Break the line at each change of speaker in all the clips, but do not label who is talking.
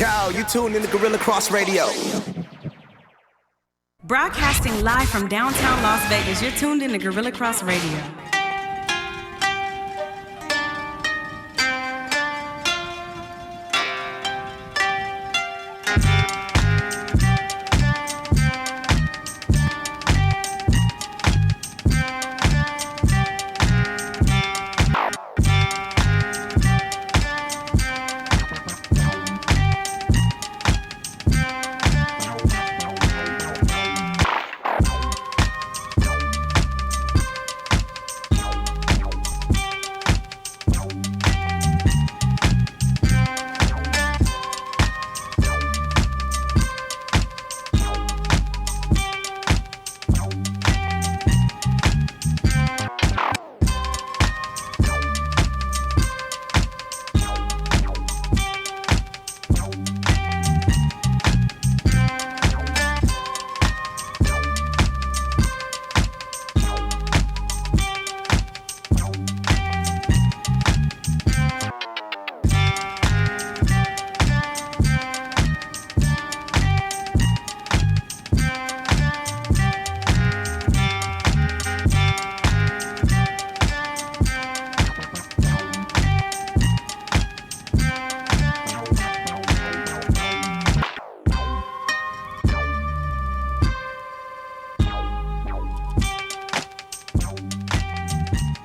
Yo, you tuned in to Gorilla Cross Radio.
Broadcasting live from downtown Las Vegas, you're tuned in to Gorilla Cross Radio.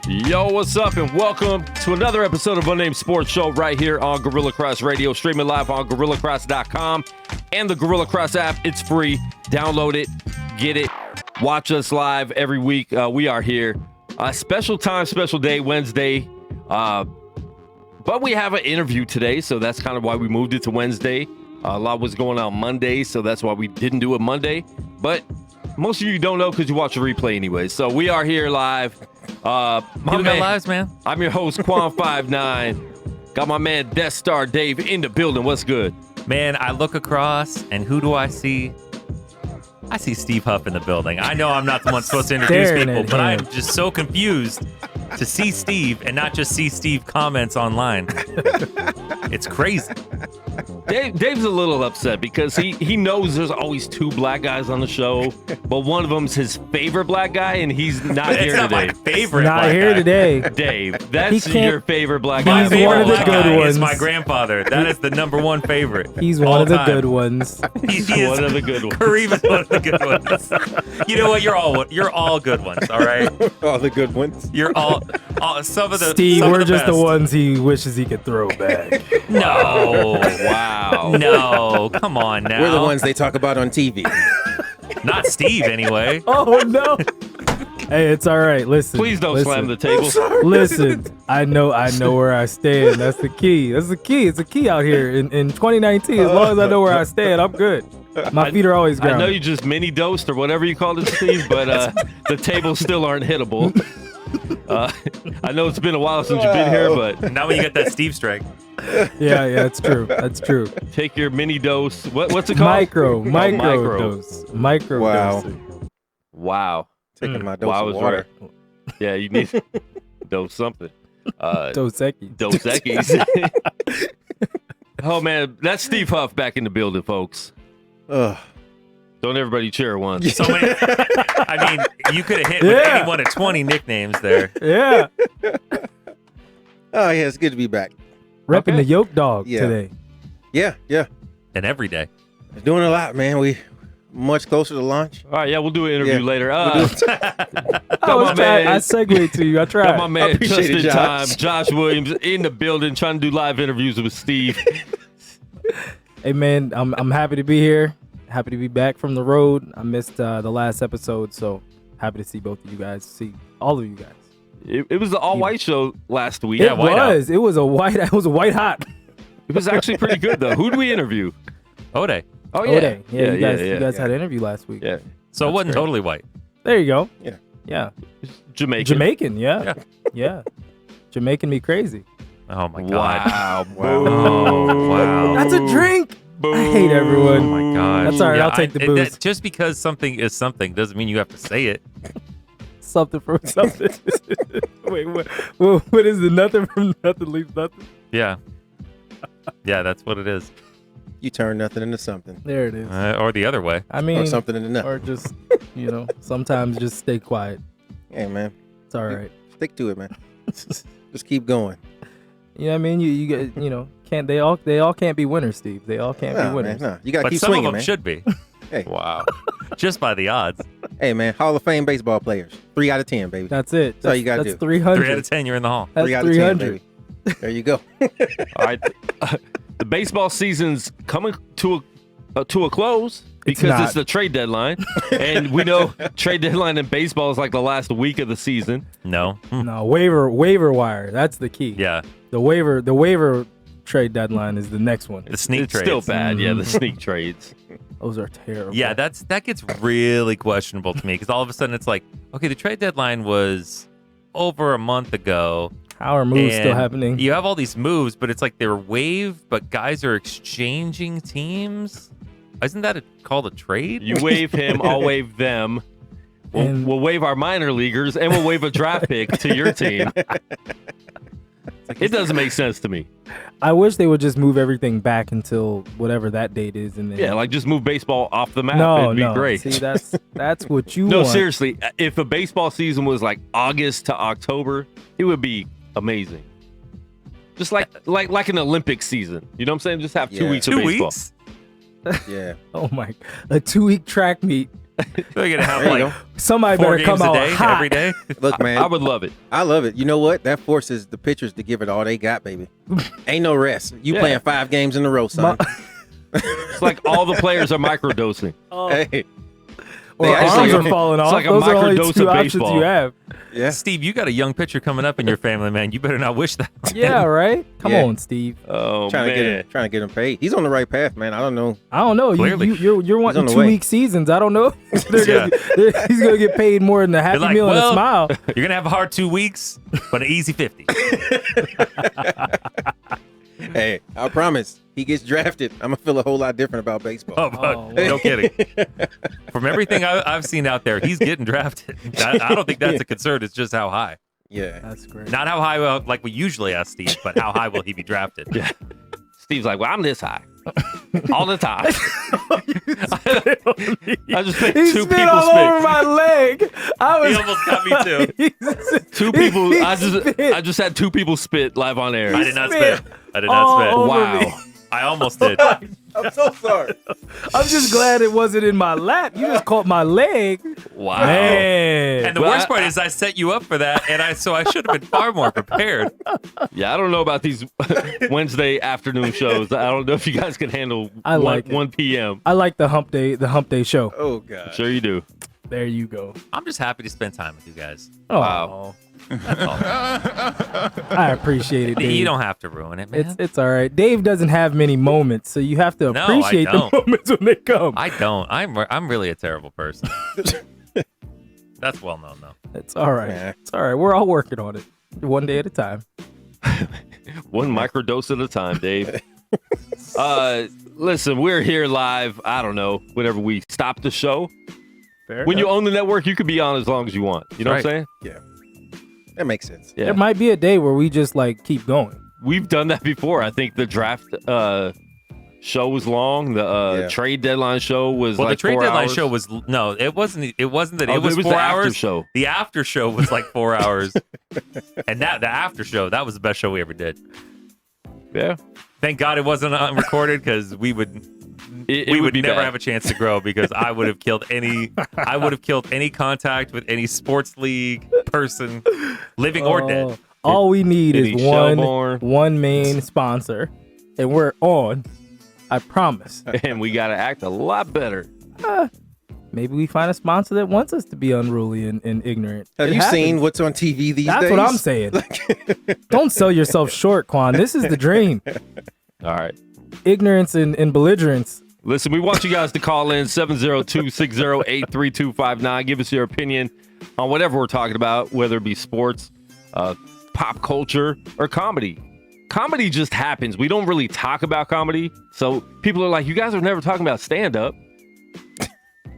Yo, what's up, and welcome to another episode of UNNamed Sports Show right here on Gorilla Cross Radio, streaming live on GorillaCross.com and the Gorilla Cross app. It's free. Download it, get it, watch us live every week. We are here. Special time, special day, Wednesday. But we have an interview today, so that's kind of why we moved it to Wednesday. A lot was going on Monday, so that's why we didn't do it Monday. But most of you don't know because you watch the replay anyway. So we are here live. My man,
lives, man.
I'm your host, Quan59. Got my man, Death Star Dave, in the building. What's good?
Man, I look across, and who do I see? I see Steve Huff in the building. I know I'm not the one supposed to introduce people, but I'm just so confused to see Steve and not just see Steve comments online. It's crazy.
Dave's a little upset because he knows there's always two black guys on the show, but one of them's his favorite black guy, and he's not here
not
today.
My favorite
not
black
here
guy.
today.
Dave, that's your favorite black guy.
My
He's
favorite
one of the
black
good
guy
ones.
is my grandfather. That is the number one favorite.
He's one
all
of the
time.
good ones.
He's one of the good ones.
Kareem is one of the good ones. You know what? You're all good ones. All right.
All the good ones.
You're all some of the.
Steve,
some
we're
of the
just
best.
the ones he wishes he could throw back.
No.
Wow.
No. Come on now.
We're the ones they talk about on TV.
Not Steve, anyway.
Oh no! Hey, it's all right. Listen.
Please don't
listen.
slam the table.
Listen, I know where I stand. That's the key. That's the key. It's a key out here in 2019. As long as I know where I stand, I'm good. My feet are always
I
grounded.
know you just mini dosed or whatever you called it, Steve, but the tables still aren't hittable. I know it's been a while since you've been here, but
Now when you get that Steve strike.
Yeah, it's true. That's true.
take your mini dose. What's it called?
Micro
micro.
dose. Micro
Wow.
dosing.
Wow.
Taking my dose
Wow,
of
is
water.
right. Yeah, you need dose something.
Dos Equis.
Dos Equis. Oh man, that's Steve Huff back in the building, folks.
Ugh.
Don't everybody cheer once.
So many, I mean, you could have hit with
Yeah.
any one of 20 nicknames there.
Yeah.
Oh, yeah, it's good to be back.
Repping
Okay.
the yoke dog
Yeah.
today.
Yeah.
And every day.
Doing a lot, man. We much closer to launch.
All right, yeah, we'll do an interview
Yeah.
later.
I segued to you. I
Got
tried.
my man
appreciate
just
it,
in
Josh.
time, Josh Williams, in the building, trying to do live interviews with Steve.
Hey man, I'm happy to be here. Happy to be back from the road. I missed the last episode, so happy to see both of you guys. See all of you guys.
It was the all-white show last week.
Yeah,
it
white out.
was. It was a white hot.
It was actually pretty good, though. Who did we interview?
Ode.
Oh,
Ode. Yeah, you guys
yeah.
had an interview last week.
Yeah.
So it wasn't
great.
totally white.
There you go.
Yeah.
Yeah.
Jamaican.
Yeah. Jamaican me crazy.
Oh my God.
Wow.
Oh, wow.
That's a drink.
Boom.
I hate everyone.
Oh my gosh.
That's all right, I'll take the booze.
Just because something is something doesn't mean you have to say it.
Something from something. Wait, what is it? Nothing from nothing leaves nothing.
Yeah. Yeah, that's what it is.
You turn nothing into something.
There it is.
Or the other way.
I mean,
Or something into nothing.
or just sometimes just stay quiet.
Hey, man.
It's all right.
Stick to it, man. Just keep going.
You know what I mean? You get can't they all can't be winners, Steve. They all can't be winners.
Man, no. You got to
But
keep
some
swinging,
of them
man.
should be.
Hey.
Wow. Just by the odds.
Hey, man. Hall of Fame baseball players. 3 out of 10, baby.
That's it.
That's all you gotta
That's
do.
300.
3 out of 10, you're in the hall.
That's
3 out of 10,
300.
baby. There you go.
All right. The baseball season's coming to a close because
not.
it's the trade deadline. And we know trade deadline in baseball is like the last week of the season.
No.
No, waiver wire. That's the key.
Yeah.
The waiver trade deadline is the next one.
The sneak
It's
trades.
still bad. Yeah, the sneak trades.
Those are terrible.
Yeah, that gets really questionable to me because all of a sudden it's like, okay, the trade deadline was over a month ago.
How are moves still
and
happening?
You have all these moves, but it's like they're waived, but guys are exchanging teams. Isn't that called a trade?
You waive him, I'll waive them. We'll waive our minor leaguers, and we'll waive a draft pick to your team. It doesn't make sense to me.
I wish they would just move everything back until whatever that date is, and then
Yeah, like just move baseball off the map.
no,
It'd be
no.
great.
See, that's what you
No,
want.
seriously, if a baseball season was like August to October, it would be amazing. Just like an Olympic season. You know what I'm saying? Just have 2
Yeah.
weeks
2
of baseball.
weeks?
Yeah.
Oh my, a 2-week track meet.
They're going to have
There you
like
go.
Somebody
4
better come
games a
out
day
hot.
every day.
Look, man.
I would love it.
I love it. You know what? That forces the pitchers to give it all they got, baby. Ain't no rest. You
Yeah.
playing 5 games in a row, son.
It's like all the players are microdosing.
Hey.
Or
They
arms
actually-
are falling
it's
off.
like a
Those are only
microdose
2
of
options
baseball.
you have.
Yeah.
Steve, you got a young pitcher coming up in your family, man. You better not wish that.
Yeah, right. Come
Yeah.
on, Steve.
Oh,
Trying
man.
to get him paid. He's on the right path, man. I don't know.
I don't know.
Clearly.
You're wanting
on the way.
2-week seasons. I don't know. He's gonna get paid more than a Happy
like,
Meal and a
well,
smile.
You're going to have a hard 2 weeks, but an easy 50.
Hey, I promise. He gets drafted. I'm gonna feel a whole lot different about baseball.
Oh, but
Oh,
no kidding. From everything I've seen out there, he's getting drafted. I don't think that's a concern. It's just how high.
Yeah.
That's great.
Not how high, like we usually ask Steve, but how high will he be drafted?
Yeah. Steve's like, well, I'm this high. All the time. I just think
He
two
spit
people
all over
spit.
my leg. I was.
He almost got me too.
Two people.
He
I
spit
just had 2 people spit live on air.
I did not
spit
spit. I did not
all
spit.
over
Wow.
me.
I almost did.
I'm so sorry.
I'm just glad it wasn't in my lap. You just caught my leg.
Wow.
Man.
And the worst part is I set you up for that, and so I should have been far more prepared.
Yeah, I don't know about these Wednesday afternoon shows. I don't know if you guys can handle
I like it.
1 p.m.
I like the hump day show.
Oh God.
Sure you do.
There you go.
I'm just happy to spend time with you guys.
Oh,
Wow.
That's all.
I appreciate it, Dave.
You don't have to ruin it, man.
It's all right. Dave doesn't have many moments, so you have to
No, I
appreciate the
don't.
moments when they come.
I don't. I'm really a terrible person. That's well known, though.
It's all right.
Yeah.
It's all right. We're all working on it, one day at a time.
One microdose at a time, Dave. Listen, we're here live. I don't know, whenever we stop the show.
Fair
When you
enough.
own the network, you could be on as long as you want. You know what I'm saying?
Yeah. That makes sense.
Yeah.
There might be a day where we just like keep going.
We've done that before. I think the draft show was long. The trade deadline show was
Well,
like
the trade
4
deadline
hours.
show was no. It wasn't that.
Oh,
It was
it was
4
the after
hours.
show.
The after show was like 4 hours, and the after show that was the best show we ever did.
Yeah.
Thank God it wasn't recorded because we would
It
we
would
would
be
never
bad.
have a chance to grow because I would have killed any contact with any sports league person, living or dead.
All we need
Any
is
Shelbourne.
one main sponsor, and we're on. I promise.
And we got to act a lot better.
Maybe we find a sponsor that wants us to be unruly and ignorant.
Have
It
you seen
happens.
what's on TV these
That's
days?
what I'm saying. Don't sell yourself short, Quan. This is the dream.
All right.
Ignorance and belligerence.
Listen, we want you guys to call in 702-608-3259. Give us your opinion on whatever we're talking about, whether it be sports, pop culture, or comedy. Comedy just happens. We don't really talk about comedy. So people are like, you guys are never talking about stand-up.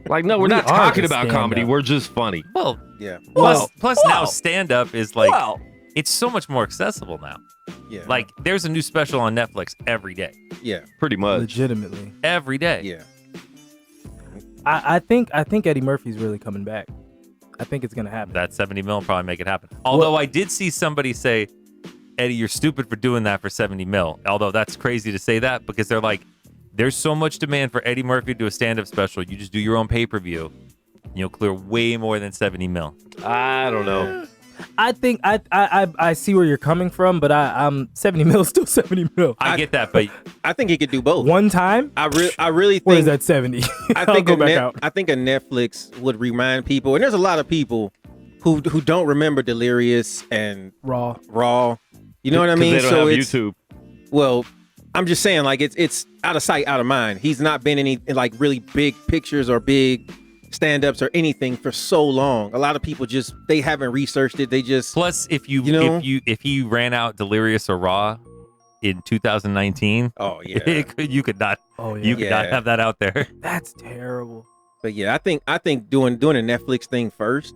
Like, no, we're
We
not
are
talking
the
about
stand-up.
comedy. We're just funny.
Well,
Yeah.
plus now stand up is like it's so much more accessible now.
Yeah.
Like, there's a new special on Netflix every day.
Yeah.
Pretty much.
Legitimately.
Every day.
Yeah.
I think Eddie Murphy's really coming back. I think it's gonna happen.
That 70 mil will probably make it happen. Although I did see somebody say, Eddie, you're stupid for doing that for 70 mil. Although that's crazy to say that because they're like, there's so much demand for Eddie Murphy to do a stand-up special. You just do your own pay-per-view. You'll clear way more than 70 mil.
I don't know.
I think I see where you're coming from, but I'm 70 mil is still 70 mil.
I get that, but
I think he could do both.
One time,
I really think.
where is that 70?
I
I'll
think
go back out.
I think a Netflix would remind people, and there's a lot of people who don't remember Delirious and
Raw.
You know what I mean?
They don't have YouTube.
Well, I'm just saying, like it's out of sight, out of mind. He's not been in like really big pictures or big stand-ups or anything for so long. A lot of people they haven't researched it. They just
plus if he ran out Delirious or Raw in 2019,
oh yeah,
you could not
Yeah.
have that out there.
That's terrible.
But yeah, I think doing a Netflix thing first,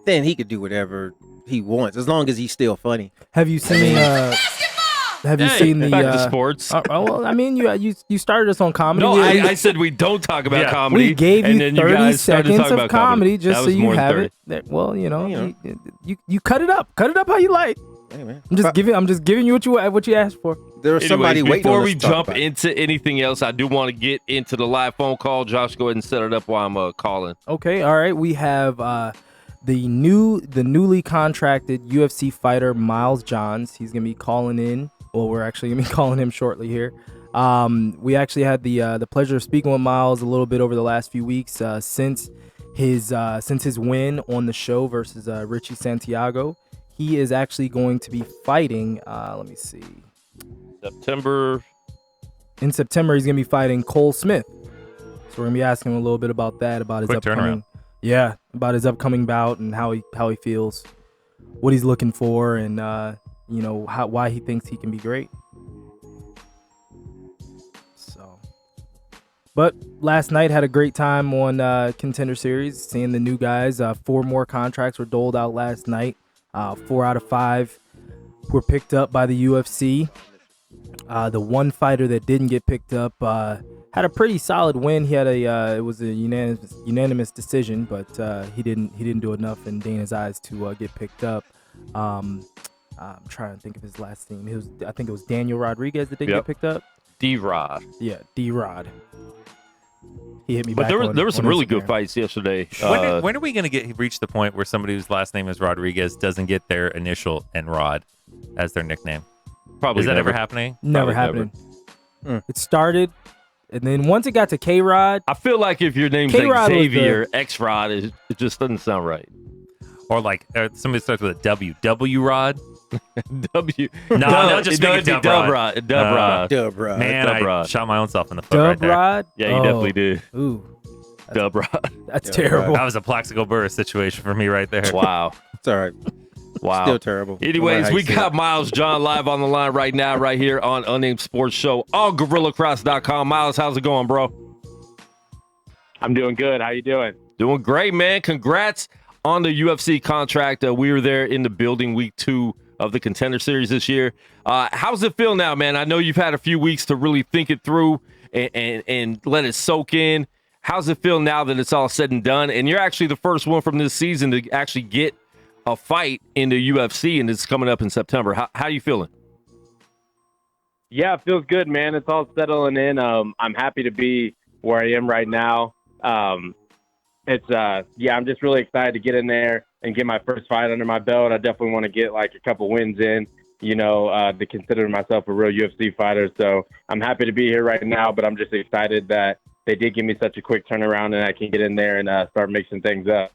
then he could do whatever he wants as long as he's still funny.
Have you seen? Have you seen the
back to sports?
Well, I mean, you started us on comedy.
No, I said we don't talk about comedy.
We gave
and
you
then
30
guys started
seconds
talking
of
about
comedy just
That
so
was
you
more than
have
30.
it. Well, you cut it up. Cut it up how you like.
Hey, man.
I'm just giving you what you asked for.
There was somebody
Anyways,
waiting
before
on us
we
to talk
jump
about it.
into anything else, I do want to get into the live phone call. Josh, go ahead and set it up while I'm calling.
Okay, all right. We have the newly contracted UFC fighter Miles Johns. He's gonna be calling in. Well, we're actually gonna be calling him shortly here. We actually had the pleasure of speaking with Miles a little bit over the last few weeks since his win on the show versus Richie Santiago. He is actually going to be fighting. Let me see. In September, he's gonna be fighting Cole Smith. So we're gonna be asking him a little bit about that, about his upcoming. Yeah, about his upcoming bout and how he feels, what he's looking for, and why he thinks he can be great. So, but last night had a great time on Contender Series, seeing the new guys. 4 more contracts were doled out last night. 4 out of 5 were picked up by the UFC. The one fighter that didn't get picked up had a pretty solid win. He had it was a unanimous decision, but he didn't do enough in Dana's eyes to get picked up. I'm trying to think of his last name. I think it was Daniel Rodriguez that didn't get picked up.
D-Rod.
Yeah, D-Rod. He hit me
But
back
there were some really
Instagram.
good fights yesterday.
When are we going to reach the point where somebody whose last name is Rodriguez doesn't get their initial and Rod as their nickname?
Probably
Is that
never.
ever happening?
Never
Probably
happening. It started, and then once it got to K-Rod,
I feel like if your name's
K-Rod
like
was
Xavier, X-Rod, it just doesn't sound right.
Or like somebody starts with a W. W Rod?
W.
No, just make it Dub Rod.
Dub Rod.
Dub Rod.
Man,
Dub
I
Rod.
shot my own self in the foot right
Dub
there.
Rod.
Yeah, you definitely did.
Ooh,
Dub Rod.
that's
Dub
terrible.
That was a Plaxico Burress situation for me right there.
Wow.
It's all right.
Wow.
Still terrible.
Anyways, we
got.
got Miles John live on the line right now, right here on Unnamed Sports Show on GorillaCross.com. Miles, how's it going, bro?
I'm doing good. How you doing?
Doing great, man. Congrats on the UFC contract. We were there in the building week 2 of the Contender Series this year. How's it feel now, man? I know you've had a few weeks to really think it through and let it soak in. How's it feel now that it's all said and done? And you're actually the first one from this season to actually get a fight in the UFC, and it's coming up in September. How are you feeling?
Yeah, it feels good, man. It's all settling in. I'm happy to be where I am right now. I'm just really excited to get in there and get my first fight under my belt. I definitely want to get like a couple wins in, to consider myself a real UFC fighter. So I'm happy to be here right now, but I'm just excited that they did give me such a quick turnaround and I can get in there and start mixing things up.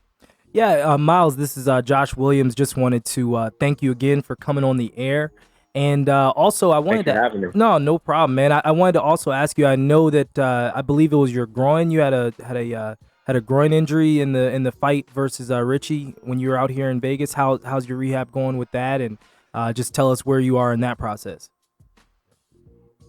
Yeah, Miles, this is Josh Williams. Just wanted to thank you again for coming on the air. And also, I wanted
Thanks for having me.
No problem, man. I wanted to also ask you. I know that I believe it was your groin. You had a groin injury in the fight versus Richie when you were out here in Vegas. How's your rehab going with that? And just tell us where you are in that process.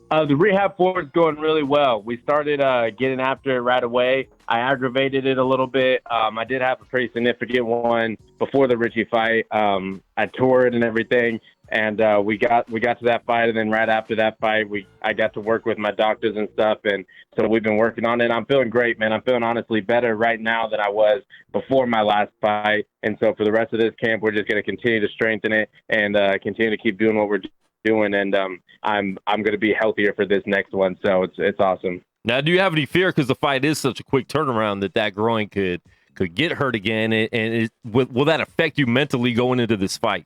The rehab for it's going really well. We started getting after it right away. I aggravated it a little bit. I did have a pretty significant one before the Richie fight. I tore it and everything, and we got to that fight, and then right after that fight, I got to work with my doctors and stuff, and so we've been working on it. I'm feeling great, man. I'm feeling honestly better right now than I was before my last fight, and so for the rest of this camp, we're just going to continue to strengthen it and continue to keep doing what we're doing, and I'm going to be healthier for this next one, so it's awesome.
Now, do you have any fear, because the fight is such a quick turnaround, that groin could get hurt again, and will that affect you mentally going into this fight?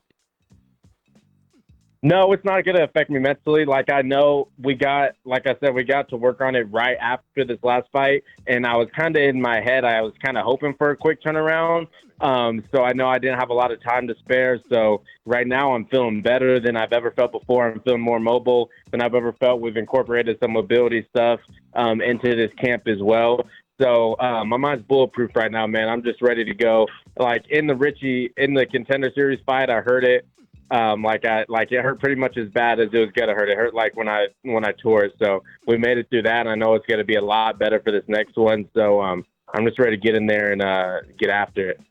No, it's not going to affect me mentally. Like, I know like I said, we got to work on it right after this last fight, and I was kind of in my head, I was kind of hoping for a quick turnaround. So I know I didn't have a lot of time to spare. So right now I'm feeling better than I've ever felt before. I'm feeling more mobile than I've ever felt. We've incorporated some mobility stuff into this camp as well. So my mind's bulletproof right now, man. I'm just ready to go. Like in the Contender Series fight, I heard it. It hurt pretty much as bad as it was gonna hurt. It hurt like when I tore it. So we made it through that, and I know it's gonna be a lot better for this next one. So I'm just ready to get in there and get after it.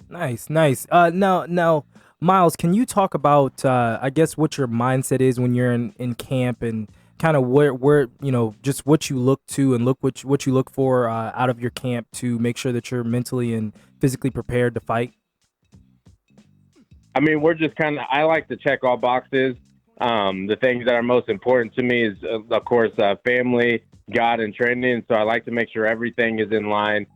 Nice. Now, Miles, can you talk about I guess what your mindset is when you're in camp, and kind of where just what you look to and what you look for out of your camp to make sure that you're mentally and physically prepared to fight?
I mean, we're just I like to check all boxes. The things that are most important to me is, of course, family, God, and training. So I like to make sure everything is in line.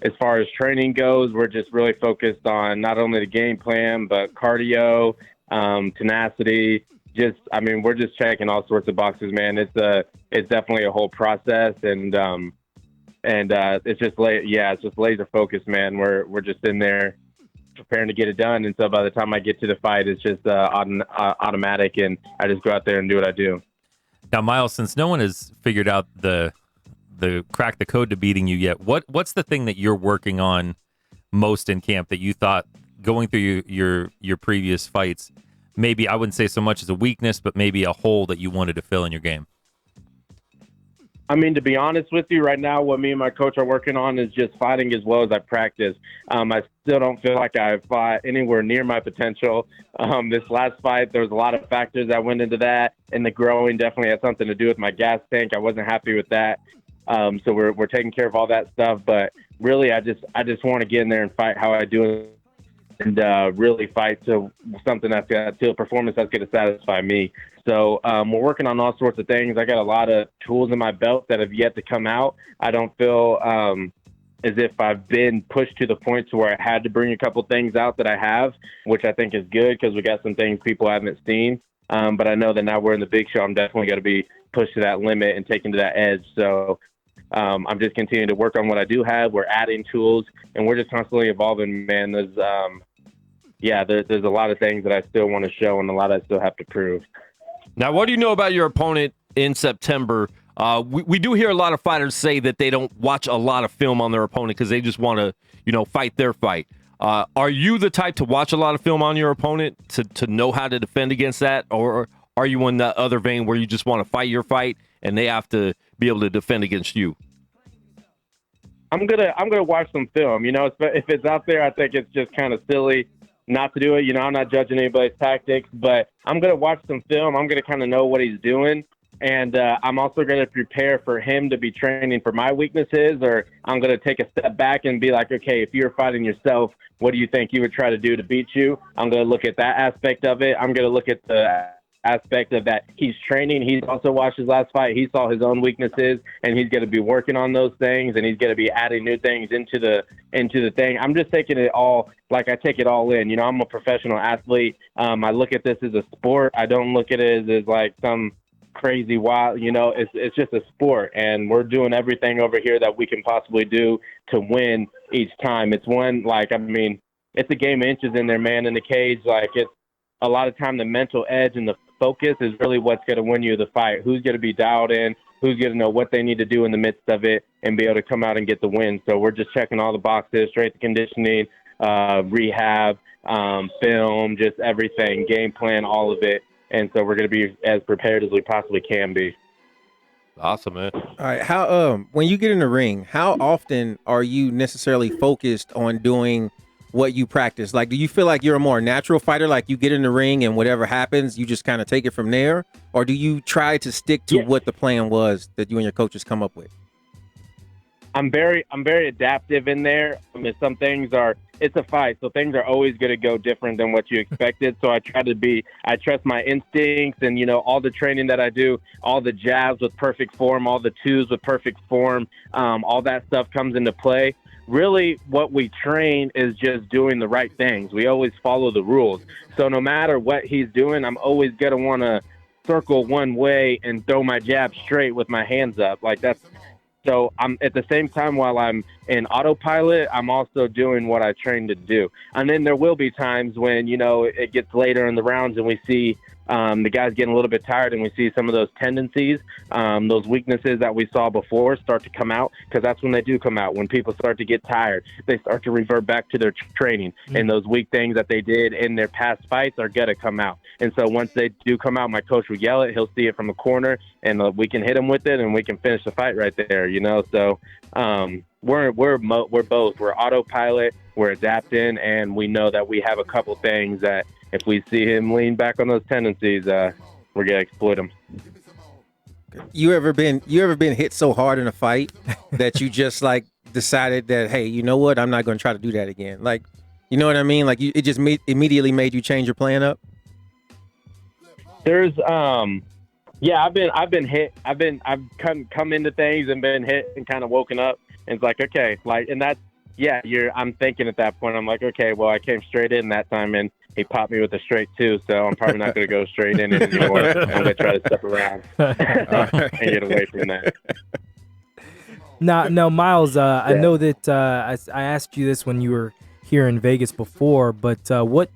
As far as training goes, we're just really focused on not only the game plan, but cardio, tenacity. We're just checking all sorts of boxes, man. It's definitely a whole process, and it's just laser focused, man. We're just in there preparing to get it done, and so by the time I get to the fight, it's just automatic, and I just go out there and do what I do.
Now, Miles, since no one has figured out the crack the code to beating you yet, what's the thing that you're working on most in camp that you thought going through your previous fights, maybe I wouldn't say so much as a weakness, but maybe a hole that you wanted to fill in your game?
I mean, to be honest with you, right now, what me and my coach are working on is just fighting as well as I practice. I still don't feel like I fought anywhere near my potential. This last fight, there was a lot of factors that went into that, and the growing definitely had something to do with my gas tank. I wasn't happy with that. So we're taking care of all that stuff. But really, I just want to get in there and fight how I do, and really fight to something to a performance that's going to satisfy me. So we're working on all sorts of things. I got a lot of tools in my belt that have yet to come out. I don't feel as if I've been pushed to the point to where I had to bring a couple things out that I have, which I think is good because we got some things people haven't seen. But I know that now we're in the big show. I'm definitely going to be pushed to that limit and taken to that edge. So I'm just continuing to work on what I do have. We're adding tools, and we're just constantly evolving, man. There's a lot of things that I still want to show and a lot I still have to prove.
Now, what do you know about your opponent in September? We do hear a lot of fighters say that they don't watch a lot of film on their opponent because they just want to, fight their fight. Are you the type to watch a lot of film on your opponent to know how to defend against that? Or are you in that other vein where you just want to fight your fight and they have to be able to defend against you?
I'm gonna watch some film. If it's out there, I think it's just kind of silly not to do it. I'm not judging anybody's tactics, but I'm going to watch some film. I'm going to kind of know what he's doing. And I'm also going to prepare for him to be training for my weaknesses, or I'm going to take a step back and be like, okay, if you're fighting yourself, what do you think you would try to do to beat you? I'm going to look at that aspect of it. I'm going to look at the aspect of that he's training. He's also watched his last fight. He saw his own weaknesses, and he's going to be working on those things, and he's going to be adding new things into the thing. I'm just taking it all, like I take it all in. I'm a professional athlete. I look at this as a sport. I don't look at it as like some crazy wild, it's just a sport, and we're doing everything over here that we can possibly do to win each time. It's it's a game of inches in there, man, in the cage. Like, it's a lot of time the mental edge and the focus is really what's going to win you the fight. Who's going to be dialed in, who's going to know what they need to do in the midst of it and be able to come out and get the win. So we're just checking all the boxes, strength and conditioning, rehab, film, just everything, game plan, all of it. And so we're going to be as prepared as we possibly can be.
Awesome, man.
All right, how when you get in the ring, how often are you necessarily focused on doing what you practice? Like, do you feel like you're a more natural fighter, like you get in the ring and whatever happens, you just kind of take it from there? Or do you try to stick to what the plan was that you and your coaches come up with?
I'm very adaptive in there. I mean, some things it's a fight, so things are always going to go different than what you expected. So I trust my instincts, and all the training that I do, all the jabs with perfect form, all the twos with perfect form, all that stuff comes into play. Really, what we train is just doing the right things. We always follow the rules. So no matter what he's doing, I'm always going to want to circle one way and throw my jab straight with my hands up. So I'm at the same time, while I'm in autopilot, I'm also doing what I trained to do. And then there will be times when, it gets later in the rounds and we see the guys getting a little bit tired, and we see some of those tendencies, those weaknesses that we saw before start to come out, because that's when they do come out. When people start to get tired, they start to revert back to their training, and those weak things that they did in their past fights are going to come out. And so once they do come out, my coach will yell it. He'll see it from a corner, and we can hit him with it, and we can finish the fight right there, So we're both. We're autopilot, we're adapting, and we know that we have a couple things that if we see him lean back on those tendencies, we're gonna exploit him.
You ever been hit so hard in a fight that you just like decided that, hey, you know what, I'm not going to try to do that again? Like, you know what I mean? Like, it just immediately made you change your plan up.
There's I've been hit. I've come into things and been hit and kind of woken up, and it's like, okay, and that's I'm thinking at that point, I'm like, okay, well, I came straight in that time, and he popped me with a straight two, so I'm probably not going to go straight in anymore. I'm going to try to step around and get away from that.
Now, Miles, I know that I asked you this when you were here in Vegas before, but what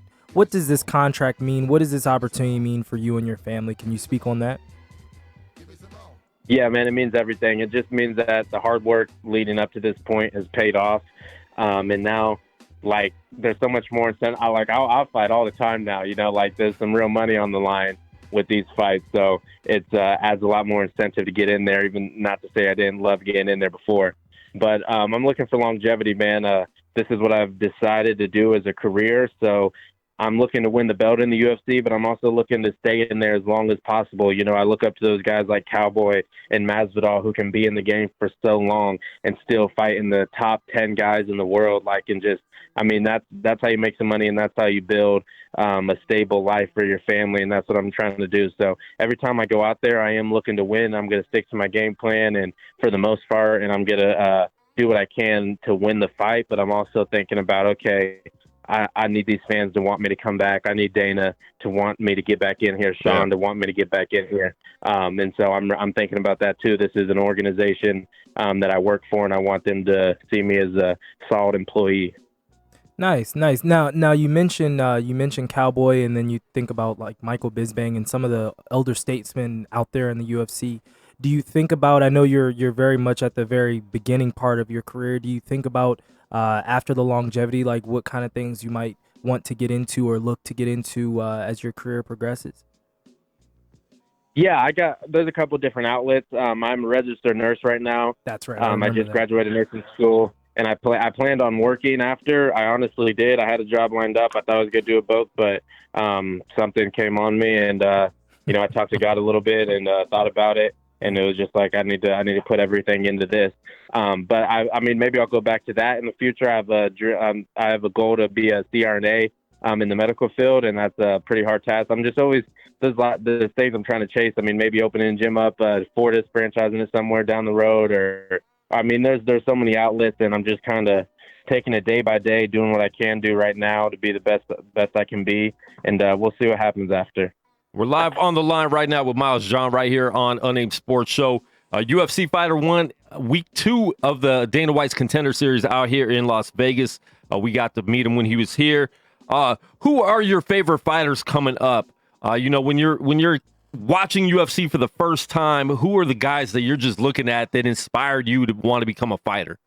does this contract mean? What does this opportunity mean for you and your family? Can you speak on that?
Yeah, man, it means everything. It just means that the hard work leading up to this point has paid off, and now, there's so much more incentive. I'll fight all the time now. There's some real money on the line with these fights, so it adds a lot more incentive to get in there. Even not to say I didn't love getting in there before, but I'm looking for longevity, man. This is what I've decided to do as a career, so I'm looking to win the belt in the UFC, but I'm also looking to stay in there as long as possible. I look up to those guys like Cowboy and Masvidal, who can be in the game for so long and still fight in the top 10 guys in the world. That's how you make some money, and that's how you build a stable life for your family, and that's what I'm trying to do. So every time I go out there, I am looking to win. I'm going to stick to my game plan, and for the most part, and I'm going to do what I can to win the fight. But I'm also thinking about, okay, I need these fans to want me to come back. I need Dana to want me to get back in here, Sean to want me to get back in here. And so I'm thinking about that too. This is an organization that I work for, and I want them to see me as a solid employee.
Nice. Now you mentioned Cowboy, and then you think about like Michael Bisping and some of the elder statesmen out there in the UFC. Do you think about? I know you're very much at the very beginning part of your career. Do you think about after the longevity, like what kind of things you might want to get into or look to get into as your career progresses?
Yeah, there's a couple different outlets. I'm a registered nurse right now.
That's right.
I just graduated nursing school, and I planned on working after. I honestly did. I had a job lined up. I thought I was going to do it both, but something came on me, and I talked to God a little bit and thought about it. And it was just like, I need to put everything into this. But I mean, maybe I'll go back to that in the future. I have a goal to be a CRNA in the medical field, and that's a pretty hard task. I'm just always, there's things I'm trying to chase. I mean, maybe opening a gym up, Fortis, franchising it somewhere down the road, or, I mean, there's so many outlets, and I'm just kind of taking it day by day, doing what I can do right now to be the best I can be. And we'll see what happens after.
We're live on the line right now with Miles John right here on Unnamed Sports Show. UFC Fighter 1, week 2 of the Dana White's Contender Series out here in Las Vegas. We got to meet him when he was here. Who are your favorite fighters coming up? When you're watching UFC for the first time, who are the guys that you're just looking at that inspired you to want to become a fighter?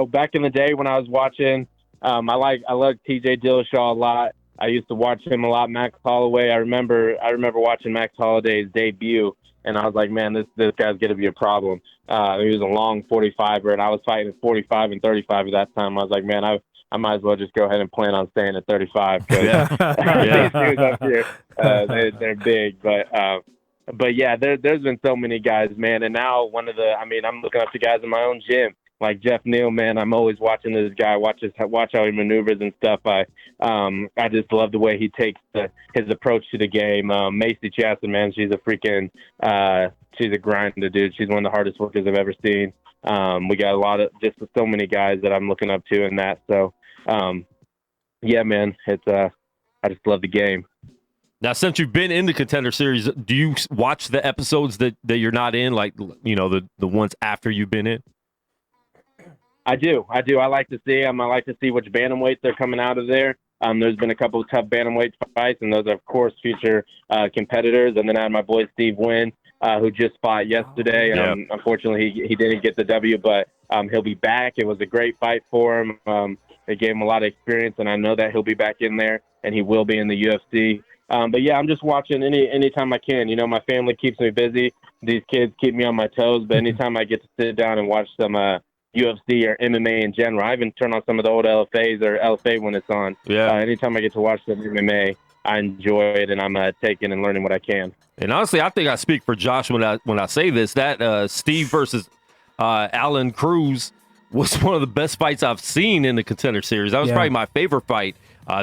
Back in the day when I was watching, I like TJ Dillashaw a lot. I used to watch him a lot. Max Holloway. I remember watching Max Holloway's debut, and I was like, man, this guy's gonna be a problem. He was a long 45er, and I was fighting at 45 and 35 at that time. I was like, man, I might as well just go ahead and plan on staying at 35 because these dudes up here, they're big. But yeah, there's been so many guys, man. And now I'm looking up to guys in my own gym. Like Jeff Neal, man, I'm always watching this guy, watch how he maneuvers and stuff. I just love the way he takes his approach to the game. Macy Chasson, man, she's a grinder, dude. She's one of the hardest workers I've ever seen. We got just so many guys that I'm looking up to in that. So, yeah, man, I just love the game.
Now, since you've been in the Contender Series, do you watch the episodes that you're not in, like, the ones after you've been in?
I do. I like to see them. I like to see which bantamweights are coming out of there. There's been a couple of tough bantamweight fights, and those are, of course, future competitors. And then I had my boy Steve Wynn, who just fought yesterday.
Yeah.
Unfortunately, he didn't get the W, but he'll be back. It was a great fight for him. It gave him a lot of experience, and I know that he'll be back in there, and he will be in the UFC. But yeah, I'm just watching anytime I can. My family keeps me busy. These kids keep me on my toes. But anytime I get to sit down and watch some UFC or MMA in general, I even turn on some of the old LFAs or LFA when it's on.
Yeah.
Anytime I get to watch some MMA, I enjoy it, and I'm taking and learning what I can.
And honestly, I think I speak for Josh when I say this. That Steve versus Alan Cruz was one of the best fights I've seen in the Contender Series. That was probably my favorite fight.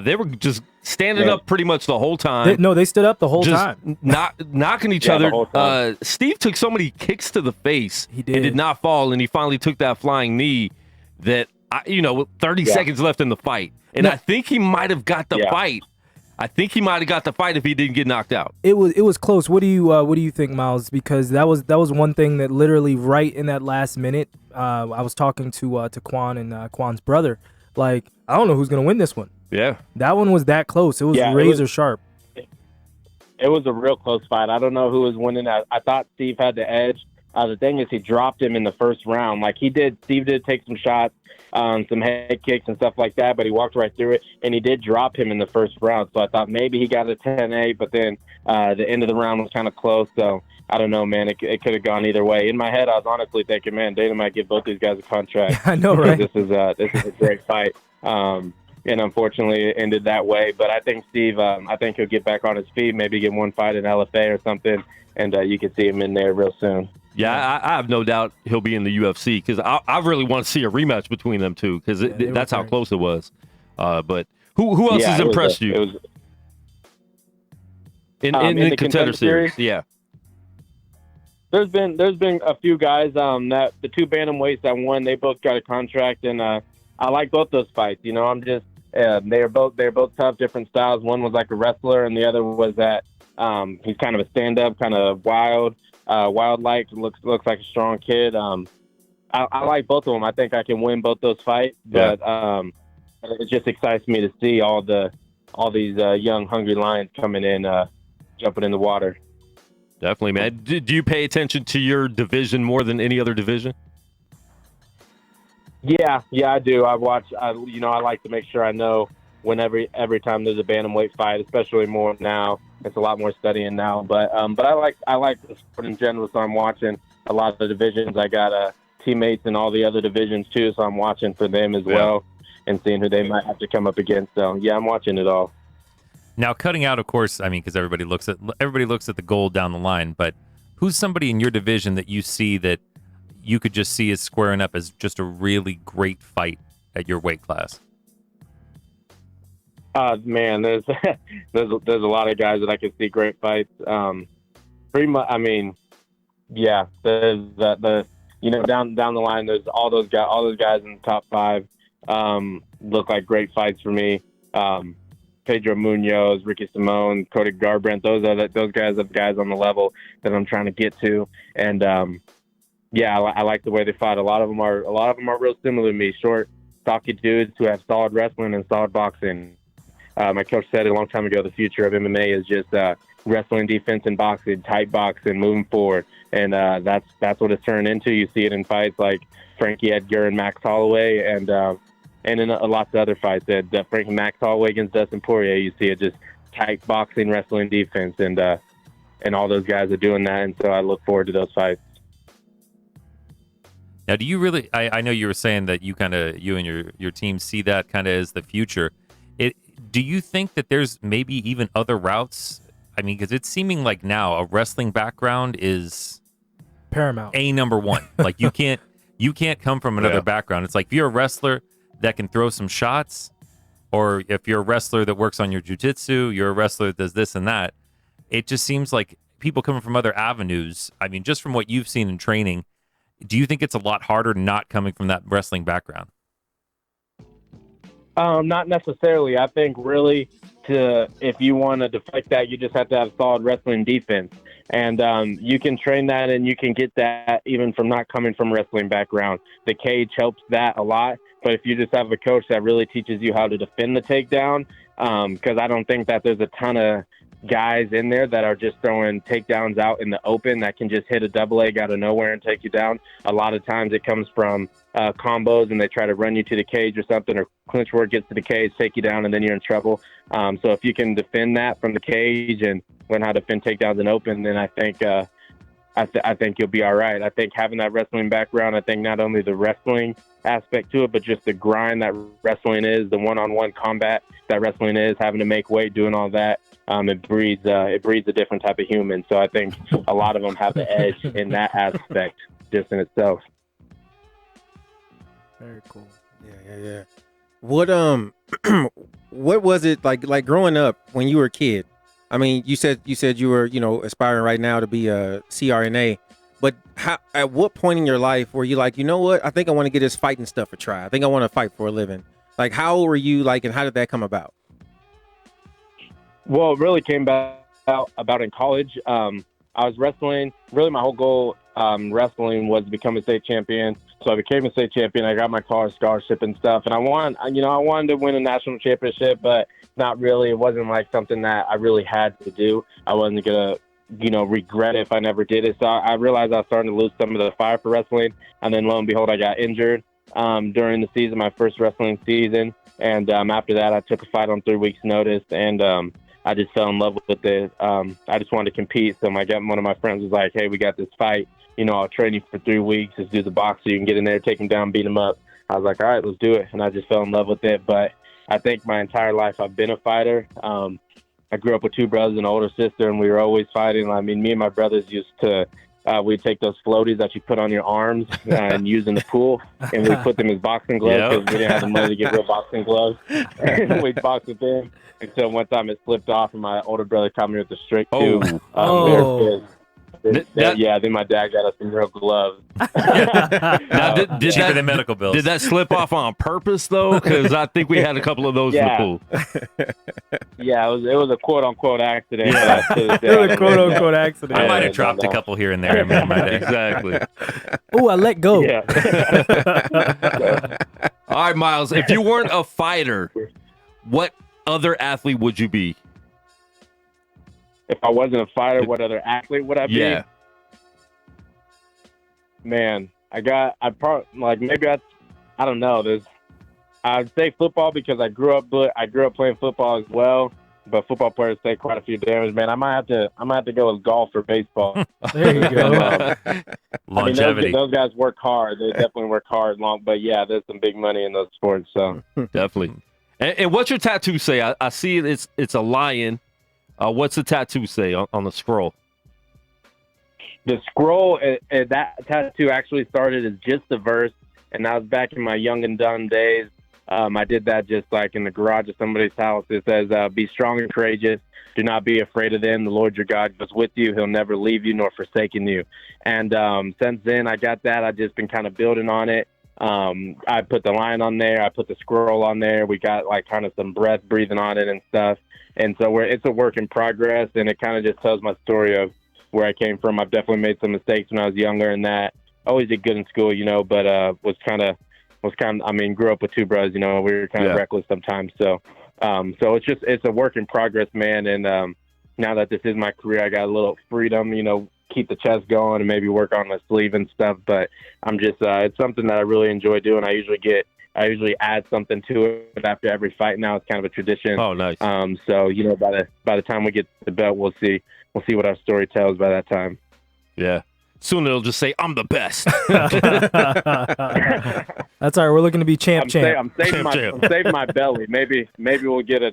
They were just standing up pretty much the whole time.
They stood up the whole time.
Knocking each other. Steve took so many kicks to the face.
He did.
And did not fall, and he finally took that flying knee that, 30 seconds left in the fight. And I think he might have got the fight. I think he might have got the fight if he didn't get knocked out.
It was close. What do you think, Miles? Because that was one thing that literally right in that last minute, I was talking to Quan and Quan's brother. Like, I don't know who's gonna win this one.
Yeah,
that one was that close. It was razor sharp.
It was a real close fight. I don't know who was winning. I thought Steve had the edge. The thing is, he dropped him in the first round. Like he did. Steve did take some shots, some head kicks and stuff like that, but he walked right through it, and he did drop him in the first round. So I thought maybe he got a 10-8, but then the end of the round was kind of close. So I don't know, man. It could have gone either way. In my head, I was honestly thinking, man, Dana might give both these guys a contract.
I know, right?
This is a great fight. And unfortunately, it ended that way. But I think Steve, I think he'll get back on his feet, maybe get one fight in LFA or something, and you can see him in there real soon.
Yeah, I have no doubt he'll be in the UFC because I really want to see a rematch between them two because that's how close it was. But who else has impressed you in the Contender Series? Yeah.
There's been a few guys that the two bantamweights that won, they both got a contract, and I like both those fights. I'm just they're both tough, different styles. One was like a wrestler, and the other was that he's kind of a stand-up, kind of wild-like, looks like a strong kid. I like both of them. I think I can win both those fights, but it just excites me to see all these young, hungry lions coming in, jumping in the water.
Definitely, man. Do you pay attention to your division more than any other division?
Yeah, I do. I watch. I like to make sure I know every time there's a bantamweight fight, especially more now. It's a lot more studying now, but I like the sport in general, so I'm watching a lot of the divisions. I got teammates in all the other divisions too, so I'm watching for them as well and seeing who they might have to come up against. So yeah, I'm watching it all.
Now, cutting out, of course, because everybody looks at the gold down the line, but who's somebody in your division that you see that you could just see as squaring up as just a really great fight at your weight class?
Man, there's a lot of guys that I can see great fights. Pretty much, yeah. There's down the line. There's all those guys in the top 5 look like great fights for me. Pedro Munoz, Ricky Simone, Cody Garbrandt. Those guys are the guys on the level that I'm trying to get to. And I like the way they fight. A lot of them are real similar to me. Short, stocky dudes who have solid wrestling and solid boxing. My coach said a long time ago, the future of MMA is just wrestling, defense, and boxing, tight boxing, moving forward. And that's what it's turned into. You see it in fights like Frankie Edgar and Max Holloway. And and in lots of other fights. That Frankie Max Holloway against Dustin Poirier, you see it just tight boxing, wrestling, defense, and all those guys are doing that. And so I look forward to those fights.
Now, do you really? I know you were saying that you and your team see that kind of as the future. Do you think that there's maybe even other routes? I mean, because it's seeming like now a wrestling background is
paramount,
number one. Like you can't come from another background. It's like if you're a wrestler that can throw some shots, or if you're a wrestler that works on your jiu-jitsu, you're a wrestler that does this and that. It just seems like people coming from other avenues. I mean, just from what you've seen in training, do you think it's a lot harder not coming from that wrestling background?
Not necessarily. I think really if you want to deflect that, you just have to have solid wrestling defense. And you can train that and you can get that even from not coming from a wrestling background. The cage helps that a lot. But if you just have a coach that really teaches you how to defend the takedown, because I don't think that there's a ton of guys in there that are just throwing takedowns out in the open that can just hit a double leg out of nowhere and take you down. A lot of times it comes from combos, and they try to run you to the cage or something, or clinch where it gets to the cage, take you down, and then you're in trouble. So if you can defend that from the cage and learn how to defend takedowns in open, then I think I think you'll be all right. I think having that wrestling background, I think not only the wrestling aspect to it, but just the grind that wrestling is, the one-on-one combat that wrestling is, having to make weight, doing all that. It breeds a different type of human. So I think a lot of them have the edge in that aspect just in itself.
Very cool.
Yeah. What what was it like growing up when you were a kid? I mean, you said you were, aspiring right now to be a CRNA, but at what point in your life were you like, you know what? I think I want to get this fighting stuff a try. I think I want to fight for a living. Like, how old were you, like, and how did that come about?
Well, it really came about in college. I was wrestling. Really, my whole goal wrestling was to become a state champion. So I became a state champion. I got my college scholarship and stuff, and I wanted to win a national championship, but not really. It wasn't like something that I really had to do. I wasn't gonna, regret it if I never did it. So I realized I was starting to lose some of the fire for wrestling, and then lo and behold, I got injured during the season, my first wrestling season, and after that, I took a fight on 3 weeks' notice, and I just fell in love with it. I just wanted to compete, so one of my friends was like, "Hey, we got this fight. I'll train you for 3 weeks. Just do the box so you can get in there, take him down, beat him up." I was like, all right, let's do it. And I just fell in love with it. But I think my entire life I've been a fighter. I grew up with two brothers and an older sister, and we were always fighting. I mean, me and my brothers used to, we'd take those floaties that you put on your arms and use in the pool, and we'd put them as boxing gloves because we didn't have the money to get real boxing gloves. And we'd box with them until one time it slipped off, and my older brother caught me with the strict tube. Then my dad got us some real gloves.
Now,
cheaper than medical bills.
Did that slip off on purpose though? Because I think we had a couple of those in the pool.
Yeah, it was a quote unquote accident.
It was a quote unquote accident.
I might have dropped a couple here and there.
Exactly.
Oh, I let go.
Yeah.
All right, Miles. If you weren't a fighter, what other athlete would you be?
If I wasn't a fighter, what other athlete would I be?
Yeah.
Man, I don't know. I'd say football because I grew up playing football as well. But football players take quite a few damage, man. I might have to go with golf or baseball.
There you go.
Longevity.
Those guys work hard. They definitely work hard. But yeah, there's some big money in those sports. So
definitely. And what's your tattoo say? I see it's a lion. What's the tattoo say on the scroll?
The scroll, that tattoo actually started as just a verse, and that was back in my young and dumb days. I did that just like in the garage of somebody's house. It says, "Be strong and courageous. Do not be afraid of them. The Lord your God goes with you. He'll never leave you nor forsaken you." And since then, I got that. I've just been kind of building on it. I put the lion on there. I put the scroll on there. We got like kind of some breath breathing on it and stuff. And so it's a work in progress, and it kind of just tells my story of where I came from. I've definitely made some mistakes when I was younger, and that I always did good in school, but grew up with two brothers, we were kind of reckless sometimes. So it's a work in progress, man. And now that this is my career, I got a little freedom, keep the chest going and maybe work on my sleeve and stuff. But I'm just, it's something that I really enjoy doing. I usually get I usually add something to it after every fight. Now it's kind of a tradition.
Oh, nice.
So by the time we get the belt, we'll see what our story tells by that time.
Yeah. Soon it'll just say, I'm the best.
That's all right. We're looking to be champ.
I'm saving my belly. Maybe we'll get a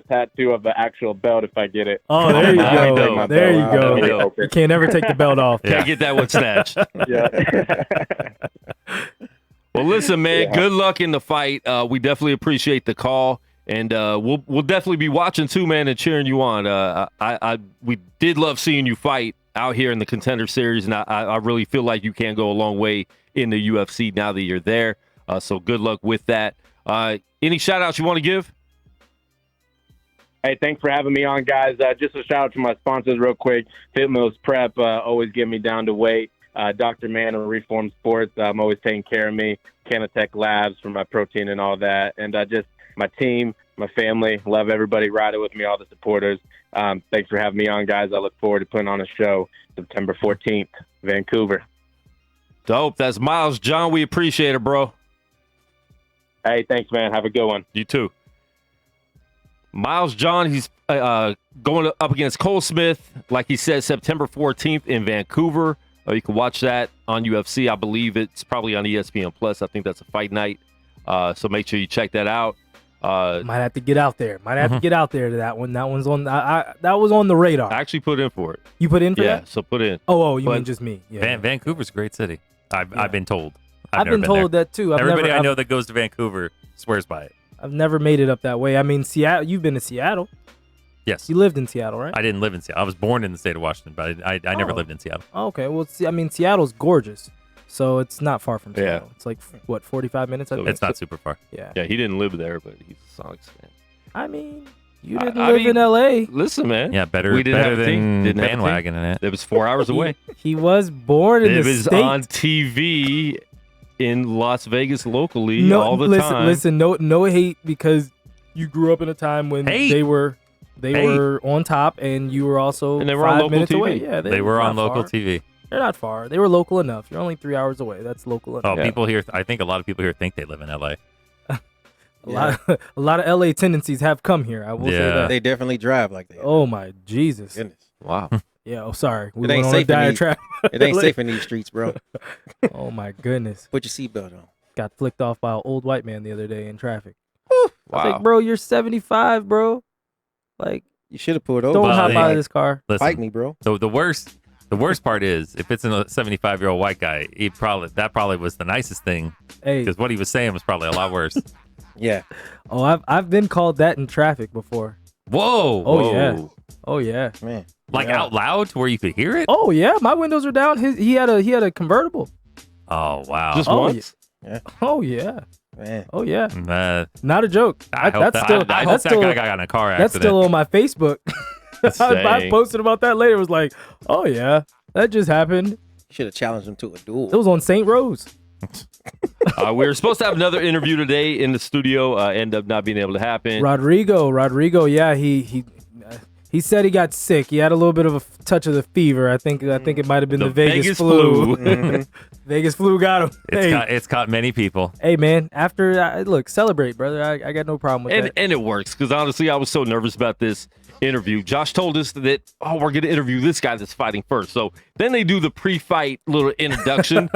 tattoo of the actual belt if I get it.
Oh, there you go. There you go.
You
You can't ever take the belt off.
Can't get that one snatched.
Yeah.
Well, listen, man, good luck in the fight. We definitely appreciate the call, and we'll definitely be watching too, man, and cheering you on. We did love seeing you fight out here in the Contender Series, and I really feel like you can go a long way in the UFC now that you're there. So good luck with that. Any shout-outs you want to give?
Hey, thanks for having me on, guys. Just a shout out to my sponsors real quick. Fit Mills Prep, always get me down to weight. Dr. Man and Reform Sports, always taking care of me. Canatech Labs for my protein and all that. And just my team, my family, love everybody riding with me, all the supporters. Thanks for having me on, guys. I look forward to putting on a show September 14th, Vancouver.
Dope. That's Miles John. We appreciate it, bro.
Hey, thanks, man. Have a good one.
You too. Miles John, he's going up against Cole Smith, like he said, September 14th in Vancouver. You can watch that on UFC. I believe it's probably on ESPN Plus. I think that's a fight night. So make sure you check that out.
Might have to get out there. To that one. That one's on. That was on the radar.
I actually put in for it.
You put in for that?
Yeah, so put in.
Oh, you mean just me? Yeah.
Vancouver's a great city. I've been told.
I've been told that too.
Everybody I know that goes to Vancouver swears by it.
I've never made it up that way. I mean, Seattle. You've been to Seattle.
Yes.
You lived in Seattle, right?
I didn't live in Seattle. I was born in the state of Washington, but I never lived in Seattle.
Okay. Well, Seattle's gorgeous, so it's not far from Seattle. It's like, 45 minutes?
It's not super far.
Yeah.
Yeah, he didn't live there, but he's a Sonics fan.
I mean, you didn't live in L.A.
Listen, man.
Yeah, better
We didn't have a team.
than
Didn't have a team.
bandwagon in it.
It was 4 hours away.
He was born in
It
the
was
state.
on TV in Las Vegas locally all the time.
Listen, no hate, because you grew up in a time when they were on top, and you were also
and they were on
5
local
minutes
TV.
away. Yeah,
They were on local
far.
TV.
They're not far. They were local enough. You're only 3 hours away. That's local enough.
Oh, people here. I think a lot of people here think they live in LA.
A lot of LA tendencies have come here. I will say that.
They definitely drive like that.
Oh my Jesus.
Goodness.
Wow.
Yeah. Oh, sorry. We
It ain't
went on a
safe in these-
diatribe.
It ain't safe in these streets, bro.
Oh my goodness.
Put your seatbelt on.
Got flicked off by an old white man the other day in traffic.
Wow.
I was like, bro, you're 75, bro. Like,
You should have pulled over.
don't
Well,
hop
they-
out of this car.
Listen,
Fight me, bro.
So the worst part is if it's a 75-year-old white guy, that probably was the nicest thing,
Hey.
because what he was saying was probably a lot worse.
Yeah.
Oh, I've been called that in traffic before.
Whoa.
Oh
Whoa.
yeah. Oh yeah.
Man.
Like
Yeah.
out loud to where you could hear it?
Oh yeah. My windows are down. He had a convertible.
Oh, wow.
Just
Oh,
once?
Oh yeah.
Man.
Oh yeah.
Uh,
Not a joke.
I hope
that's
that,
still
I hope
that's
that
still
guy got in a car
that's
accident.
still on my Facebook. I
Dang.
posted about that later. It was like, oh yeah, that just happened.
You should have challenged him to a duel.
It was on St. Rose.
We were supposed to have another interview today in the studio. Ended up not being able to happen.
Rodrigo. Yeah, he said he got sick. He had a little bit of a touch of the fever. I think it might have been the Vegas flu. Vegas flu got him.
It's caught many people.
Hey man, look, celebrate, brother. I got no problem with that.
And it works, because honestly, I was so nervous about this interview. Josh told us that, we're going to interview this guy that's fighting first. So then they do the pre-fight little introduction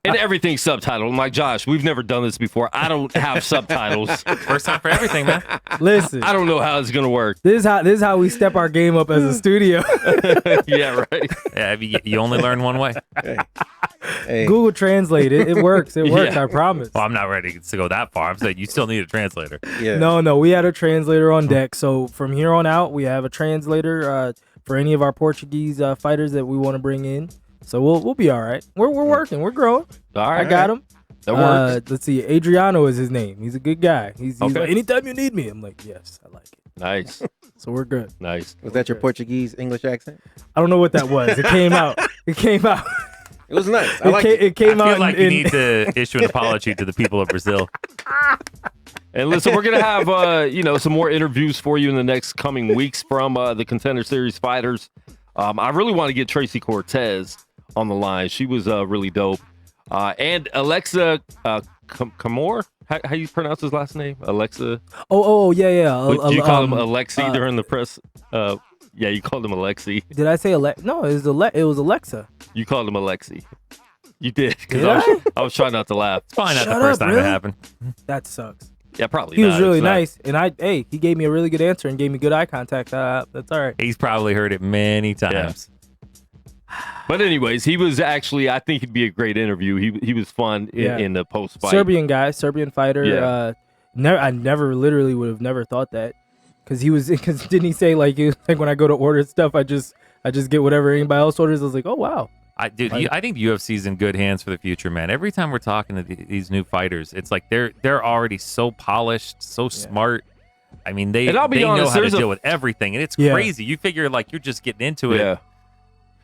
and everything's subtitled. I'm like, Josh, we've never done this before. I don't have subtitles.
First time for everything, man.
Listen,
I don't know how it's going to work.
this is how we step our game up as a studio.
Yeah, right.
Yeah, you only learn one way.
Hey.
Google Translate it. It works. It works.
Yeah.
I promise.
Well, I'm not ready to go that far. I'm saying you still need a translator.
Yeah.
No, we had a translator on deck. So from here on out, we have a translator for any of our Portuguese fighters that we want to bring in. So we'll be all right. We're working. We're growing.
All right.
I got him.
That works.
Let's see. Adriano is his name. He's a good guy. He's
Okay.
like, anytime you need me. I'm like, yes, I like it.
Nice.
So we're good.
Nice.
Was that your Portuguese English accent?
I don't know what that was. It came out. It came out.
It was nice. I like it.
It came
I
out.
feel like you need to issue an apology to the people of Brazil.
And listen, we're going to have, some more interviews for you in the next coming weeks from the Contender Series fighters. I really want to get Tracy Cortez on the line. She was really dope. And Alexa Kamor, how you pronounce his last name? Alexa.
Oh, yeah.
Do you call him Alexi during the press? Yeah, you called him Alexi.
Did I say No, it was Alexa.
You called him Alexi. You did.
Did
I was trying not to laugh.
It's probably not
Shut
the first
up,
time
really?
it happened.
That sucks.
Yeah, probably.
He was really
It's not.
nice, and he gave me a really good answer and gave me good eye contact. That's all right.
He's probably heard it many times.
But anyways, he was actually. I think he'd be a great interview. He was fun in the post fight.
Serbian fighter.
Yeah.
I literally would have never thought that, because didn't he say like when I go to order stuff, I just get whatever anybody else orders. I was like, oh wow.
I think the UFC's in good hands for the future, man. Every time we're talking to these new fighters, it's like they're already so polished, so smart. I mean, they know how to deal with everything, and it's crazy. You figure like you're just getting into it.
Yeah.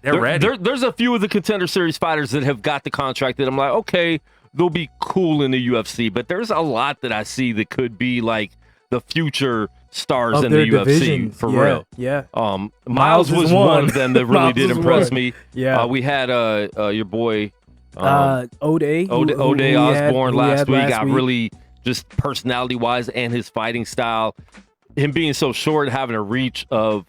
They're ready.
There's a few of the Contender Series fighters that have got the contract that I'm like, okay, they'll be cool in the UFC, but there's a lot that I see that could be like the future stars
Of
in the
their
UFC
divisions.
for
Yeah,
real.
Yeah.
Miles was one of them that really
Miles
did
was
impress
one.
me.
Yeah.
We had your boy
O'Day.
O'Day Osborne last week. I
week.
really just personality wise and his fighting style, him being so short, having a reach of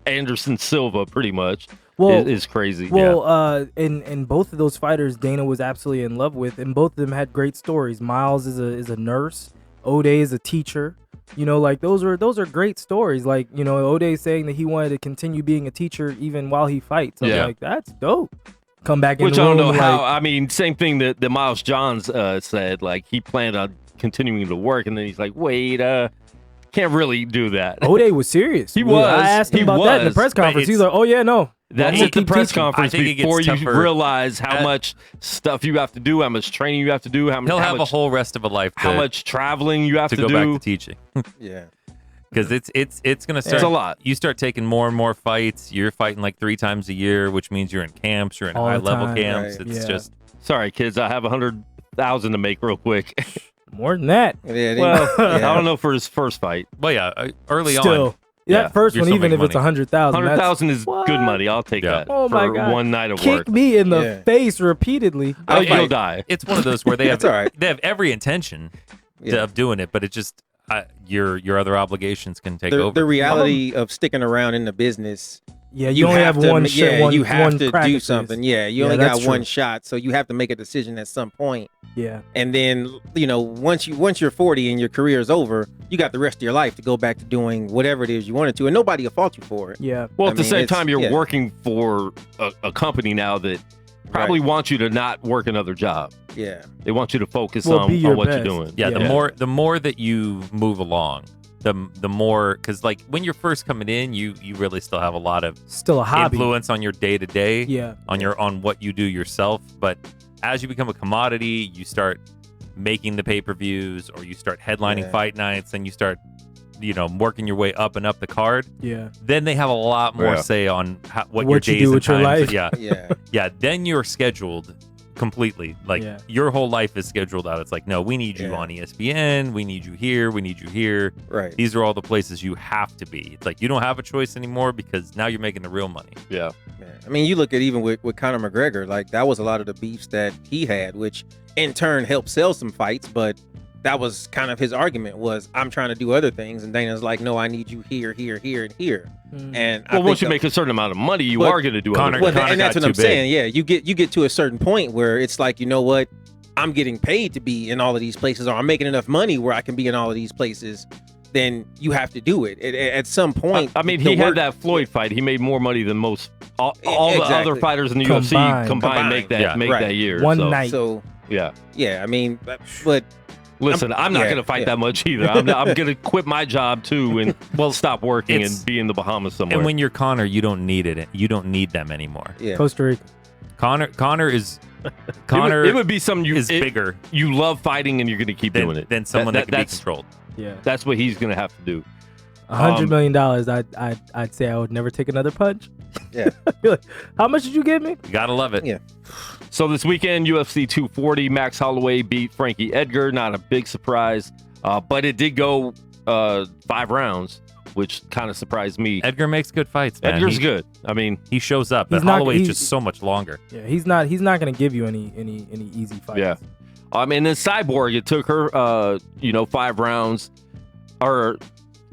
Anderson Silva pretty much is crazy.
Well, and both of those fighters Dana was absolutely in love with, and both of them had great stories. Miles is a nurse. O'Day is a teacher. You know, like those are great stories. Like, you know, O'Day saying that he wanted to continue being a teacher even while he fights. I'm like, that's dope. Come back in
Which
the
I
room.
don't know how.
Like,
I mean, same thing that Miles Johns said. Like he planned on continuing to work, and then he's like, wait, can't really do that.
O'Day was serious.
He was.
I asked him about that in the press conference. He's like, oh yeah, no.
That's at the press conference
I think it gets
before you
tougher.
realize how much stuff you have to do, how much training you have to do,
He'll have a whole rest of a life.
How much traveling you have to
go
do.
back to teaching.
Yeah.
Because it's gonna start.
It's a lot.
You start taking more and more fights. You're fighting like 3 times a year, which means you're in camps. You're in
All the
high level
time.
camps.
Right.
It's just
Sorry, kids, I have 100,000 to make real quick.
More than that.
Yeah,
Well, I don't know for his first fight.
well, yeah. Early
Still.
on,
That first
you're
one,
still
even if
making
it's
money.
100,000.
100,000 is
What?
good money. I'll take
Yeah.
that
Oh my
for
God.
one night of
Kick
work.
me in the
Yeah.
face repeatedly.
Oh,
Right.
you'll die.
it's one of those where they have
That's all right.
they have every intention of doing it, but it just your other obligations can take over.
The reality of sticking around in the business.
Yeah, you only have
to,
one shot.
you have to
crack
do
at
something.
this.
Yeah, you
Yeah,
only
that's
got one
true.
shot, so you have to make a decision at some point.
Yeah.
And then, you know, once you're 40 and your career is over, you got the rest of your life to go back to doing whatever it is you wanted to, and nobody will fault you for it.
Yeah.
Well,
I
at the
mean,
same
it's-
time, you're
yeah.
working for a company now that probably wants you to not work another job.
Yeah.
They want you to focus
Well,
on
be your
what
best.
you're doing.
Yeah,
Yeah.
the more that you move along, the more, because like when you're first coming in, you really still have a lot of
Still a hobby.
influence on your day to day.
Yeah.
On what you do yourself. But as you become a commodity, you start making the pay-per-views, or you start headlining fight nights, and you start, you know, working your way up and up the card.
Yeah.
Then they have a lot more
Yeah.
say on what
What
your
you
days
do
and
with your
times.
life.
Yeah,
Yeah.
yeah. Then you're scheduled completely. Like
Yeah.
your whole life is scheduled out. It's like, no, we need you on ESPN. We need you here. We need you here.
Right.
These are all the places you have to be. It's like you don't have a choice anymore because now you're making the real money.
Yeah.
Man. I mean, you look at even with Conor McGregor, like that was a lot of the beefs that he had, which in turn helped sell some fights, but that was kind of his argument was, I'm trying to do other things, and Dana's like, no, I need you here, here, here, and here. And I
Well, once you
think
make a certain amount of money, you
But
are going to do
Conor-
other
well,
things.
Conor
and that's
got
what I'm
too big.
saying. Yeah, you get to a certain point where it's like, you know what, I'm getting paid to be in all of these places, or I'm making enough money where I can be in all of these places. Then you have to do it at some point.
I mean,
the
he had
work-
that Floyd fight. He made more money than most all the
Exactly.
other fighters in the
Combined.
UFC combined make that
Yeah.
make
Right.
that year.
One
so,
night.
So
Yeah.
yeah, I mean, but
Listen, I'm not
yeah,
going to fight
yeah.
that much either. I'm going to quit my job too and stop working
it's-
and be in the Bahamas somewhere.
And when you're Connor, you don't need it. You don't need them anymore.
yeah,
Costa Rica.
Connor is
it
Connor
would be something
is bigger
You love fighting and you're going to keep doing it.
than someone that can be
that's
controlled.
Yeah.
That's what he's going to have to do.
$100 million. I'd say I would never take another punch.
Yeah.
Be like, how much did you give me?
You gotta love it.
Yeah.
So this weekend, UFC 240, Max Holloway beat Frankie Edgar. Not a big surprise, but it did go 5 rounds, which kind of surprised me.
Edgar makes good fights, man.
Edgar's
he,
good. I mean,
He shows up, but
He's not-
Holloway's
he-
just so much longer.
Yeah, he's not gonna give you any easy fights.
yeah. And then Cyborg, it took her 5 rounds or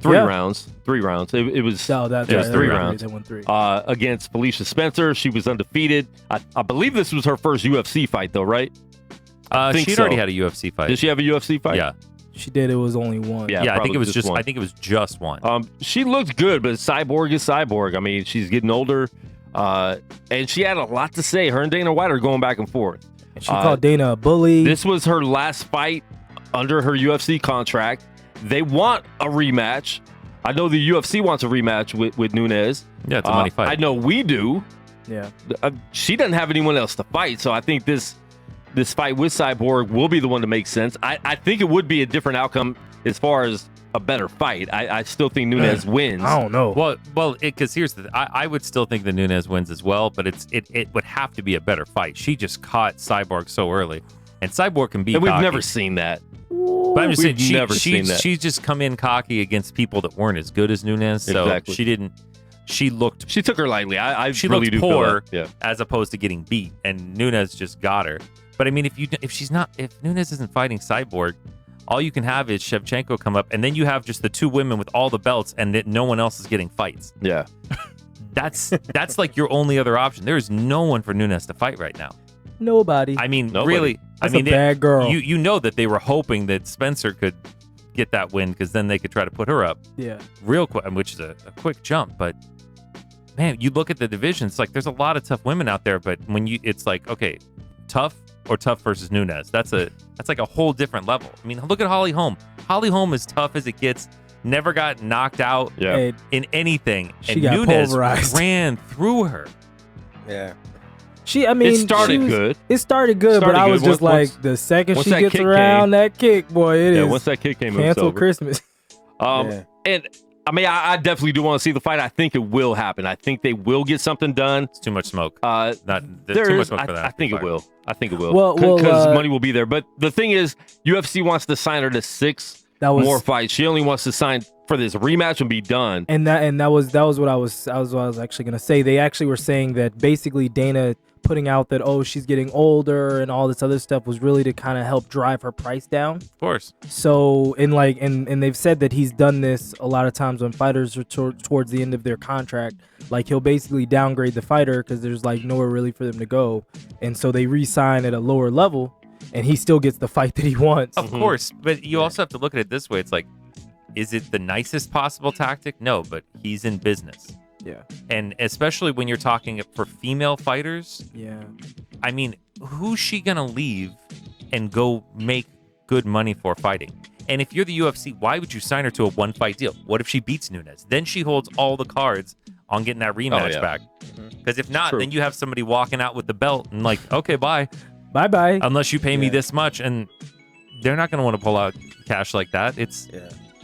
3 rounds. 3 rounds. It was
No, that's
it was
right.
3
Right.
rounds.
They won 3.
Against Felicia Spencer. She was undefeated. I believe this was her first UFC fight, though, right?
She'd already had a UFC fight.
Did she have a UFC fight?
Yeah.
She did. It was only one.
Yeah,
I think it was
just one.
I think it was just one.
She looked good, but Cyborg is Cyborg. I mean, she's getting older, and she had a lot to say. Her and Dana White are going back and forth.
And she called Dana a bully.
This was her last fight under her UFC contract. They want a rematch. I know the UFC wants a rematch with Nunes.
Yeah, it's a money fight.
I know we do.
Yeah.
She doesn't have anyone else to fight, so I think this fight with Cyborg will be the one to make sense. I think it would be a different outcome as far as a better fight. I still think Nunes wins.
I don't know.
Well, because here's the I would still think that Nunes wins as well, but it would have to be a better fight. She just caught Cyborg so early, and Cyborg can be.
And we've
cocky.
never seen that.
But I'm just saying,
seen that.
she's just come in cocky against people that weren't as good as Nunes. So
Exactly.
she didn't. She
took her lightly.
She
really
looked
do
poor,
feel that. Yeah.
as opposed to getting beat, and Nunes just got her. But I mean, if Nunes isn't fighting Cyborg, all you can have is Shevchenko come up, and then you have just the 2 women with all the belts, and that no one else is getting fights.
Yeah.
That's like your only other option. There is no one for Nunes to fight right now.
Nobody.
I mean,
Nobody.
really.
That's
I mean,
a bad girl.
You know that they were hoping that Spencer could get that win because then they could try to put her up
Yeah.
real quick, which is a quick jump. But man, you look at the divisions, like there's a lot of tough women out there. But when it's like, okay, tough or tough versus Nunes, that's like a whole different level. I mean, look at Holly Holm. Holly Holm is tough as it gets. Never got knocked out
Yeah.
And
in anything,
She
and
got
Nunes
pulverized.
ran through her.
Yeah.
It started good.
It started good, but
Started
I
good.
was just
Once-
the second
once
she
that
gets
kick
around
came-
that kick, boy, it is
Once that kick came, it was
cancel
over.
Christmas.
Yeah.
And I mean, I definitely do want to see the fight. I think it will happen. I think they will get something done.
It's too much smoke.
There's
Too much smoke for that.
I think it will. I think it will.
Well,
Because money will be there. But the thing is, UFC wants to sign her to 6 more fights. She only wants to sign for this rematch and be done.
And that was what I was actually gonna say. They actually were saying that basically Dana putting out that she's getting older and all this other stuff was really to kind of help drive her price down.
Of course.
So and they've said that he's done this a lot of times when fighters are towards the end of their contract. Like he'll basically downgrade the fighter because there's like nowhere really for them to go, and so they re-sign at a lower level, and he still gets the fight that he wants.
Of course, but you also have to look at it this way. It's like, is it the nicest possible tactic? No, but he's in business.
Yeah.
And especially when you're talking for female fighters,
Yeah.
I mean, who's she going to leave and go make good money for fighting? And if you're the UFC, why would you sign her to a 1-fight deal? What if she beats Nunes? Then she holds all the cards on getting that rematch back. Because if not, then you have somebody walking out with the belt and like, okay, bye.
Bye-bye.
Unless you pay me this much. And they're not going to want to pull out cash like that.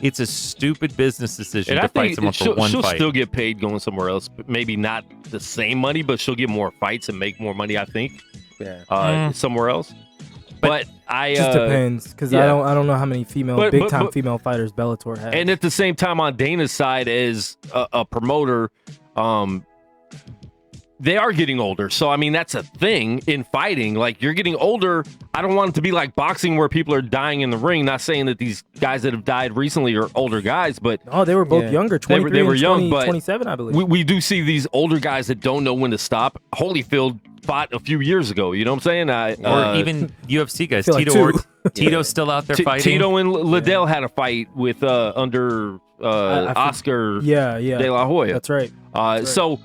It's a stupid business decision
And
to
I
fight
think
someone for one
she'll
fight.
still get paid going somewhere else. But maybe not the same money, but she'll get more fights and make more money, I think, somewhere else. But I
just depends because I don't know how many big time female fighters Bellator has.
And at the same time, on Dana's side, as a promoter, they are getting older. So, I mean, that's a thing in fighting. Like, you're getting older. I don't want it to be like boxing where people are dying in the ring. Not saying that these guys that have died recently are older guys, but...
they were both younger, 23
they were
and
young,
20,
but
27, I believe.
We do see these older guys that don't know when to stop. Holyfield fought a few years ago. You know what I'm saying?
Or even UFC guys.
feel like
Tito's still out there fighting.
Tito and Liddell had a fight with under Oscar De La Hoya.
That's right.
So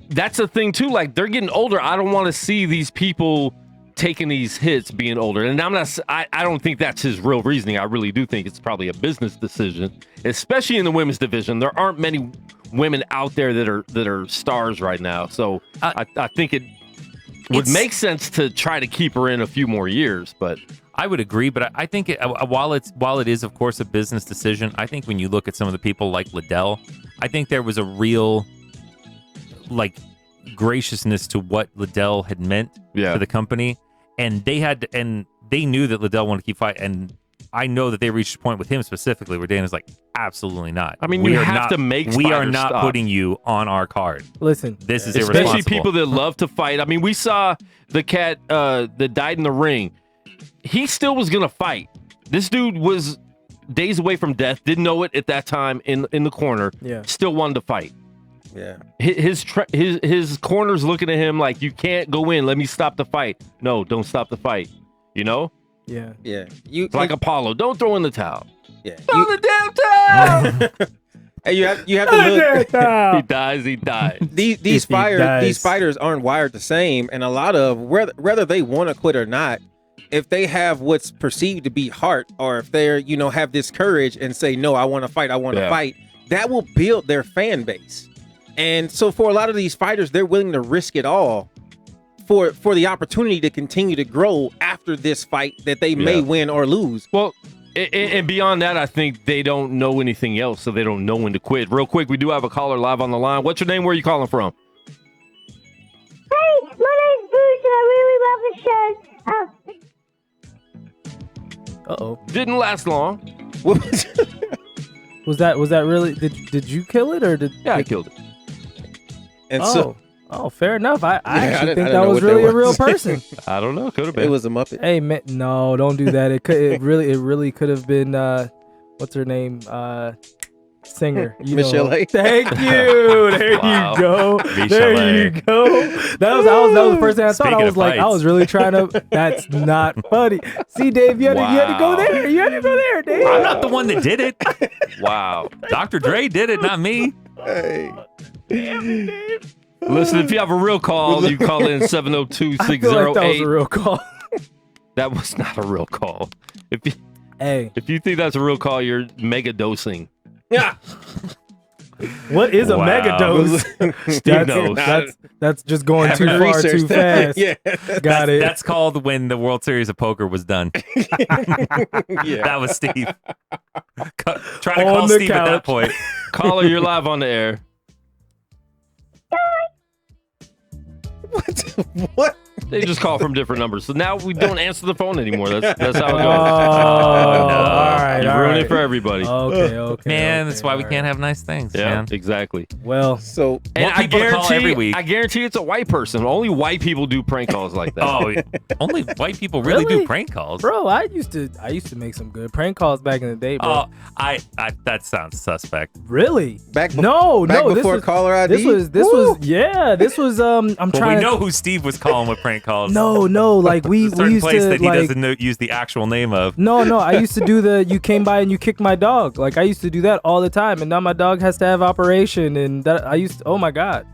that's a thing too. Like, they're getting older. I don't want to see these people taking these hits being older. And I don't think that's his real reasoning. I really do think it's probably a business decision, especially in the women's division. There aren't many women out there that are stars right now. So I think it would make sense to try to keep her in a few more years, but
I would agree, but I think while it is of course a business decision, I think when you look at some of the people like Liddell, I think there was a real graciousness to what Liddell had meant to the company, and they knew that Liddell wanted to keep fighting. And I know that they reached a point with him specifically where Dana's like, absolutely not.
I mean, we are
not putting you on our card.
Listen,
this is
especially
irresponsible.
people that love to fight. I mean, we saw the cat that died in the ring. he still was gonna fight. This dude was days away from death. Didn't know it at that time in the corner.
Yeah.
Still wanted to fight.
Yeah.
His corner's looking at him like, you can't go in. Let me stop the fight. No, don't stop the fight. You know?
Yeah.
Yeah.
It's like Apollo. Don't throw in the towel.
Yeah.
Throw the damn towel.
Hey, you have to look.
He dies.
These fighters aren't wired the same, and a lot of whether they want to quit or not, if they have what's perceived to be heart, or if they're have this courage and say no, I want to fight, that will build their fan base. And so for a lot of these fighters, they're willing to risk it all for the opportunity to continue to grow after this fight that they may win or lose.
Well, and beyond that, I think they don't know anything else, so they don't know when to quit. Real quick, we do have a caller live on the line. What's your name? Where are you calling from?
Hey, my name's Bruce, and I really love the show.
Uh-oh.
Didn't last long.
Was that really? Did you kill it or did?
Yeah, I killed it.
And
fair enough. I actually think
I
that
know
was
what
really
that
a real
was.
person.
I don't know. Could have been.
It was a Muppet.
Hey man, no, don't do that. It really could have been what's her name? Singer.
Michelle A.
Thank you. There
Wow.
you go. There you go. That was the first thing I thought.
Speaking
I was
of
like, I
fights.
was really trying to. That's not funny. See, Dave, you had to go there. You had to go there, Dave.
I'm not the one that did it.
Wow.
Dr. Dre did it, not me.
Hey.
Listen, if you have a real call, you call in 702-608.
I feel like that was a real call.
That was not a real call. If you think that's a real call, you're mega dosing.
Yeah.
What is a
Wow.
mega dose?
Steve knows.
That's just going too
Having
far
researched
too
that.
fast.
Yeah.
Got it.
That's called when the World Series of Poker was done.
Yeah.
That was Steve. Try to
On
call
the
Steve at that
couch.
point.
Caller, you're live on the air.
What?
They just call from different numbers. So now we don't answer the phone anymore. That's how it goes.
Oh, all right.
You
all
ruin
right.
it for everybody.
Okay.
Man,
okay,
that's why we
all
can't
right.
have nice things,
Yeah,
man.
exactly.
Well,
So
And
Want
I
people to call every week.
guarantee it's a white person. Only white people do prank calls like that.
Oh, only white people really
Really?
do prank calls.
bro, I used to make some good prank calls back in the day, bro.
Oh, I that sounds suspect.
Really?
back
No,
back
no.
before caller ID.
This was this was I'm
Well,
trying
we
to
know who Steve was calling with prank calls.
No, like we
There's a certain
used
place
to
that he
like
doesn't use the actual name of.
No, I used to do the you came by and you kicked my dog. Like I used to do that all the time, and now my dog has to have operation, and that I used to, oh my god.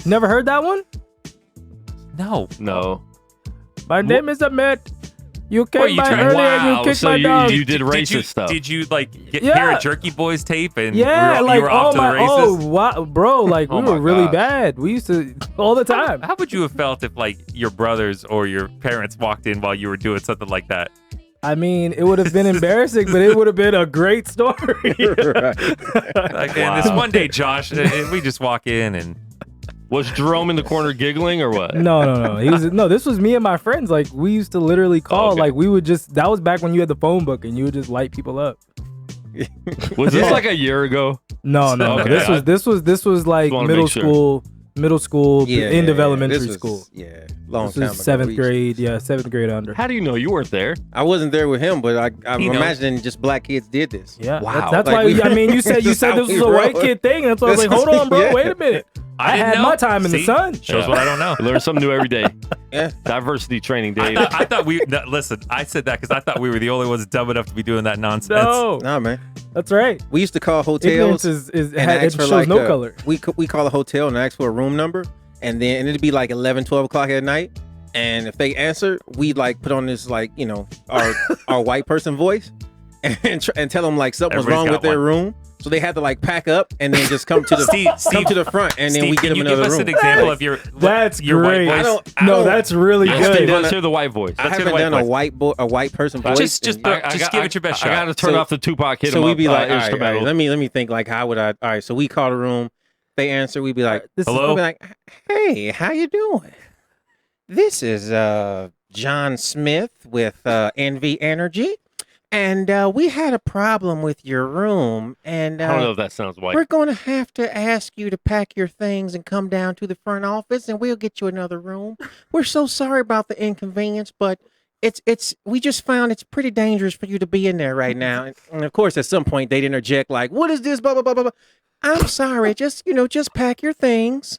Never heard that one?
No.
My name is Ahmed. You
What,
came
you
by
tried-
earlier and
Wow,
you kicked
so
my
you-
dog.
you did racist stuff.
Did you like hear
Yeah.
a Jerky Boys tape and
Yeah,
you
like
were off
oh
to the
my
races?
oh wow, bro, like
Oh
we
my
were really
God.
bad. We used to all the time.
How would you have felt if like your brothers or your parents walked in while you were doing something like that?
I mean, it would have been embarrassing, but it would have been a great story.
Right.
Like, and this one day, Josh, we just walk in and
Was Jerome in the corner giggling or what?
No. This was me and my friends. Like we used to literally call.
Okay.
Like we would just. That was back when you had the phone book and you would just light people up.
Was this like a year ago?
No.
Okay.
This was like
wanna
middle
make sure.
school, end of elementary
This was-
school.
Yeah, long
This
time
was
ago.
seventh
We-
grade. Yeah, seventh grade under.
How do you know you weren't there?
I wasn't there with him, but I'm
He knows.
imagining just black kids did this.
Yeah,
Wow.
That's
Like
why.
we-
I mean, you said
That's how
this was
we
a white
roll.
kid thing. That's why I was like,
That's-
hold on, bro.
yeah.
Wait a minute. I
didn't
had
know.
my time in the
See?
sun.
Shows
Yeah.
what I don't know.
Learn something new every day.
Yeah.
Diversity training, Dave.
I thought we listen. I said that because I thought we were the only ones dumb enough to be doing that nonsense.
No,
Nah, man.
that's right.
We used to call
Ignorance
hotels
is
and
it
ask for
shows
like
no color.
We call a hotel and ask for a room number, and it'd be like 11, 12 o'clock at night. And if they answer, we'd like put on this like our white person voice and tell them like something was
Everybody's
wrong
got
with their
one.
room. So they had to like pack up and then just come to the
Steve,
to the front, and then
Steve,
we get
can
them
you
another
give us
room.
an example of your
That's
your
great.
white voice?
I
That's really
Yes,
good.
Steve, let's hear the white voice.
I
Let's hear
haven't
the white
done
voice.
a white person voice.
Just
and-
give it your best shot.
I got to turn
So-
off the Tupac hit
so
'em
we'd
up,
be like, all right,
instrumental.
let me think like how would I? All right, so we call the room, they answer, we'd be like,
This is-
Hello?
we'd be like, hey, how you doing? This is John Smith with NV Energy, and we had a problem with your room, and
I don't know if that sounds white.
we're going to have to ask you to pack your things and come down to the front office, and we'll get you another room. We're so sorry about the inconvenience, but we just found it's pretty dangerous for you to be in there right now. And of course, at some point they'd interject like, what is this? Blah, blah, blah, blah, blah. I'm sorry. Just pack your things.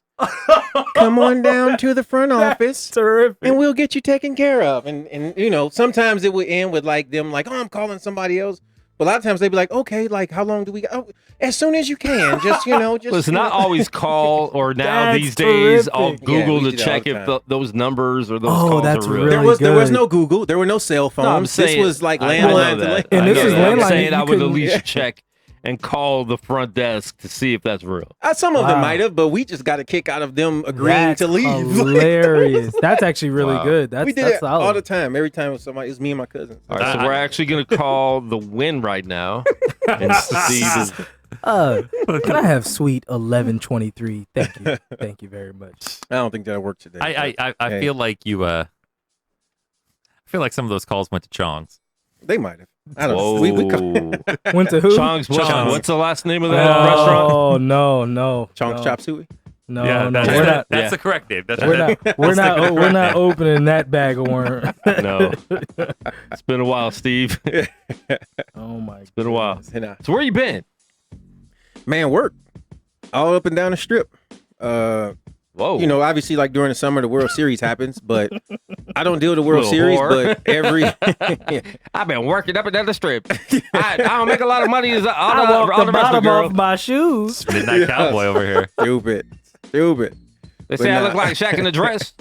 Come on down to the front office.
Terrific.
And we'll get you taken care of. And sometimes it would end with like them like, oh, I'm calling somebody else. But a lot of times they'd be like, okay, like how long do we go? Oh, as soon as you can. Just.
Listen, not always call or now
That's
these days I'll
terrific.
Google
we
to
do that all
check
the
if
time.
those numbers or those calls
that's
are real.
really
There was
good.
no Google. There were no cell phones.
No, I'm saying,
this was like
I know
landline to
that.
And
I
this
know
is
that. I'm
landline,
saying
you
I would at
couldn't-
least check and call the front desk to see if that's real.
Some of them
Wow.
might have, but we just got a kick out of them agreeing
That's
to leave.
hilarious. That's actually really
Wow.
good. That's
we did
that's
it
solid.
all the time. Every time it was somebody, it's me and my cousins.
All right, so we're actually going to call the win right now and see this.
Can I have sweet 1123? Thank you. Thank you very much.
I don't think that'll work today.
I
Hey.
feel like you. I feel like some of those calls went to Chong's.
They might have. I don't
Whoa.
know. We
Went to who?
Chong's,
Chong's.
what's the last name of that restaurant?
Oh no.
Chong's Chop Suey.
No,
yeah,
no.
that's,
We're not.
that's
Yeah.
the correct name. That's
We're not. We're
that's the
not.
correct
We're not
name.
opening that bag of worms.
No. It's been a while, Steve. It's
Oh my.
been a while.
And,
So where you been?
man, work all up and down the strip.
Whoa.
Obviously, like during the summer, the World Series happens, but I don't deal with the World
Little
Series.
whore.
But every
I've been working up and down the strip. I don't make a lot of money as all
I
the
walked
rest
the
of
bottom
the girl.
off my shoes.
Midnight Cowboy over here.
stupid.
They say I look like Shaq in a dress.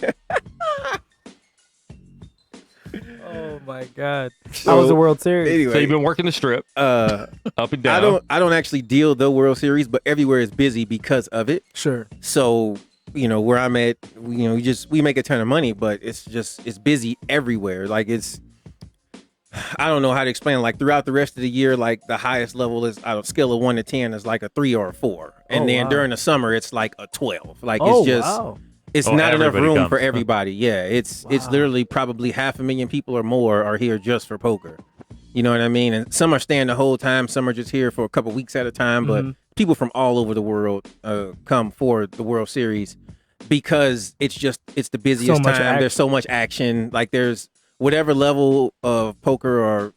Oh my God. How was the World Series?
Anyway,
So you've been working the strip
uh,
up and down.
I don't actually deal the World Series, but everywhere is busy because of it.
Sure.
So where I'm at, we make a ton of money, but it's busy everywhere. Like I don't know how to explain. Like throughout the rest of the year, like the highest level is out of scale of 1 to 10 is like a 3 or a 4, and
Oh,
then
wow.
during the summer it's like a 12. Like
Oh
it's just
wow.
it's
Oh,
not enough
everybody
room
comes.
for everybody. Yeah, it's
Wow.
literally probably 500,000 people or more are here just for poker. You know what I mean? And some are staying the whole time. Some are just here for a couple weeks at a time. But
Mhm.
people from all over the world come for the World Series because it's the busiest
much
time.
action.
There's so much action. Like there's whatever level of poker or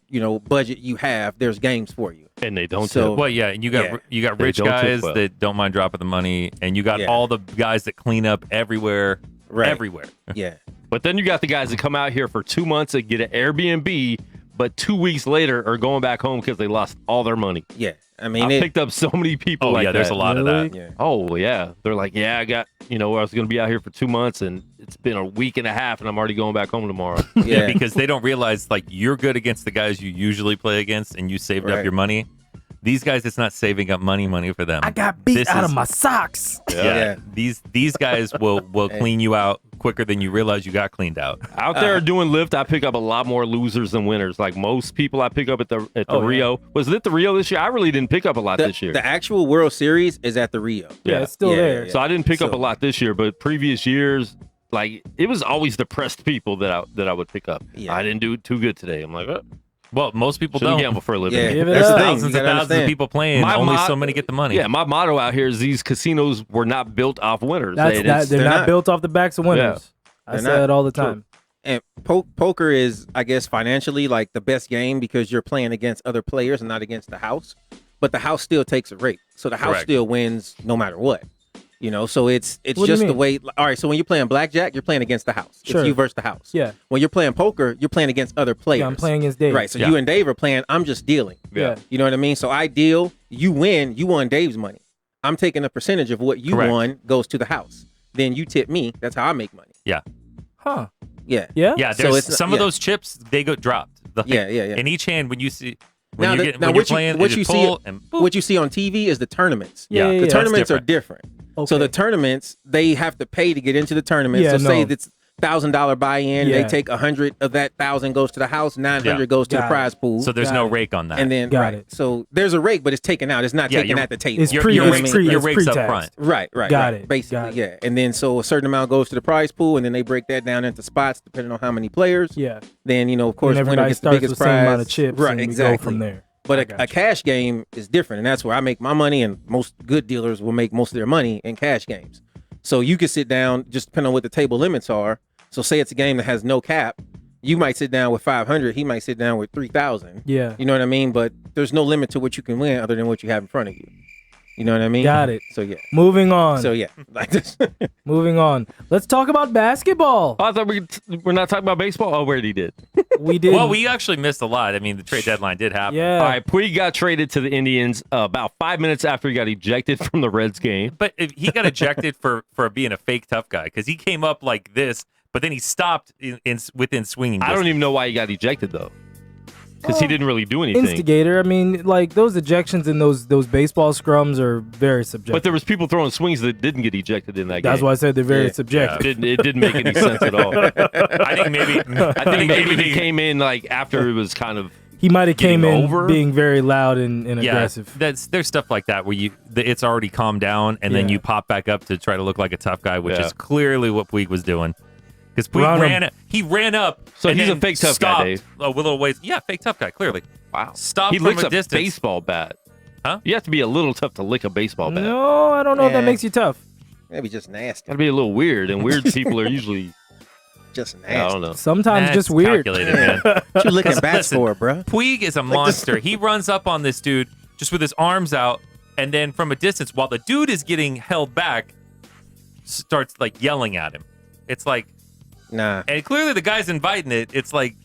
budget you have, there's games for you.
and they don't
So-
tip.
Well, yeah, and you got
They
rich
don't tip
guys
well.
that don't mind dropping the money, and you got
Yeah.
all the guys that clean up everywhere,
Right.
everywhere.
Yeah.
But then you got the guys that come out here for 2 months and get an Airbnb, but 2 weeks later are going back home because they lost all their money.
Yeah. I
I
mean,
picked up so many people
Oh
like
yeah, there's
that.
a lot of
Really?
that.
yeah.
Oh yeah, they're like, yeah, I got, I was going to be out here for 2 months, and it's been a week and a half, and I'm already going back home tomorrow.
Yeah.
Because they don't realize like you're good against the guys you usually play against, and you saved up
Right.
your money. These guys, it's not saving up money for them.
I got beat
This
out
is-
of my socks.
Yeah.
These guys will clean you out quicker than you realize you got cleaned out.
Out there doing lift, I pick up a lot more losers than winners. Like most people I pick up at the
Oh, yeah.
Rio. Was it the Rio this year? I really didn't pick up a lot this year.
The actual World Series is at the Rio.
Yeah, it's still
Yeah,
there.
yeah,
So I didn't pick up
So-
a lot this year, but previous years, like it was always depressed people that I would pick up.
Yeah.
I didn't do too good today. I'm like,
Well, most people
shouldn't
don't.
gamble for a living.
Yeah.
Give it
That's
up.
the thing.
Thousands
You
and
gotta
thousands of
understand.
people playing.
My
Only
mo-
so many get the money.
Yeah, my motto out here is these casinos were not built off winners.
They're
they're
not
not.
built off the backs of winners. I
They're
say
not.
it all the time.
And poker is, I guess, financially like the best game because you're playing against other players and not against the house. But the house still takes a rake, so the house
Correct.
still wins no matter what. So it's
What do you
just the
mean?
way. All right, so when you're playing blackjack, you're playing against the house.
Sure.
It's you versus the house.
Yeah.
When you're playing poker, you're playing against other players.
Yeah, I'm playing against Dave.
Right. So
Yeah.
you and Dave are playing. I'm just dealing.
Yeah.
You know what I mean? So I deal. You win. You won Dave's money. I'm taking a percentage of what you
Correct.
won goes to the house. Then you tip me. That's how I make money.
Yeah.
Huh.
Yeah.
Yeah.
Yeah,
So
there's
it's-
some of
yeah.
those chips they go dropped. Like,
Yeah.
In each hand, when you see when
Now,
you're,
the-
getting,
now
when
what
you're
you-
playing,
what
you
you see-
pull and boop.
What you see on TV is the tournaments.
Yeah.
The
That's
tournaments are
different.
different.
Okay.
So the tournaments, they have to pay to get into the tournament.
Yeah,
so say
no.
it's $1,000 buy-in,
Yeah.
they take 100 of that 1,000 goes to the house, 900
Yeah.
goes to
Got
the
it.
prize pool.
So there's
Got
no
it.
rake on that.
and then
Got
right.
it.
So there's a rake, but it's taken out. It's not
Yeah,
taken
you're-
at the table.
It's
your,
pre-
your
it's
rake's,
pre-
your
it's
rake's up
pre-taxed.
front.
Right.
Got
right.
it.
Basically,
Got it.
yeah. And then so a certain amount goes to the prize pool, and then they break that down into spots depending on how many players.
Yeah.
Then of course,
And
winner
everybody
gets the
starts
biggest
with the
prize.
same amount of chips.
Right.
And
Exactly.
We go from there. I
But
got
a
you.
cash game is different, and that's where I make my money, and most good dealers will make most of their money in cash games. So you can sit down, just depending on what the table limits are. So say it's a game that has no cap, You might sit down with 500. He might sit down with 3,000.
Yeah.
You know what I mean? But there's no limit to what you can win other than what you have in front of you. You know what I mean?
Got it.
So, yeah.
Moving on.
So, yeah. Like this.
Moving on. Let's talk about basketball.
I thought we're not talking about baseball. Oh, we already did.
We did.
Well, we actually missed a lot. I mean, the trade deadline did happen.
Yeah.
All right, Puig got traded to the Indians about 5 minutes after he got ejected from the Reds game.
But he got ejected for being a fake tough guy because he came up like this, but then he stopped within swinging distance.
I don't even know why he got ejected, though. Because he didn't really do anything.
Instigator. I mean, like those ejections and those baseball scrums are very subjective.
But there was people throwing swings that didn't get ejected in that game.
That's why I said they're very subjective.
It didn't make any sense at all.
I think maybe
he came in like after it was kind of.
He might have came in
over.
being very loud and aggressive.
There's stuff like that where it's already calmed down and then you pop back up to try to look like a tough guy, which is clearly what Puig was doing. Because Puig ran up.
So
and
he's
then
a fake tough guy, Dave.
A little ways. Yeah, fake tough guy. Clearly.
Wow.
Stop
He
from
licks
a
a
distance.
baseball bat.
Huh?
You have to be a little tough to lick a baseball bat.
No, I don't know if that makes you tough.
Maybe just nasty.
That'd be a little weird, and weird people are usually
Just nasty.
I don't know.
Sometimes
That's
just weird.
calculated, man.
What you licking bats
Listen,
for, bro?
Puig is a monster. He runs up on this dude just with his arms out, and then from a distance, while the dude is getting held back, starts like yelling at him. It's like,
Nah.
and clearly the guy's inviting it. It's like,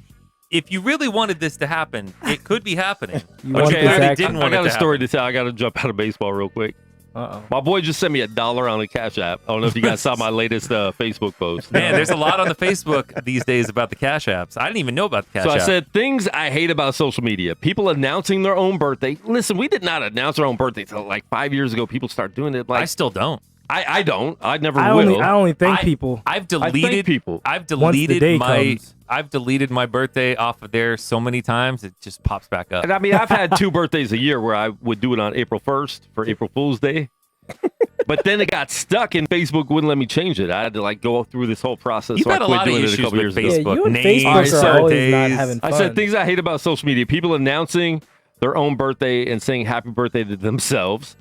if you really wanted this to happen, it could be happening.
You
But
want
you
this
clearly
action?
didn't
I
want
got
it
a
to
story
happen.
to tell. I got to jump out of baseball real quick.
Uh-oh.
My boy just sent me $1 on a Cash App. I don't know if you guys saw my latest Facebook post.
Man, there's a lot on the Facebook these days about the Cash Apps. I didn't even know about the Cash
So I
App.
said things I hate about social media. People announcing their own birthday. Listen, we did not announce our own birthday until like 5 years ago. People start doing it. Like
I still don't.
I don't. I never
I
will.
only thank people.
I've
thank
deleted
people.
I've
Once the day
deleted my
comes.
I've deleted my birthday off of there so many times it just pops back up.
And I mean, I've had 2 birthdays a year where I would do it on April 1st for April Fool's Day. But then it got stuck and Facebook wouldn't let me change it. I had to like go through this whole process.
You've
so I
had a
quit
lot of
doing it a
issues
couple
with
years ago.
Yeah,
Facebook.
you and
Names,
Facebook are always not
birthdays.
having fun.
I said things I hate about social media. People announcing their own birthday and saying happy birthday to themselves.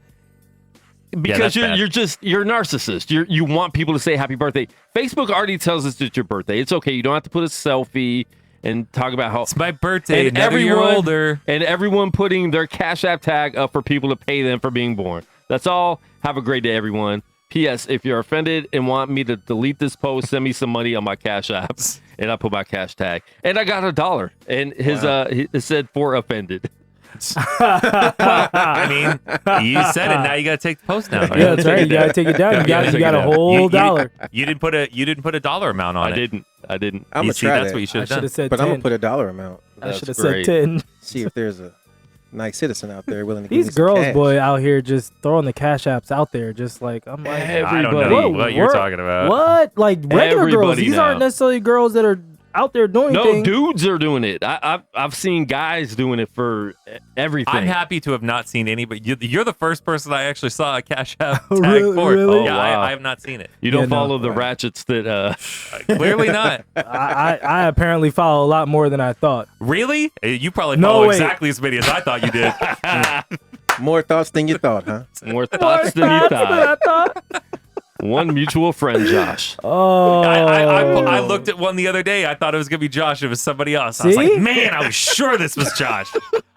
Because
that's
you're
bad.
you're a narcissist. You want people to say happy birthday. Facebook already tells us it's your birthday. It's okay. You don't have to put a selfie and talk about how
It's my birthday.
and
Another year older.
And everyone putting their Cash App tag up for people to pay them for being born. That's all. Have a great day, everyone. P.S. If you're offended and want me to delete this post, send me some money on my Cash Apps, and I put my cash tag. And I got $1, and his it said for offended.
I mean, you said it. Now you got to take the post down.
Yeah, that's right. You gotta take it down. You got a whole dollar.
You didn't put a dollar amount on
I
it.
didn't.
I'm
You
gonna
see,
try
that's
that.
what you should
I
have
should
done.
have said
But
10.
I'm gonna put a dollar amount.
I should have
great.
said 10.
See if there's a nice citizen out there willing to give me
These
some
girls,
cash.
boy, out here just throwing the Cash Apps out there, just like I'm like,
I don't know
Everybody.
what you're talking about.
What? Like regular girls?
Everybody
These aren't
now.
necessarily girls that are out there doing
No,
things.
dudes are doing it. I've seen guys doing it for everything.
I'm happy to have not seen any, but you're the first person I actually saw a Cash App tag
Really?
for.
Really?
Oh,
Yeah,
wow.
I have not seen it.
You don't
Yeah, no.
follow the ratchets that.
Clearly not.
I apparently follow a lot more than I thought.
Really? You probably
No,
follow
wait.
exactly as many as I thought you did.
More thoughts than you thought, huh?
More thoughts than you thought.
thought.
One mutual friend, Josh.
Oh,
I looked at one the other day. I thought it was going to be Josh. It was somebody else. I was
See?
like, man, I was sure this was Josh.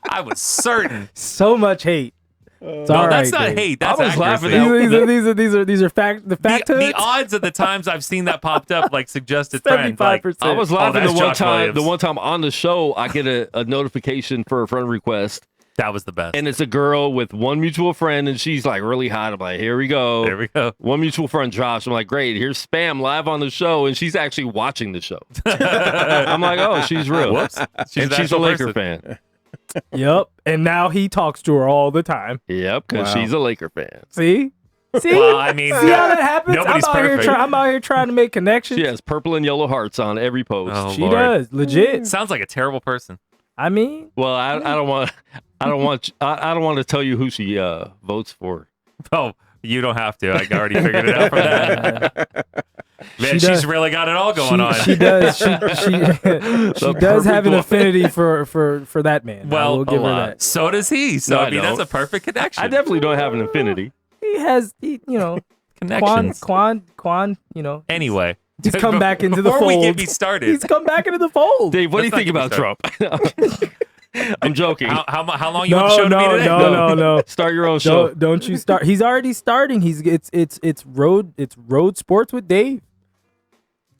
I was certain.
so much hate. It's
No,
all
that's
right,
not
Dave.
hate. That's
I was laughing
accuracy.
at-
These are fact the fact
The
hoods?
odds of the times I've seen that popped up, like suggested friend, like,
75%.
I was
Oh,
laughing
that's
the one
Josh
time.
Williams.
The one time on the show, I get a notification for a friend request,
that was the best.
and it's a girl with one mutual friend, and she's like really hot. I'm like, here we go.
There we go.
One mutual friend, Josh. I'm like, great. Here's spam live on the show, and she's actually watching the show. I'm like, oh, she's real.
Whoops. She's
And
an
she's a
actual
Laker
person.
fan.
Yep. And now he talks to her all the time.
Yep, because
Wow.
she's a Laker fan.
See? See?
Well, I mean,
See how that happens?
nobody's
I'm out,
perfect.
I'm out here trying to make connections.
She has purple and yellow hearts on every post.
Oh,
She
Lord.
does. Legit.
Sounds like a terrible person.
I mean,
Well, I don't want to tell you who she votes for.
Oh, you don't have to. I already figured it out from that. Man,
She
she's
does.
really got it all going on.
she does. She does have an
one.
affinity for that man. I
Well,
will give
a
her
lot.
that.
So does he. So
No,
I
I
mean, that's
don't.
a perfect connection.
I definitely don't have an affinity.
He has, you know,
Connections.
Quan, you know.
Anyway,
He's come back into the fold.
Before we get me started.
He's come back into the fold.
Dave, what do you
Let's
think about
not
Trump? I'm joking.
How long you want the show to be today?
No.
Start your own show.
Don't you start. He's already starting. It's road sports with Dave.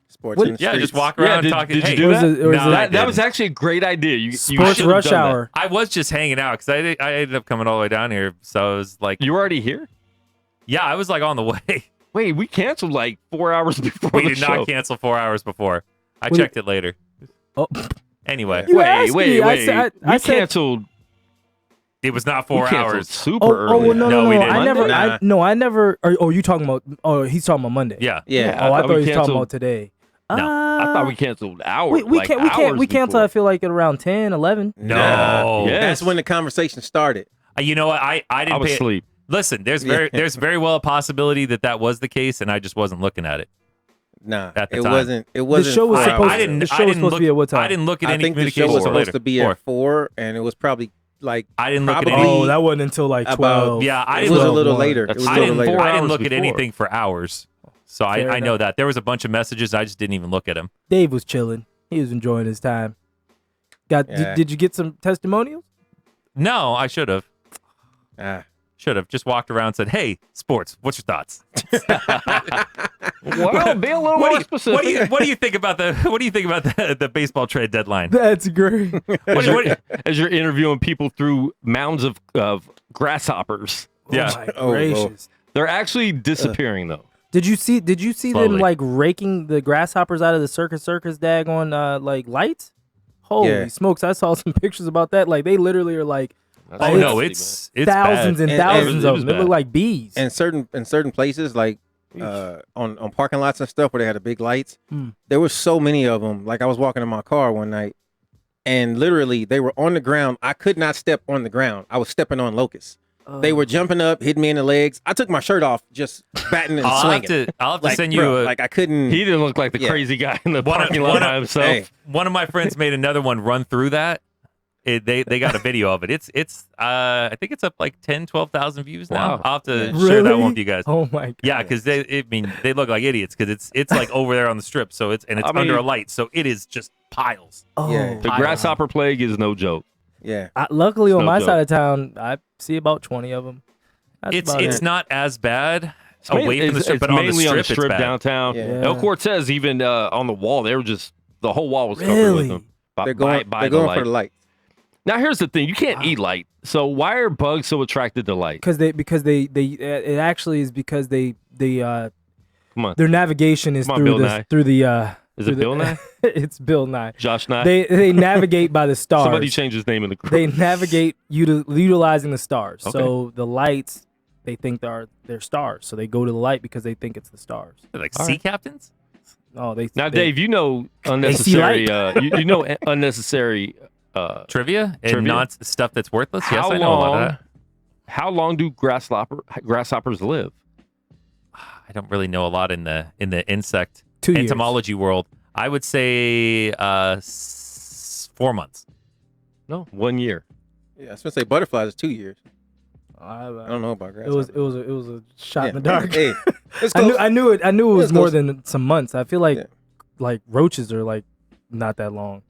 Sports in the
Yeah,
streets.
just walk around talking.
Did
Hey,
you do that?
Or is
No, I
That was
didn't.
actually a great idea. You
Sports
should have
rush
done that.
hour.
I was just hanging out because I ended up coming all the way down here. So I was like,
You were already here?
yeah, I was like on the way.
Wait, we canceled like 4 hours before
We
the
did
show.
not cancel 4 hours before. I
Wait.
checked it later.
Oh,
Anyway,
You asked me. I said-
we canceled.
it was not
We
4
canceled
hours.
super
oh,
early.
well, no,
No, we
no.
didn't.
I never.
Monday?
I never. Oh, you talking about? Oh, he's talking about Monday.
Yeah.
Yeah.
Oh, I thought he was
canceled.
talking about today.
No.
I thought we canceled hours.
We
like
can't. We can't.
hours
We canceled.
before.
I feel like at around 10, 11.
No.
Yeah.
That's when the conversation started.
You know what? I
I
didn't
was
pay.
asleep.
Listen, there's
Yeah.
very well a possibility that was the case, and I just wasn't looking at it.
Nah,
At the
it
time.
wasn't. It
The
wasn't.
show was
4
supposed.
hours.
The show was supposed to be at what time?
I didn't look at
I
any
think the show
communication
was
till
supposed
later.
to be at 4, and it was probably like.
I didn't look at
probably-
any.
Oh, that wasn't until like
About-
12.
Yeah, I
It
didn't
was a
look.
little
12.
later. It
That's
was a
I
little
didn't.
later.
I didn't
hours
look at
before.
anything for hours. So
Fair
I know
enough.
that there was a bunch of messages. I just didn't even look at them.
Dave was chilling. He was enjoying his time.
Yeah.
Did you get some testimonials?
No, I should have.
Ah.
Should have just walked around and said, "Hey, sports, what's your thoughts?
Well, be a little more specific.
What do you think about the baseball trade deadline?
That's great.
As you're interviewing people through mounds of grasshoppers.
Yeah.
Oh my
Oh,
gracious.
They're actually disappearing though.
Did you see them
Slowly.
like raking the grasshoppers out of the circus daggone like lights? Holy
Yeah.
smokes! I saw some pictures about that. Like they literally are like
Oh no, it's
thousands
bad.
and
And-
thousands
it
of
was
them. They
bad.
look like bees.
And certain places like on parking lots and stuff where they had the big lights,
Hmm.
there were so many of them. Like I was walking in my car one night, and literally they were on the ground. I could not step on the ground. I was stepping on locusts. They were jumping up, hitting me in the legs. I took my shirt off, just batting and
I'll have
swinging.
to
Like,
send you
bro,
a.
like I couldn't.
He didn't look like the
Yeah.
crazy guy in the
One of-
parking lot
one
by
of-
himself.
Hey.
One of my friends made another one run through that. They got a video of it. It's I think it's up like 10, 12,000 views now.
Wow.
I'll have to
Really?
share that one with you guys.
Oh my god.
Yeah, because they look like idiots because it's like over there on the strip, so it's
I mean-
under a light, so it is just piles.
Oh.
Yeah.
The grasshopper plague is no joke.
Yeah.
Luckily on
No
my
joke.
side of town, I see about 20 of them. That's
It's
about
it's
it.
not as bad
I mean,
away from the
it's-
strip,
it's
but on the
mainly
strip,
on the strip
it's bad.
downtown.
Yeah.
Yeah.
El Cortez, even on the wall, they were just the whole wall was covered
Really?
with them. By,
They're going.
by
they're
the
going
light.
for the light.
Now here's the thing: you can't eat light. So why are bugs so attracted to light?
because they it actually is because they
Come on,
their navigation is
Come on,
through
Bill
the
Nye.
through the
is
through
it
the-
Bill Nye?
It's Bill Nye.
Josh Nye?
They navigate by the stars.
Somebody changed his name in the group.
They navigate utilizing the stars.
Okay.
So the lights they think they're stars. So they go to the light because they think it's the stars.
They're like
All
sea
right.
captains.
Oh, they
Now,
they-
Dave, you know unnecessary.
light.
You know unnecessary.
Trivia and
Trivia?
not stuff that's worthless.
How
Yes, I know about
long?
that.
How long do grasshoppers live?
I don't really know a lot in the insect
2 years.
entomology world. I would say 4 months.
No, 1 year.
Yeah, I was gonna say butterflies is 2 years. I
I
don't know about
It was
grasshoppers.
it was a shot
Yeah.
in the dark.
Hey, it's
I
close.
knew it was
It's
more
close.
than some months. I feel like
Yeah.
like roaches are like not that long.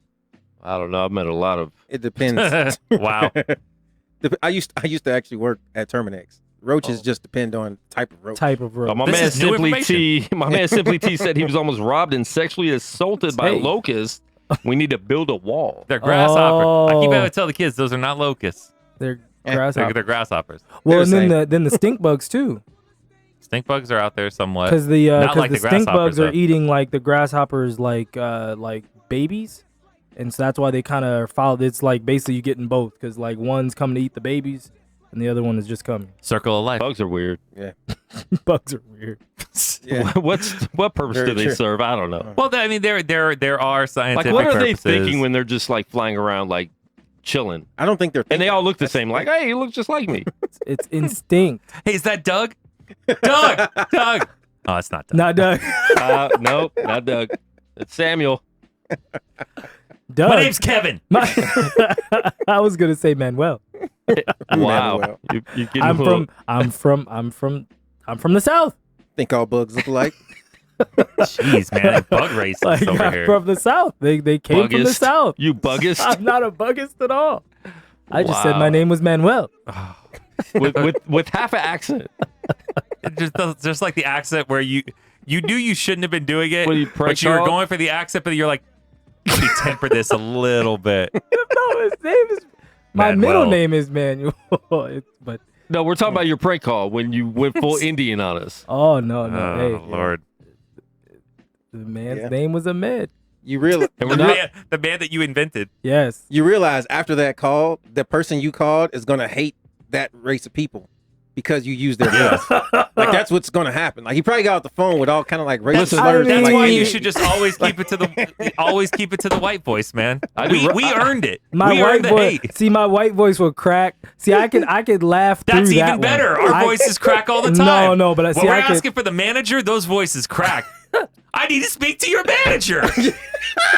I don't know. I've met a lot of.
It depends.
Wow.
I used to actually work at Terminex. Roaches just depend on type of roach.
Type of roach.
My
This
man
is new
Simply
information.
T. My man Simply T said he was almost robbed and sexually assaulted by
Hey.
locusts. We need to build a wall.
They're grasshopper. I keep
Oh.
having to tell the kids those are not locusts.
They're
Yeah.
grasshoppers.
They're grasshoppers.
Well, and
They're
then the stink bugs too,
Stink bugs are out there somewhat.
because the
Not like the
stink bugs
grasshoppers,
are
though.
eating like the grasshoppers like babies, and so that's why they kind of follow. It's like basically you getting both, because like one's coming to eat the babies, and the other one is just coming.
Circle of life.
Bugs are weird.
Bugs are weird.
Yeah.
What purpose
Very
do they
true.
serve? I don't know.
Well, I mean, there are
Like,
scientific
what are they
purposes.
thinking when they're just like flying around, like chilling,
I don't think they're.
and they
thinking.
all look the same? Like, hey, you look just like me.
It's instinct.
Hey, is that Doug? Doug! Doug! Oh, it's not Doug.
Not Doug.
Nope, not Doug. It's Samuel.
Doug.
My name's Kevin.
I was gonna say Manuel.
Wow,
Manuel.
you're getting a little-
I'm from the south.
Think all bugs look alike.
Jeez, man, bug racist
Like,
over
I'm
here.
from the South. They came from the
Buggist.
South.
You buggist.
I'm not a buggist at all. I just said
Wow.
my name was Manuel.
with half an accent.
Just like the accent where you knew you shouldn't have been doing it,
What, you prank
but you were
call?
going for the accent, but you're like, let me temper this a little bit.
No, his name is my
Manuel.
middle name is Manuel. But
No, we're talking about your prank call when you went full Indian on us.
oh no.
Oh,
Hey,
Lord.
the man's
Yeah.
name was Ahmed.
You realize
And we're
The
not.
man that you invented.
Yes.
you realize after that call, the person you called is gonna hate that race of people because you use their voice. Like that's what's gonna happen. Like he probably got off the phone with all kind of like racist
Listen,
slurs.
That's
like,
why
hey,
you should just always keep it to the white voice, man. We earned it.
My
we
white
earned the
voice.
hate.
See, my white voice will crack. See, I could laugh
That's
through that
even better.
one.
Our voices crack all the time.
No, but I see,
when we're
I could-
asking for the manager, those voices crack. I need to speak to your manager.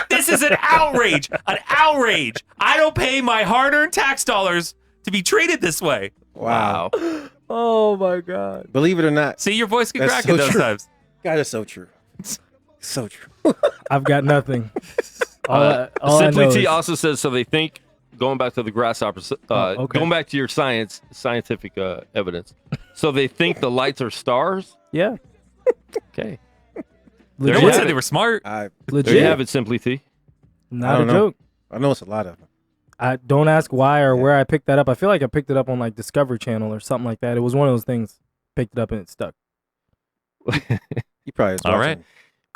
This is an outrage. An outrage. I don't pay my hard-earned tax dollars to be treated this way.
wow.
Oh my God.
Believe it or not,
See, your voice can
That's
crack
so
at those
true.
times.
God is so true. So true.
I've got nothing. All I
Simply
know
T
is-
also says so. They think going back to the grasshopper.
okay.
Going back to your scientific evidence. So they think the lights are stars.
yeah,
Okay,
No
you
one
have
said
it.
they were smart.
I
there you
legit.
have it. Simply T.
Not a
don't know.
joke.
I know it's a lot of them.
I don't ask why or where I picked that up. I feel like I picked it up on like Discovery Channel or something like that. It was one of those things. Picked it up and it stuck.
You probably was
All
watching
right.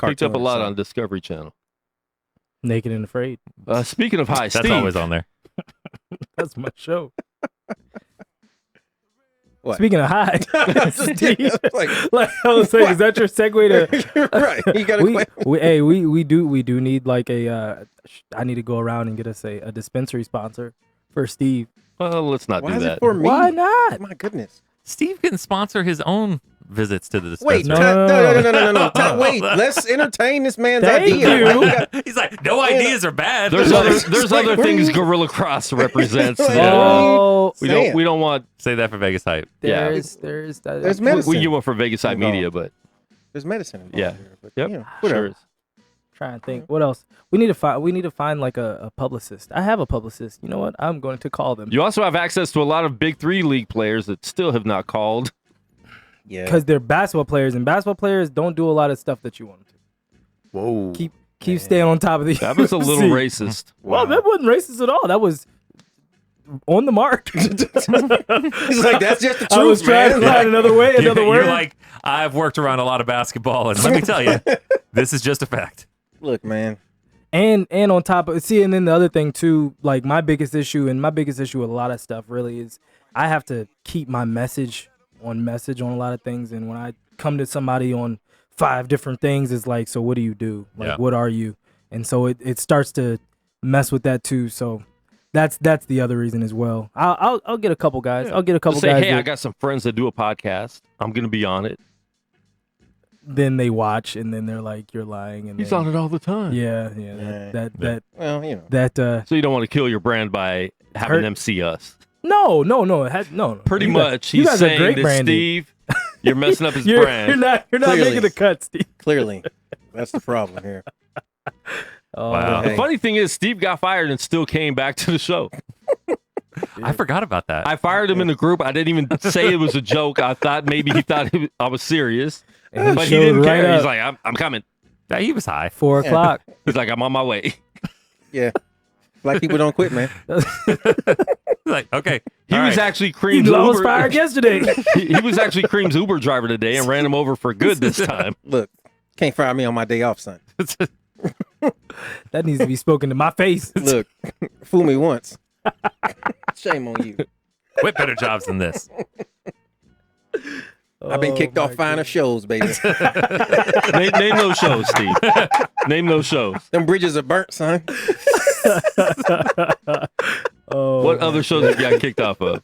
Picked up a
cartoons,
lot
so-
on Discovery Channel.
Naked and Afraid.
Speaking of high,
That's
Steve.
always on there.
That's my show.
What?
Speaking of high, Steve,
Yeah, like,
like I was saying, is that your segue to?
right. You gotta
we do need like a. I need to go around and get us a dispensary sponsor for Steve.
Well, let's not
Why
do
is
that.
it for me?
Why not?
My goodness.
Steve can sponsor his own visits to the
Wait,
dispensary.
no. Wait, let's entertain this man's
Thank
idea.
you.
He's like, no ideas are bad.
There's
Like,
other
where
things
you-
Gorilla Cross represents.
Like,
that
Oh,
we
saying?
don't want.
Say that for Vegas hype.
Yeah.
there's
medicine.
We give one for Vegas Side
Involved.
Media, but
There's medicine involved
Yeah.
here, but,
yep,
you know, whatever.
sure is.
Trying to think. What else? We need to find like a publicist. I have a publicist. You know what? I'm going to call them
You also have access to a lot of Big Three league players that still have not called.
Yeah.
because they're basketball players, and basketball players don't do a lot of stuff that you want them to.
Whoa,
Keep staying on top of the.
that was a little
UFC.
racist.
Well, that wasn't racist at all. That was on the mark.
He's like, that's just the truth,
I was trying
man.
to find another way, another word.
You're like, I've worked around a lot of basketball, and let me tell you, this is just a fact.
Look, man.
and on top of and then the other thing too, like my biggest issue with a lot of stuff really is I have to keep my message on a lot of things, and when I come to somebody on 5 different things, it's like, so what do you do? Like,
Yeah.
what are you? And so it starts to mess with that too. So that's the other reason as well. I'll get a couple guys. I'll get a couple
Just say,
guys.
hey,
that
I got some friends that do a podcast. I'm gonna be on it.
then they watch, and then they're like, you're lying. And
He's
then,
on it all the time.
Yeah.
Yeah.
That
Well, you know.
that
So you don't want to kill your brand by having
Hurt-
them see us.
no.
Pretty
You guys-
much,
you
he's
guys are
saying
great
that
branding.
Steve, you're messing up his
You're
brand.
not
Clearly.
making the cut, Steve.
Clearly. That's the problem here.
Oh,
Wow.
The
Hey.
funny thing is, Steve got fired and still came back to the show.
I forgot about that.
I fired him in the group. I didn't even say it was a joke. I thought maybe he thought I was serious,
And
but he
showed
didn't
right
care. He's
up.
like, I'm coming.
Yeah, he was high.
4 o'clock.
He's like, I'm on my way.
Yeah. Black people don't quit, man.
Like, okay.
He
all
was
right.
actually Cream's
I was
Uber.
fired yesterday.
he was actually Cream's Uber driver today and ran him over for good this time.
Look, can't fire me on my day off, son.
That needs to be spoken to my face.
Look, fool me once. Shame on you.
Quit better jobs than this.
I've been kicked off finer shows, baby.
Name those shows, Steve. Name those shows.
Them bridges are burnt, son.
Oh,
What other shows have you got kicked off of?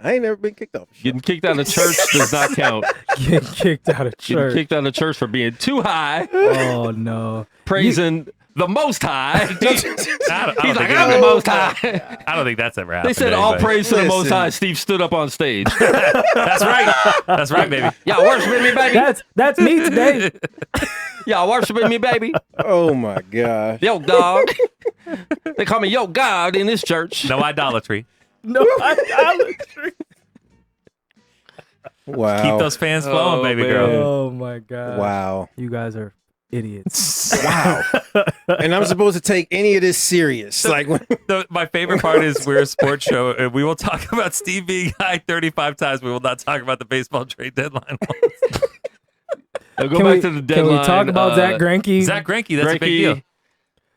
I ain't never been kicked off.
Getting kicked out of church does not count.
getting kicked out of
Getting
church.
kicked out of church for being too high,
Oh no.
praising the Most High.
He's
like, I'm the Most High.
I don't think that's ever happened.
They said
to
all
anybody.
praise to the Most High. Steve stood up on stage.
That's right. That's right, baby.
Y'all worshiping me, baby.
That's me today.
Y'all worshiping me, baby.
Oh my gosh.
Yo, dog. They call me Yo God in this church.
No idolatry.
No idolatry.
Wow.
Keep those fans flowing, baby girl.
Oh my god.
Wow.
You guys are idiots.
Wow. And I'm supposed to take any of this serious. Like when
My favorite part is we're a sports show, and we will talk about Steve being high 35 times. We will not talk about the baseball trade deadline.
Go back to the deadline.
Can we talk about Zach Greinke?
Zach Greinke, that's a big deal.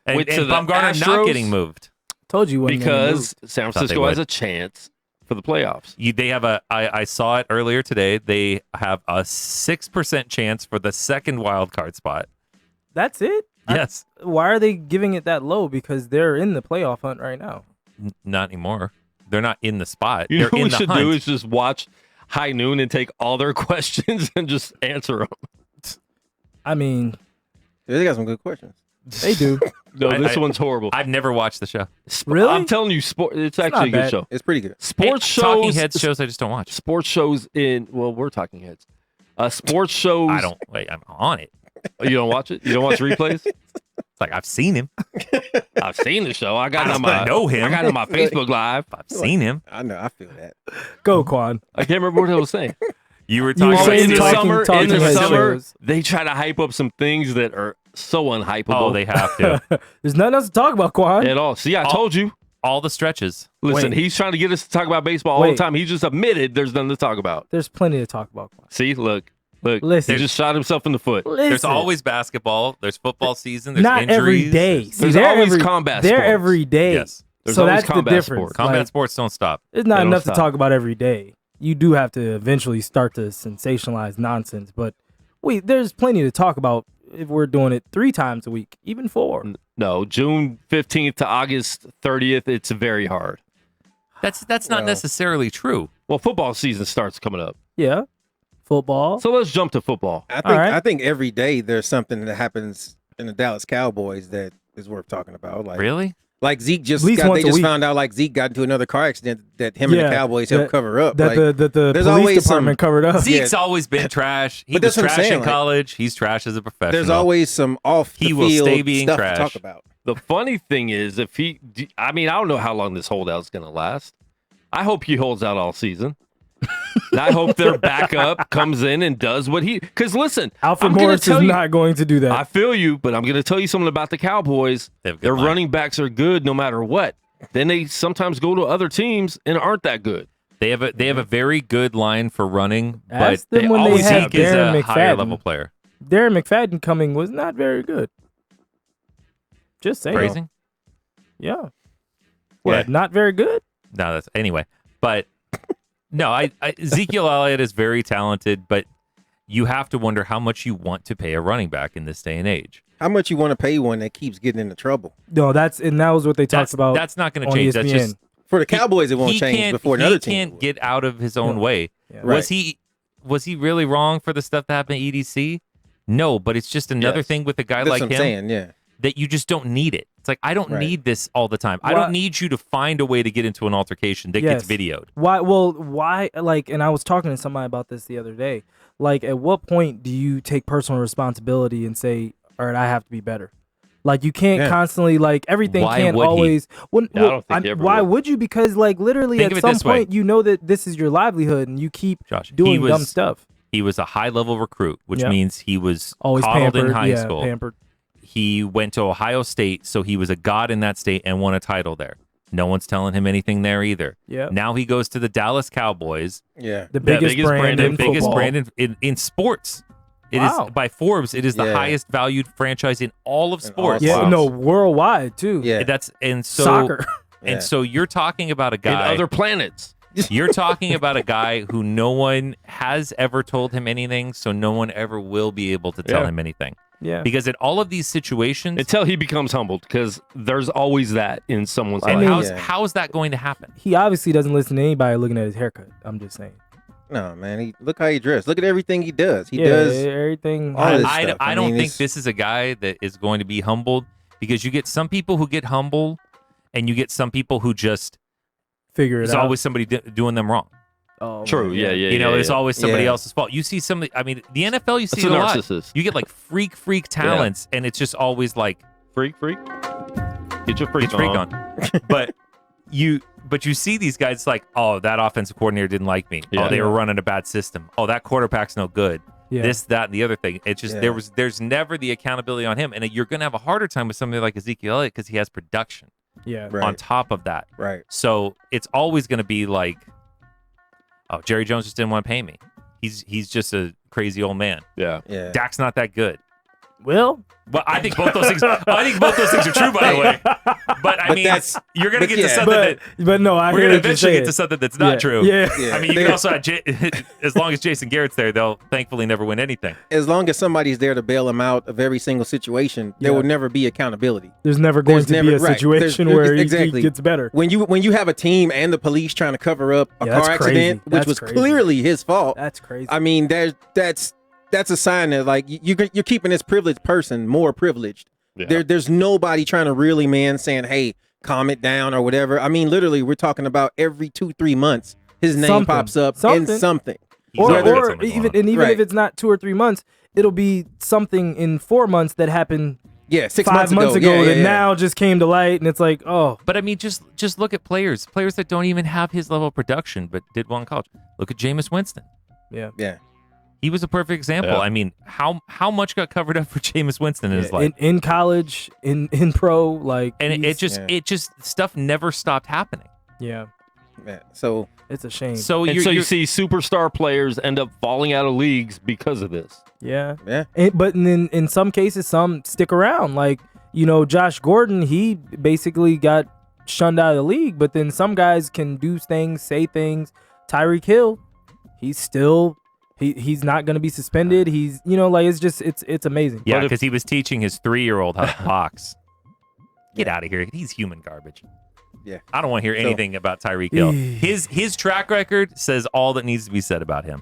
And
went to the
Bumgarner not
Astros
getting moved.
Told you wasn't gonna
because
move.
San
they
Francisco
would.
has a chance for the playoffs.
They have I saw it earlier today. They have a 6% chance for the second wild card spot.
That's it?
Yes.
Why are they giving it that low? Because they're in the playoff hunt right now.
Not anymore. They're not in the spot.
You know
They're
what
in
we
the
should
hunt.
do is just watch High Noon and take all their questions and just answer them.
I mean,
they got some good questions.
they do.
No, this one's horrible.
I've never watched the show.
Really?
I'm telling you, it's actually a
not
good
bad.
show.
It's pretty good.
Sports shows.
Talking Heads shows I just don't watch.
Sports shows we're Talking Heads. Sports shows.
I don't. Wait, I'm on it.
You don't watch it? You don't watch replays?
It's like I've seen him.
I've seen the show. I got it on
I
my
know him.
I got it on my Facebook Live.
I've seen him.
I know. I feel that.
Go, Quan.
I can't remember what I was saying.
You were
You
talking
were
about
saying
in the
talking-
summer,
talking
in the
head
summer,
shows.
they try to hype up some things that are so unhypeable.
Oh, they have to.
There's nothing else to talk about, Quan.
at all. See, I told you.
All the stretches.
Listen,
Wait.
he's trying to get us to talk about baseball all
Wait.
the time. He just admitted there's nothing to talk about.
There's plenty to talk about, Quan.
See, look,
Listen.
he just shot himself in the foot.
Listen.
There's always basketball. There's football season. There's
not
injuries.
every day. See,
There's
they're
always
every,
combat
They're
sports.
every day.
Yes.
There's
so
always
that's the
combat
difference.
sports.
Combat
Like,
sports don't stop.
It's not
They don't
enough
stop.
to talk about every day. You do have to eventually start to sensationalize nonsense, but there's plenty to talk about if we're doing it 3 times a week, even 4.
No, June 15th to August 30th, it's very hard.
That's not necessarily true.
Well, football season starts coming up.
Yeah. Football.
So let's jump to football.
I think every day there's something that happens in the Dallas Cowboys that is worth talking about. Like
Really?
Like Zeke
At least once a week.
found out like Zeke got into another car accident that him and the Cowboys helped cover up.
That
Like,
the
there's
police
always
department covered up.
Zeke's always been trash. He
But
was
that's what I'm
trash
saying,
in
like,
college. He's trash as a professional.
there's always some off the
He will
field
stay being
stuff
trash.
to talk about.
The funny thing is, I don't know how long this holdout's going to last. I hope he holds out all season. And I hope their backup comes in and does what because listen,
Alfred
I'm gonna
Morris is
tell you-
not going to do that.
I feel you, but I'm going to tell you something about the Cowboys.
They have a good
Their
line.
running backs are good no matter what. Then they sometimes go to other teams and aren't that good.
They have a very good line for running,
Ask
but
them when they
always
had
have
Zeke is
Darren
a higher
McFadden.
level player.
Darren McFadden coming was not very good. Just saying.
Phrasing?
Yeah. What? Not very good?
No, that's anyway. But no, I Ezekiel Elliott is very talented, but you have to wonder how much you want to pay a running back in this day and age.
How much you want to pay one that keeps getting into trouble?
No, that was what they talked about.
That's not going to
on
change. That's
ESPN.
just
For the Cowboys, it won't change before another team.
He can't get out of his own
Yeah.
way.
Yeah.
Was he really wrong for the stuff that happened at EDC? No, but it's just another
Yes.
thing with a guy
That's
like
what I'm
him
saying, yeah.
that you just don't need it. It's like I don't
Right.
need this all the time. I
Why-
don't need you to find a way to get into an altercation that
Yes.
gets videoed.
Why? Well, why? Like, and I was talking to somebody about this the other day. Like, at what point do you take personal responsibility and say, "All right, I have to be better"? Like, you can't
Yeah.
constantly
Why
everything can't
would he?
always. Well,
No, I don't think he ever
why
would.
would you? Because like literally
Think of
at
it
some
this way.
point you know that this is your livelihood and you keep
Josh,
doing dumb stuff.
He was a high level recruit, which
Yeah.
means he was
Always
coddled
pampered.
in high
yeah,
school.
pampered.
He went to Ohio State, so he was a god in that state and won a title there. No one's telling him anything there either.
Yeah.
Now he goes to the Dallas Cowboys,
Yeah.
The biggest,
biggest
brand,
brand
in
in
biggest
football.
brand in sports. It is
Wow.
by Forbes. It is the
Yeah.
highest valued franchise in all of
In all
sports.
Yeah,
Wow.
no, worldwide too.
Yeah.
So
Soccer.
Yeah.
And so you're talking about a
In
guy.
other planets.
You're talking about a guy who no one has ever told him anything, so no one ever will be able to tell
Yeah.
him anything.
Yeah.
Because in all of these situations,
Until he becomes humbled, because there's always that in someone's
and
life.
mean-
how is that going to happen?
He obviously doesn't listen to anybody looking at his haircut. I'm just saying.
No, man. Look how he dressed. Look at everything he does. He
yeah,
does.
everything.
all this
I
stuff.
don't
mean,
think
it's-
this is a guy that is going to be humbled. because you get some people who get humble, and you get some people who just
Figure it
there's
out.
always somebody doing them wrong.
Oh,
True.
man.
Yeah.
You know, it's always somebody
Yeah.
else's fault. You see somebody. I mean, the NFL, you see
It's a
it a lot.
narcissist.
You get like freak talents, and it's just always like
Freak. Get your freak
it's freak
on.
but you see these guys like, oh, that offensive coordinator didn't like me.
Yeah.
Oh, they were running a bad system. Oh, that quarterback's no good.
Yeah.
This, that, and the other thing. It's just
Yeah.
there's never the accountability on him, and you're gonna have a harder time with somebody like Ezekiel Elliott because he has production
Yeah.
Right.
on top of that.
Right.
So it's always gonna be like, oh, Jerry Jones just didn't want to pay me. He's just a crazy old man.
Yeah.
Yeah.
Dak's not that good.
Well,
Well, I think both those things. I think both those things are true, by the way. But I
But
mean,
that's-
you're gonna
but
get to
yeah.
something that
but no, I
we're
hear
gonna
what you're
eventually get
saying.
to something that's not
Yeah.
true.
Yeah.
Yeah.
I mean, you
They-
can also have as long as Jason Garrett's there, they'll thankfully never win anything.
As long as somebody's there to bail him out of every single situation, there
Yeah.
will never be accountability.
There's never going
There's
to
never-
be a
right.
situation
There's-
where
exactly.
he gets better.
When you have a team and the police trying to cover up a
Yeah, that's
car accident,
crazy.
which
That's
was
crazy.
clearly his fault.
That's crazy.
I mean, that's a sign that like you're keeping this privileged person more privileged.
Yeah.
There's nobody trying to really, man, saying, hey, calm it down or whatever. I mean, literally, we're talking about every 2-3 months, his name
Something.
pops up in
Something.
something.
He's
or
always got
or
something
even
going on.
if
Right.
it's not 2 or 3 months, it'll be something in 4 months that happened
Yeah, 6
5 months ago
Yeah, yeah,
that
yeah.
now just came to light, and it's like, oh,
But I mean, just look at players that don't even have his level of production, but did well in college. Look at Jameis Winston.
yeah.
Yeah.
He was a perfect example.
Yeah.
I mean, how much got covered up for Jameis Winston in his life?
in college, in pro, like,
And it
he's-
just stuff never stopped happening.
yeah,
Yeah. So
it's a shame.
So
And
you're,
so you
you're-
see superstar players end up falling out of leagues because of this.
yeah.
yeah.
But in some cases, some stick around. Like, Josh Gordon, he basically got shunned out of the league. But then some guys can do things, say things. Tyreek Hill, he's still he's not going to be suspended. He's it's amazing.
yeah,
But if-
because he was teaching his 3-year-old how to box. Get out of here. He's human garbage.
Yeah.
I don't want to hear anything about Tyreek Hill. His track record says all that needs to be said about him.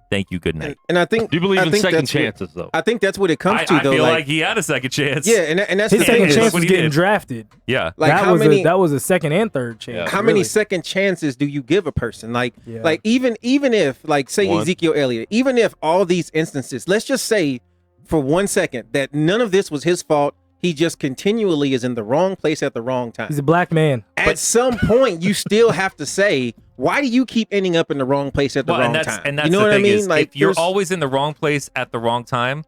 Thank you. Good night.
And I think
Do you believe
I
in
think
second
that's what-
chances, though?
I think that's what it comes
I
to, though.
feel
like,
like he had a second chance.
yeah, and that's
His
the thing
second
is,
chance
what
was
he
getting
did.
drafted.
Yeah.
like
that
how
was
many
that was a second and third chance.
how many
really.
second chances do you give a person? Like
Yeah.
like even if like say
One.
Ezekiel Elliott, even if all these instances, let's just say for 1 second that none of this was his fault, he just continually is in the wrong place at the wrong time.
He's a black man.
At some point, you still have to say, why do you keep ending up in the wrong place at the
Well,
wrong
and that's
time?
and that's
you know
the
what
thing
I mean?
is,
Like
if you're
there's-
always in the wrong place at the wrong time,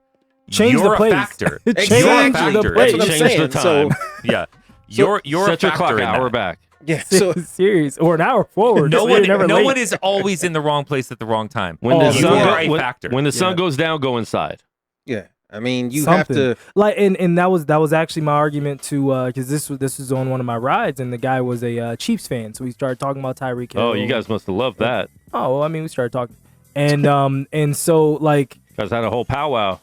Change
you're
the place.
a factor.
Change
You're a
Exactly.
factor.
That's what I'm
Change
saying.
the
So
time.
Yeah. You're a
Set your
factor
clock
in
an hour
that.
back.
yeah, so
Serious or an hour forward.
No
So you're
one,
never
no
late.
one is always in the wrong place at the wrong time.
When
Oh,
the
you
sun
are a
when,
factor.
when the sun
Yeah.
goes down, go inside.
yeah, I mean you
Something.
have to.
like, and that was actually my argument to because this was on one of my rides, and the guy was a Chiefs fan, so we started talking about Tyreek Hill.
Oh, you guys must have loved that.
Oh, well, I mean, we started talking, and and so like,
You guys had a whole powwow.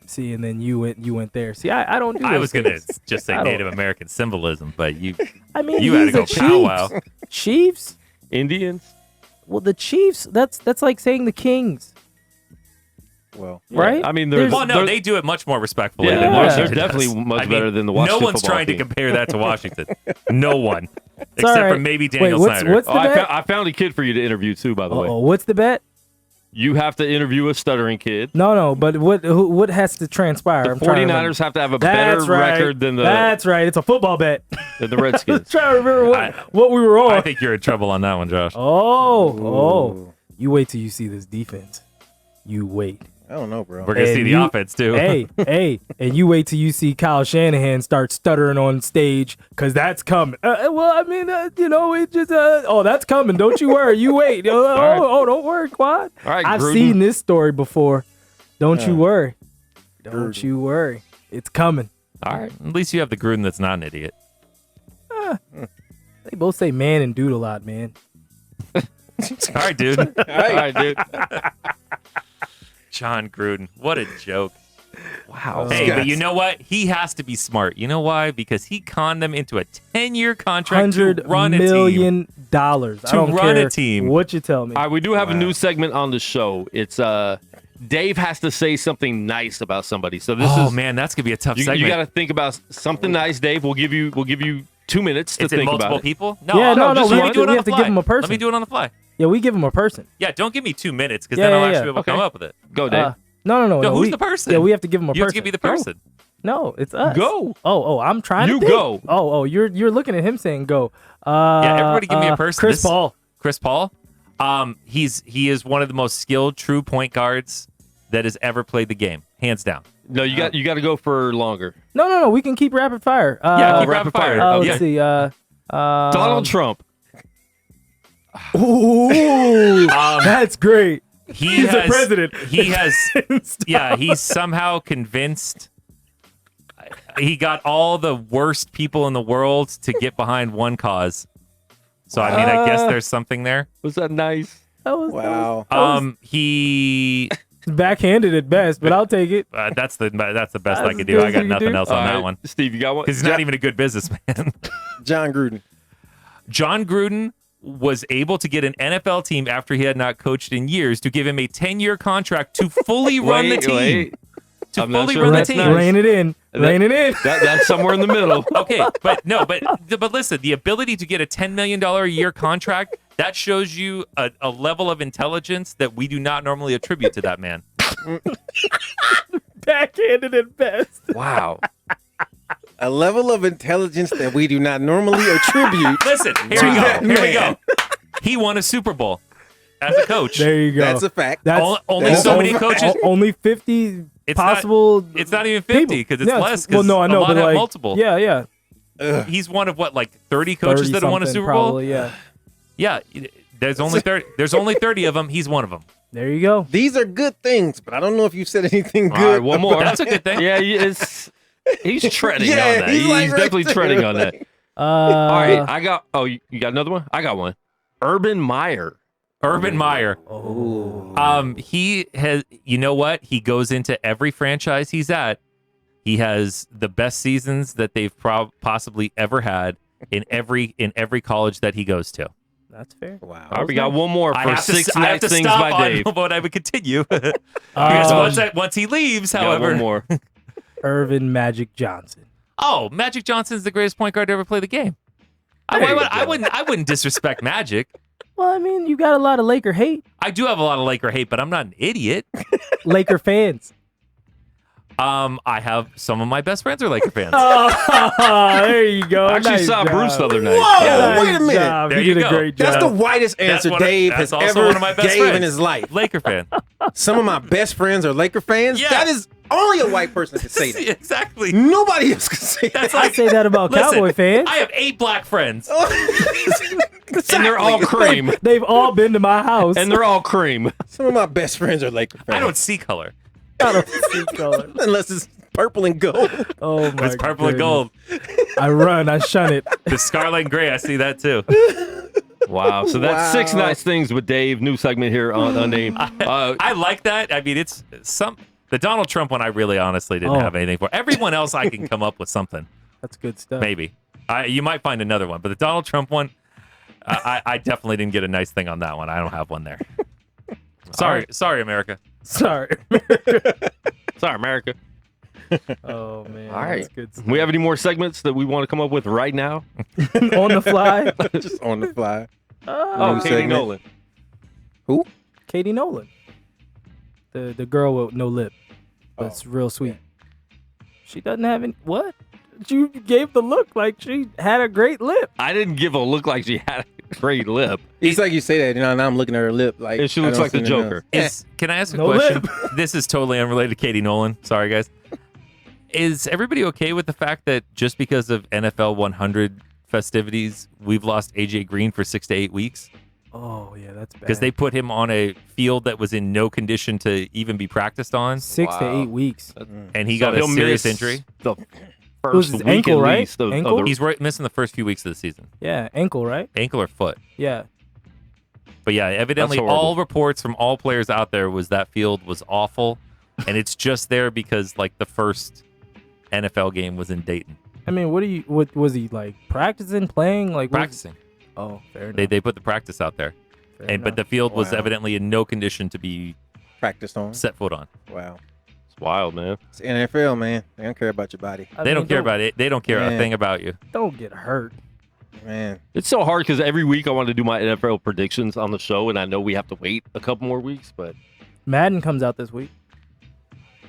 see, and then you went there. See, I don't do.
I
those
was gonna
things.
just say
I don't-
Native American symbolism, but you
I mean,
you had to
he's
go
a Chiefs.
powwow.
Chiefs.
Indians.
Well, the Chiefs. That's like saying the Kings,
Well,
right?
I mean, there's
Well, no,
there-
they do it much more respectfully
Yeah,
than
they're
Washington
definitely
does.
much
I mean,
better than the Washington
No one's
football
trying
team.
to compare that to Washington. No one,
all
except for
right.
maybe
Wait,
Daniel
what's
Snyder.
what's the
Oh,
bet?
I found a kid for you to interview too. By the way,
Oh, what's the bet?
you have to interview a stuttering kid.
No, but what has to transpire?
The
I'm trying to
49ers have to have a
That's
better
right.
record than the
That's right. It's a football bet.
Redskins.
Trying to remember what we were on.
I think you're in trouble on that one, Josh.
Oh. You wait till you see this defense. You wait.
I don't know, bro.
We're gonna
And
see the
you-
offense too.
Hey, and you wait till you see Kyle Shanahan start stuttering on stage, because that's coming. Well, I mean, it just, that's coming. Don't you worry. You wait. Don't worry, Quad.
All right,
I've
Gruden.
seen this story before. Don't you worry. Don't you worry. It's coming.
All right. At least you have the Gruden that's not an idiot.
They both say man and dude a lot, man.
All right, dude.
All right, dude.
John Gruden. What a joke.
Wow.
Hey,
Guys.
but you know what? He has to be smart. You know why? Because he conned them into a 10-year contract to
$100
run a team.
million. I
To
don't
run a
care
team.
what you tell me.
All right, we do have a new segment on the show. It's Dave has to say something nice about somebody. So this
Oh
is
man, that's gonna be a tough
you
segment.
got to think about something nice, Dave. We'll give you 2 minutes to
Is it
think
multiple
about it.
people?
Yeah, no,
just
we
let me
have
do
to-
it
we
on
have
the
to
fly.
give him a
Let me
person.
do it on the fly.
Yeah, we give him a person.
Yeah, don't give me 2 minutes because
Yeah,
then I'll
yeah,
actually
yeah.
be able to
Okay.
come up with it.
Go, Dave.
No.
No, who's the person?
Yeah, we have to give him a
You have
person.
to give me the person.
No, it's us.
Go.
Oh, I'm trying
You
to think.
go.
Oh, you're looking at him saying go.
Yeah, everybody give me a person.
Chris Paul.
Chris Paul. He is one of the most skilled true point guards that has ever played the game, hands down.
No, you got to go for longer.
No. We can keep rapid fire.
Yeah, keep
rapid
rapid fire.
fire.
Let's see.
Donald Trump.
Ooh, that's great.
He's
the president.
He has. Yeah, he's somehow convinced. He got all the worst people in the world to get behind one cause. So I mean, I guess there's something there.
Was that nice?
That was
Wow.
He.
backhanded at best, but I'll take it.
That's the best I
That's
could
the
do. I
best
got
you
nothing
can do.
else on
All
that
right,
one
Steve, you got one?
because he's not even a good businessman.
John Gruden.
John Gruden was able to get an NFL team after he had not coached in years to give him a 10-year contract to fully run the team.
Wait.
To
I'm not
fully
sure
run the
that's
team.
nice.
Rein it in. Rein it in.
That's somewhere in the middle.
Okay, but listen, the ability to get a $10 million a year contract, that shows you a level of intelligence that we do not normally attribute to that man.
Backhanded at best.
Wow.
A level of intelligence that we do not normally attribute.
Listen, here
To
we go.
that
Here we go.
man.
He won a Super Bowl as a coach.
There you go.
That's a fact.
That's
Only
that's
so
a
many
fact.
coaches.
only 50
It's
possible.
It's not even 50 because it's
Yeah,
less.
Well, no, I know,
a lot
but
have
like
multiple.
Yeah.
He's one of what, like 30 coaches
30
that have won a
something,
Super Bowl.
probably, yeah.
Yeah, there's only 30. There's only 30 of them. He's one of them.
There you go.
These are good things, but I don't know if you said anything good.
All right, one more.
That's a good thing.
Yeah, he's treading
Yeah,
on that.
he's like right
definitely
there,
treading on
like-
that. All right, I got. Oh, you got another one? I got one. Urban Meyer.
Urban Meyer.
Oh.
He has. You know what? He goes into every franchise he's at. He has the best seasons that they've possibly ever had in every college that he goes to.
That's fair.
Wow.
All right, we got one more
I
for
have
six
to, I have
nice
to
things
stop
by Dave.
on, but I would continue. Because once he leaves,
Got
however,
one more.
Irvin Magic Johnson.
oh, Magic Johnson's the greatest point guard to ever play the game. I wouldn't disrespect Magic.
Well, I mean, you got a lot of Laker hate.
I do have a lot of Laker hate, but I'm not an idiot.
Laker fans.
I have some of my best friends are Laker fans.
There you go.
I actually
Nice
saw
job.
Bruce the other night.
Whoa,
Yeah.
wait a minute.
Job.
There
you
you
did a
go.
great job.
That's the whitest answer
one of-
Dave
that's
has
also
ever
one of my best
gave in
friends.
his life.
Laker fan.
Some of my best friends are Laker fans.
Yeah.
That is only a white person can say that.
Exactly.
Nobody else can say that.
That's
I
like
say that about
listen,
Cowboy fans.
I have 8 black friends.
And they're all cream.
They've all been to my house.
And they're all cream.
Some of my best friends are Laker fans.
I don't see color.
I don't see color.
Unless it's purple and gold.
Oh my
It's purple and gold.
I run. I shun it.
The scarlet and gray, I see that too.
Wow. So that's six
Wow.
nice things with Dave. New segment here on Unnamed.
I like that. I mean, it's the Donald Trump one I really honestly didn't
Oh.
have anything for. Everyone else I can come up with something.
That's good stuff.
Maybe. You might find another one, but the Donald Trump one, I definitely didn't get a nice thing on that one. I don't have one there. Sorry, America.
Sorry.
Sorry, America.
Oh man.
All right.
That's good stuff.
We have any more segments that we want to come up with right now?
On the fly.
Just on the fly.
Oh,
New
Katie
segment.
Nolan.
Who?
Katie Nolan. The girl with no lip. But it's real sweet. She doesn't have any. What? You gave the look like she had a great lip.
I didn't give a look like she had a great lip.
It's like you say that, and now I'm looking at her lip like
And she
I
looks
don't
like the
see nothing
Joker.
else.
Can I ask a
No
question?
lip.
This is totally unrelated to Katie Nolan. Sorry, guys. Is everybody okay with the fact that just because of NFL 100 festivities, we've lost AJ Green for 6 to 8 weeks?
Oh yeah, that's bad.
Because they put him on a field that was in no condition to even be practiced on,
6 to 8 weeks.
and he
So
got a
he'll
serious
miss
injury.
The
It was
first
his
week
ankle,
at
right?
least of
Ankle?
the
He's missing the first few weeks of the season,
Yeah, ankle, right?
ankle or foot.
Yeah.
But yeah, evidently
That's horrible.
all reports from all players out there was that field was awful, and it's just there because like the first NFL game was in Dayton.
I mean, what was he like practicing, playing, like what was-
Practicing.
Oh, fair enough.
They put the practice out there.
Fair
But
enough.
the field was
Wow.
evidently in no condition to be
practiced on.
Set foot on.
Wow.
It's wild, man.
It's NFL, man. They don't care about your body.
They don't care about it. They don't care a thing about you.
Don't get hurt.
Man.
It's so hard because every week I want to do my NFL predictions on the show, and I know we have to wait a couple more weeks, but
Madden comes out this week.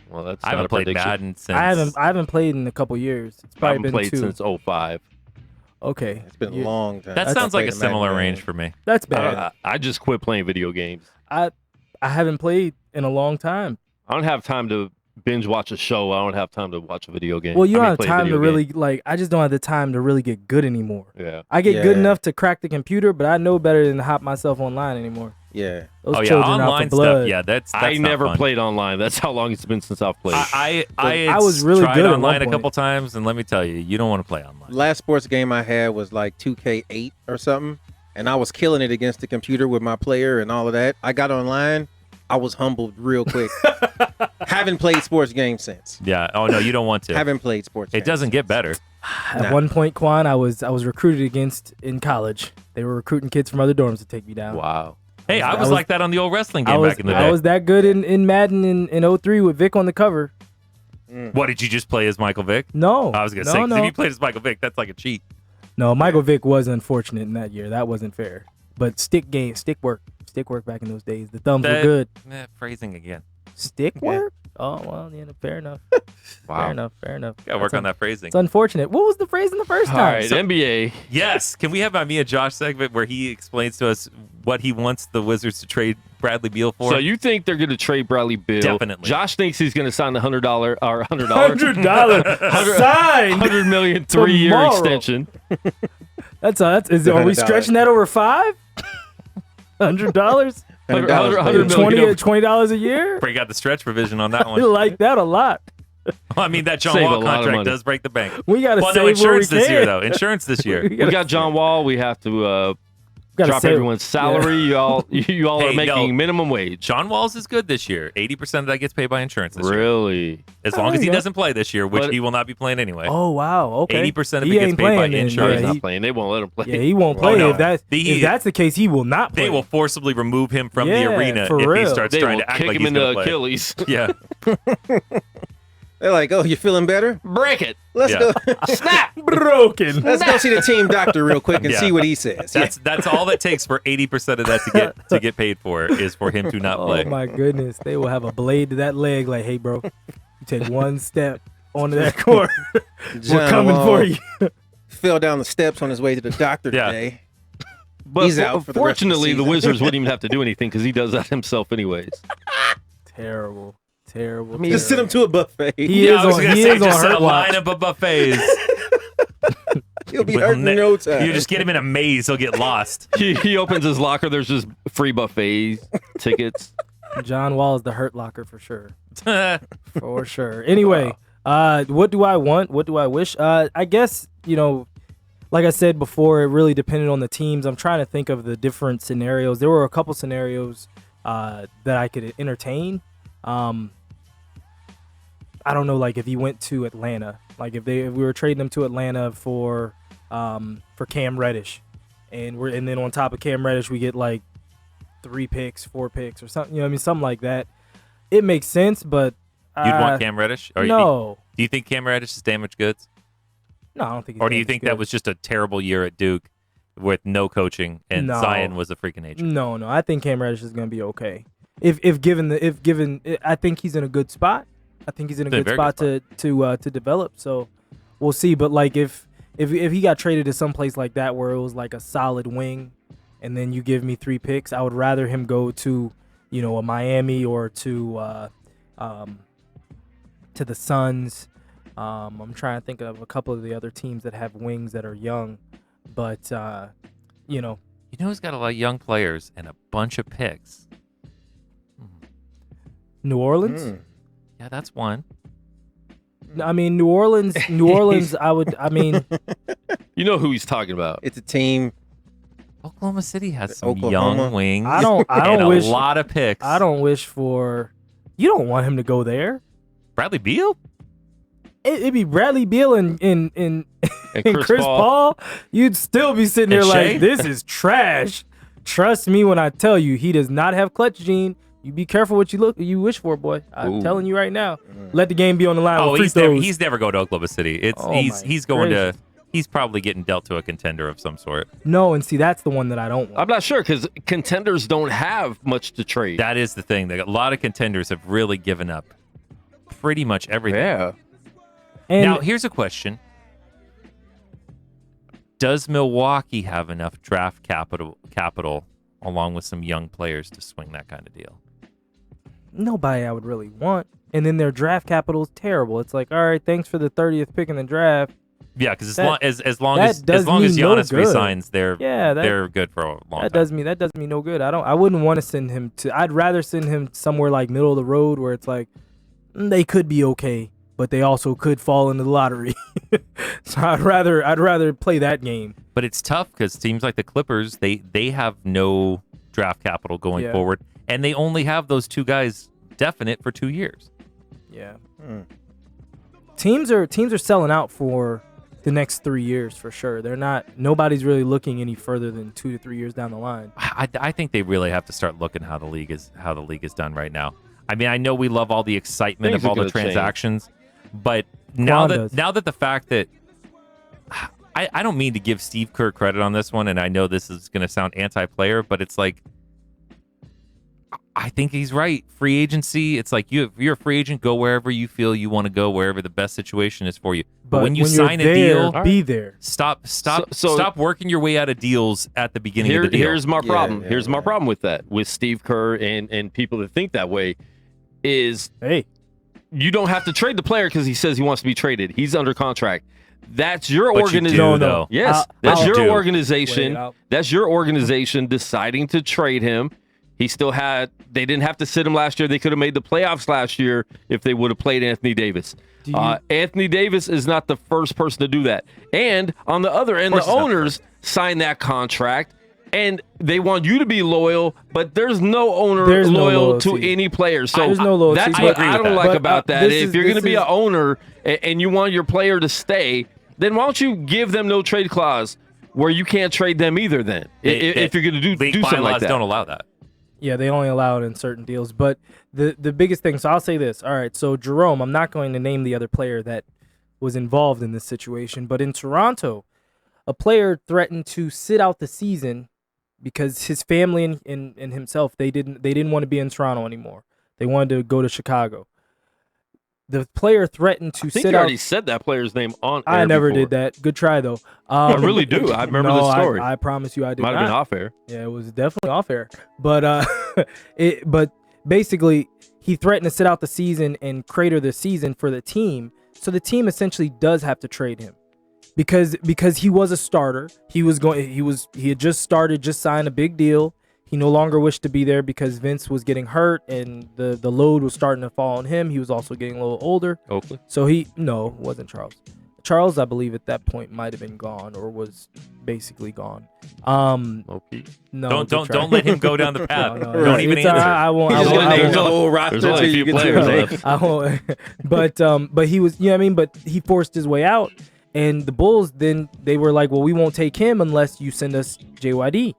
well, that's
I
not
haven't
a
played
prediction.
Madden since.
I haven't played in a couple years. It's
I
probably
haven't
been
played
2.
since 05.
Okay.
It's been a long time.
That
since
sounds
I
like a
played Madden,
similar
man.
range for me.
That's bad.
I just quit playing video games.
I haven't played in a long time.
I don't have time to binge watch a show. I don't have time to watch a video game.
Well, you
I mean,
don't have
play a
time to
video
really
game.
I just don't have the time to really get good anymore.
Yeah.
I get good
Yeah.
enough to crack the computer, but I know better than to hop myself online anymore.
Yeah.
Those
Oh yeah,
children out
online
for blood.
stuff. Yeah, that's
I
not
never
fun.
played online. That's how long it's been since I've played.
I
was really
tried
good at
online
one
a
point.
couple times, and let me tell you, you don't want to play online.
Last sports game I had was like 2K8 or something, and I was killing it against the computer with my player and all of that. I got online. I was humbled real quick. Haven't played sports games since.
Yeah. Oh no, you don't want to.
Haven't played sports
It
games
doesn't get better.
At one point, Quan, I was recruited against in college. They were recruiting kids from other dorms to take me down.
Wow.
Hey, I was like that on the old wrestling game back in the day.
I was that good in Madden in 03 with Vic on the cover.
What, did you just play as Michael Vick?
No.
I was gonna say, 'cause
no.
if you played as Michael Vick, that's like a cheat.
No, Michael Vick was unfortunate in that year. That wasn't fair. But stick work back in those days. The thumbs were good.
Phrasing again.
Stick work? Oh, well, yeah, fair enough.
Wow.
Fair enough.
Gotta work on that phrasing.
It's unfortunate. What was the phrase in the first
All
time?
right, NBA.
Yes. Can we have my Mia Josh segment where he explains to us what he wants the Wizards to trade Bradley Beal for?
So you think they're going to trade Bradley Beal?
Definitely.
Josh thinks he's going to sign the $100 or $100
Signed.
$100 million 3-year
Tomorrow.
extension.
Are we stretching that over 5? $100? $20 a year?
Break out the stretch provision on that
I
one.
like that a lot.
I mean, that John
Save a
Wall
lot of
contract
money.
does break the bank.
We got to
Well,
save
no,
where
insurance
we
this year,
can.
though. Insurance this year.
We got John Wall. We have to
gotta
drop
save-
everyone's salary. You all
Hey,
are making
no.
minimum wage.
John Walls is good this year. 80% of that gets paid by insurance this year.
Really?
As long as he
yeah.
doesn't play this year, which
But-
he will not be playing anyway.
Oh, wow. Okay.
80% of
He
it gets
ain't
paid by
playing then.
No,
insurance.
he's
Yeah,
not
he-
playing. They won't let him play.
Yeah, he won't play.
no.
If that's the case, he will not play.
They will forcibly remove him from the
Yeah,
arena
for
if he
real.
starts
They
trying
will
to act
kick
like
him
he's
in the
going to play.
Achilles.
Yeah.
They're like, oh, you feeling better?
Break it.
Let's
Yeah.
go.
Snap.
broken.
Let's go see the team doctor real quick and
Yeah.
see what he says.
That's all it takes for 80% of that to get paid for is for him to not play.
Oh my goodness. They will have a blade to that leg like, hey, bro, you take one step onto that court. We're
John
coming
Wall
for you.
Fell down the steps on his way to the doctor
Yeah.
today.
But
He's out for the rest of the
fortunately, the
season.
Wizards wouldn't even have to do anything because he does that himself anyways.
Terrible.
Just send him to a buffet.
He
Yeah,
is
I was
on,
going to
he
say
is on
just a
hurt watch.
lineup of buffets.
He'll be
Well,
hurt in no time.
You just get him in a maze, he'll get lost.
He opens his locker. There's just free buffets, tickets.
John Wall is the hurt locker for sure. For sure. Anyway, what do I want? What do I wish? I guess, like I said before, it really depended on the teams. I'm trying to think of the different scenarios. There were a couple scenarios that I could entertain. I don't know, like if he went to Atlanta, like if we were trading him to Atlanta for Cam Reddish, and then on top of Cam Reddish we get like 3 picks, 4 picks, or something. Something like that. It makes sense, but
You'd want Cam Reddish? Or
no.
Do you think Cam Reddish is damaged goods?
No, I don't think.
Or do you think that was just a terrible year at Duke with no coaching and
No.
Zion was a freaking agent?
No. I think Cam Reddish is going to be okay. If given, I think he's in a good spot. I think he's in a
He's in a
good
very
spot to develop. So we'll see. But like if he got traded to some place like that where it was like a solid wing, and then you give me 3 picks, I would rather him go to a Miami or to the Suns. I'm trying to think of a couple of the other teams that have wings that are young, but
You know who's got a lot of young players and a bunch of picks?
New Orleans.
Yeah, that's one.
I mean, New Orleans. I mean,
You know who he's talking about.
It's a team.
Oklahoma City has some
Oklahoma.
young wings.
I don't
and
wish
a lot of picks.
I don't wish for. You don't want him to go there.
Bradley Beal?
It'd be Bradley Beal and
And
Chris Paul. You'd still be sitting there
And
like,
Shea?
this is trash. Trust me when I tell you, he does not have clutch gene. You be careful what you wish for, boy. I'm telling you right now.
Mm-hmm.
Let the game be on the line.
Oh,
with free throws.
he's never going to Oklahoma City. He's probably getting dealt to a contender of some sort.
No, and see, that's the one that I don't want.
I'm not sure because contenders don't have much to trade.
That is the thing. A lot of contenders have really given up pretty much everything.
Yeah.
And
Now, here's a question. Does Milwaukee have enough draft capital along with some young players to swing that kind of deal?
nobody I would really want. And then their draft capital is terrible. It's like, all right, thanks for the 30th pick in the draft.
Yeah, because as
That
long as
does me no
Giannis
good.
resigns, they're
that
good for a long time.
That does me no good. I wouldn't want to send him to. I'd rather send him somewhere like middle of the road where it's like they could be okay, but they also could fall into the lottery. So I'd rather play that game.
But it's tough because teams like the Clippers, they have no draft capital going forward, and they only have those two guys definite for 2 years.
Yeah. Teams are selling out for the next 3 years for sure. Nobody's really looking any further than 2 to 3 years down the line.
I think they really have to start looking how the league is done right now. I mean, I know we love all the excitement of all the transactions, but now that the fact that I don't mean to give Steve Kerr credit on this one, and I know this is going to sound anti-player, but it's like I think he's right. Free agency, it's like if you're a free agent, go wherever you feel you want to go, wherever the best situation is for you. But when you sign a deal,
be there.
Stop working your way out of deals at the beginning of the deal.
Here's my problem. Here's my problem with that, with Steve Kerr and people that think that way, is you don't have to trade the player because he says he wants to be traded. He's under contract. That's your organization.
No.
Yes, that's your organization. That's your organization deciding to trade him. He still they didn't have to sit him last year. They could have made the playoffs last year if they would have played Anthony Davis. Anthony Davis is not the first person to do that. And on the other end, the owners signed that contract, and they want you to be loyal, but there's no owner loyal to any player. So
there's no loyalty.
that's what I don't like about that. If you're going to be an owner and you want your player to stay, then why don't you give them no trade clause where you can't trade them either then? If you're going to do something like that.
Don't allow that.
Yeah, they only allow it in certain deals. But the biggest thing, so I'll say this. All right, so Jerome, I'm not going to name the other player that was involved in this situation, but in Toronto, a player threatened to sit out the season because his family and himself, they didn't want to be in Toronto anymore. They wanted to go to Chicago. The player threatened to sit out. I think you
already said that player's name on air
I never
before.
did that. Good try, though.
I really do. I remember the story.
I promise you I did
Might
not.
have been off air.
Yeah, it was definitely off air. But but basically, he threatened to sit out the season and crater the season for the team. So the team essentially does have to trade him because he was a starter. He had just signed a big deal. He no longer wished to be there because Vince was getting hurt and the load was starting to fall on him. He was also getting a little older.
Oakley?
So it wasn't Charles. Charles, I believe at that point might have been gone or was basically gone.
Okay.
No,
don't let him go down the path.
No.
Don't even answer.
I won't.
There's only a few players left.
I won't. But he was. I mean, but he forced his way out, and the Bulls then they were like, well, we won't take him unless you send us JYD.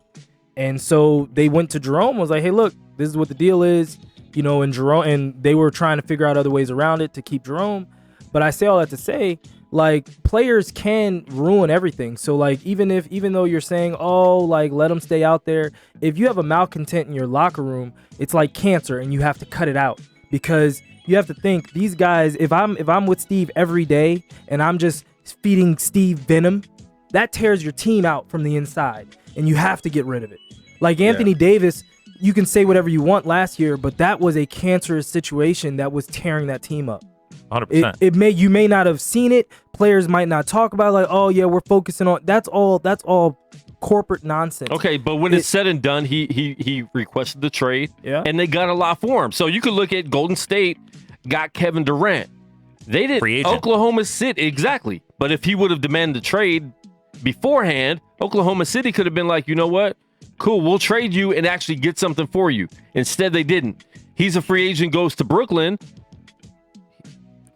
And so they went to Jerome, was like, hey, look, this is what the deal is, and Jerome, and they were trying to figure out other ways around it to keep Jerome. But I say all that to say, like, players can ruin everything. So, like, even though you're saying, oh, like, let them stay out there, if you have a malcontent in your locker room, it's like cancer and you have to cut it out because you have to think these guys, if I'm with Steve every day and I'm just feeding Steve venom, that tears your team out from the inside and you have to get rid of it. Like Anthony Davis, you can say whatever you want last year, but that was a cancerous situation that was tearing that team up.
100%.
You may not have seen it. Players might not talk about it, like, oh yeah, we're focusing on that's all corporate nonsense.
Okay, but when it's said and done, he requested the trade, and they got a lot for him. So you could look at Golden State got Kevin Durant. They did Oklahoma City exactly, but if he would have demanded the trade beforehand, Oklahoma City could have been like, you know what? Cool, we'll trade you and actually get something for you. Instead, they didn't. He's a free agent, goes to Brooklyn.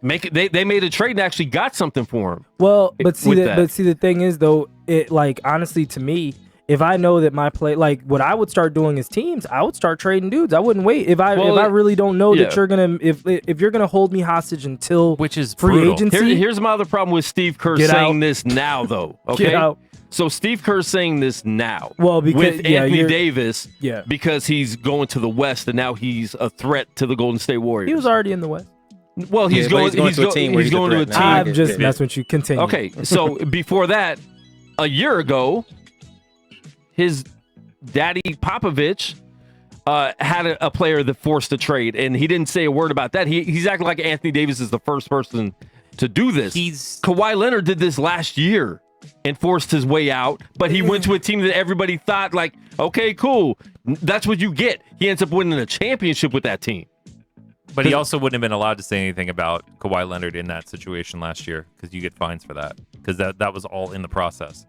They made a trade and actually got something for him.
Well, but see the thing is though, it like honestly to me, if I know that my play, like what I would start doing is teams, I would start trading dudes. I wouldn't wait if I really don't know that you're gonna if you're gonna hold me hostage until
which is
free
brutal.
agency.
Here's my other problem with Steve Kerr saying this now, though. Okay,
Get out.
So Steve Kerr's saying this now.
Well, because
with Anthony Davis,
yeah,
because he's going to the West and now he's a threat to the Golden State Warriors.
He was already in the West.
Well, he's going to a team. He's going to a team.
I'm just messing with you. Continue.
Okay, so before that, a year ago, his daddy Popovich had a player that forced a trade, and he didn't say a word about that. He's acting like Anthony Davis is the first person to do this. Kawhi Leonard did this last year and forced his way out, but he went to a team that everybody thought, like, okay, cool, that's what you get. He ends up winning a championship with that team.
But he also wouldn't have been allowed to say anything about Kawhi Leonard in that situation last year because you get fines for that because that was all in the process.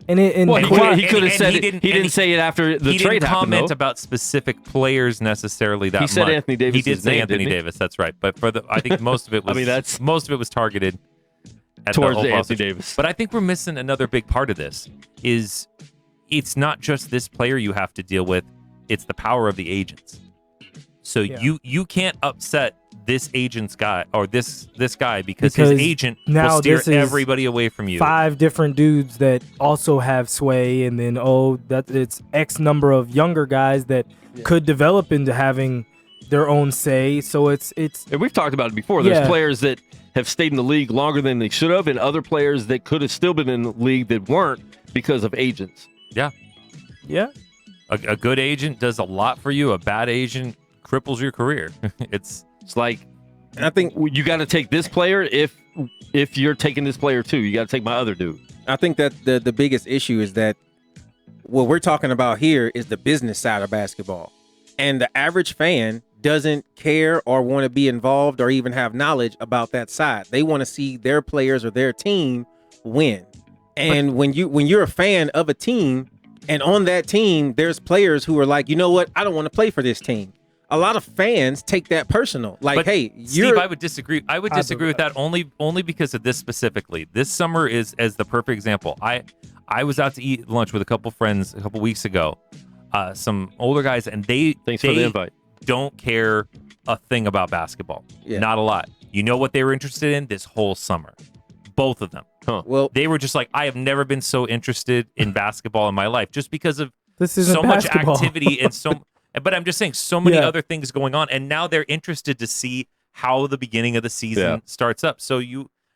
And
Kawhi, he could have said it. He didn't say it after the trade happened.
He didn't comment about specific players necessarily that much.
He said Anthony Davis.
He did say Anthony Davis. That's right. But I think most of it was. most of it was targeted
towards Anthony Davis.
But I think we're missing another big part of this. Is it's not just this player you have to deal with; it's the power of the agents. So you can't upset this agent's guy or this guy because his agent will steer everybody away from you.
5 different dudes that also have sway, and then it's X number of younger guys that could develop into having their own say. So it's
and we've talked about it before. There's players that have stayed in the league longer than they should have, and other players that could have still been in the league that weren't because of agents.
Yeah. A good agent does a lot for you. A bad agent cripples your career. It's
like,
and I think
you got to take this player if you're taking this player too. You got to take my other dude.
I think that the biggest issue is that what we're talking about here is the business side of basketball, and the average fan doesn't care or want to be involved or even have knowledge about that side. They want to see their players or their team win. And when you're a fan of a team, and on that team there's players who are like, you know what, I don't want to play for this team. A lot of fans take that personal. Like, hey,
Steve, I would disagree. I would disagree with that only because of this specifically. This summer is as the perfect example. I was out to eat lunch with a couple friends a couple weeks ago, some older guys, and
Thanks for the invite.
Don't care a thing about basketball.
Yeah.
Not a lot. You know what they were interested in this whole summer? Both of them.
Huh.
Well,
they were just like, I have never been so interested in basketball in my life, just because of
so
much activity and so. But I'm just saying, so many other things going on, and now they're interested to see how the beginning of the season starts up. So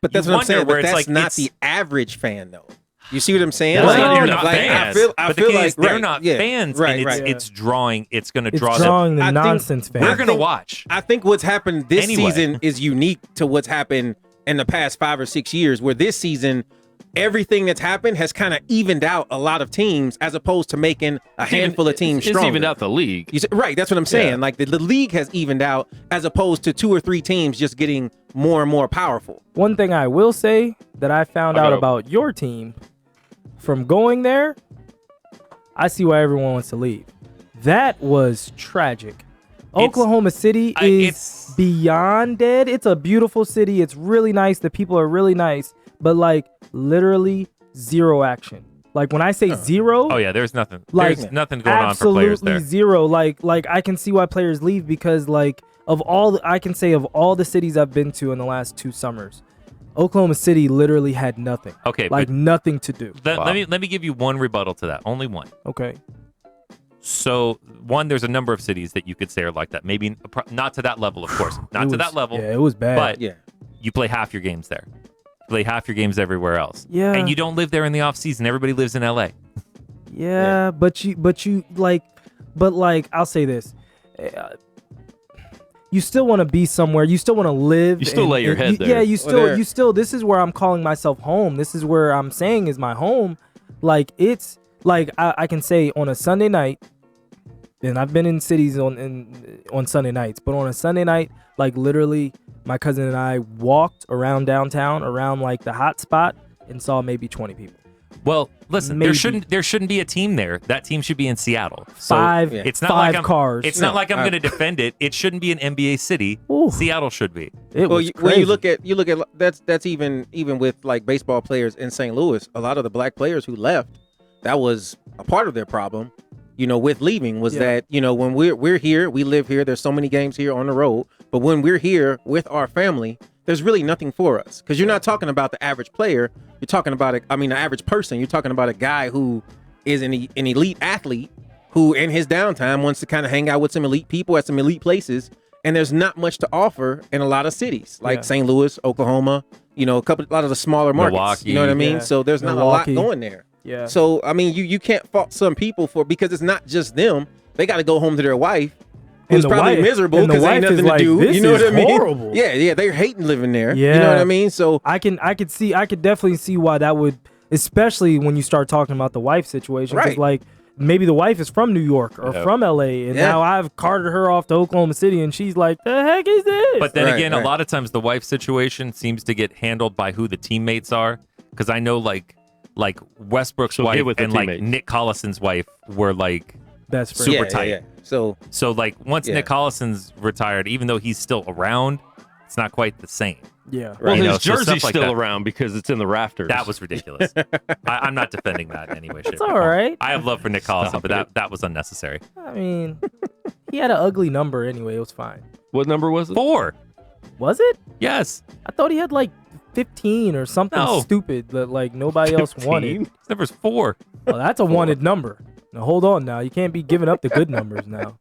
but that's what I'm saying. But that's not the average fan, though. You see what I'm saying?
They're not fans.
I feel like
they're not fans.
Right,
and it's drawing. It's going to draw
drawing
them.
the nonsense fans.
We're going to watch.
I think what's happened this season is unique to what's happened in the past 5 or 6 years, where this season, everything that's happened has kind of evened out a lot of teams as opposed to making a handful of teams stronger.
It's evened out the league.
Right, that's what I'm saying. Like the league has evened out as opposed to 2 or 3 teams just getting more and more powerful.
One thing I will say that I found out about your team from going there, I see why everyone wants to leave. That was tragic. Oklahoma City is beyond dead. It's a beautiful city. It's really nice. The people are really nice. But like literally zero action. Like when I say zero,
there's nothing.
Like,
there's nothing going on for players there.
Absolutely zero. Like I can see why players leave because like of all the cities I've been to in the last 2 summers, Oklahoma City literally had nothing.
Okay,
like nothing to do.
Let me give you one rebuttal to that. Only one.
Okay.
So, one, there's a number of cities that you could say are like that. Maybe not to that level, of course. Not to that level.
Yeah, it was bad.
But you play half your games there. You play half your games everywhere else.
Yeah.
And you don't live there in the off season. Everybody lives in LA.
Yeah, but you like I'll say this. You still want to be somewhere. You still want to live.
You still lay your head there.
Yeah, you still. This is where I'm calling myself home. This is where I'm saying is my home. Like it's like I can say on a Sunday night, and I've been in cities on Sunday nights, but on a Sunday night, like literally, my cousin and I walked around downtown, around like the hot spot, and saw maybe 20 people.
Well, listen, there shouldn't be a team there. That team should be in Seattle. So it's not
five
like
cars.
It's not like I'm going to defend it. It shouldn't be an NBA city.
Ooh.
Seattle should be.
When you look at that's even with like baseball players in St. Louis, a lot of the black players who left that was a part of their problem, with leaving was that, when we're here, we live here. There's so many games here on the road. But when we're here with our family, there's really nothing for us because you're not talking about the average player. You're talking about the average person. You're talking about a guy who is an elite athlete who in his downtime wants to kind of hang out with some elite people at some elite places. And there's not much to offer in a lot of cities like St. Louis, Oklahoma, a lot of the smaller markets.
Milwaukee.
You know what I mean? So there's not a lot going there.
Yeah.
So, you can't fault some people because it's not just them. They got to go home to their wife, who's probably miserable because they ain't nothing to do. You know what I mean?
Horrible.
Yeah, they're hating living there.
Yeah.
You know what I mean? So
I could definitely see why that would, especially when you start talking about the wife situation. 'Cause, like, maybe the wife is from New York or from LA, and now I've carted her off to Oklahoma City, and she's like, "The heck is this?"
But then again, a lot of times the wife situation seems to get handled by who the teammates are. Because I know, like Westbrook's wife and like Nick Collison's wife were like
best friends.
super tight.
Yeah. So
like once Nick Collison's retired, even though he's still around, it's not quite the same.
Yeah.
Well, his jersey's
stuff like
still
that.
around because it's in the rafters.
That was ridiculous. I'm not defending that in any way, shape,
It's
or
all
form.
right.
I have love for Nick Collison, but that was unnecessary.
I mean, he had an ugly number anyway. It was fine.
What number was it?
4.
Was it?
Yes.
I thought he had like 15 or something stupid that like nobody else wanted.
His number's 4.
Well, that's a wanted number. Now hold on. Now you can't be giving up the good numbers now.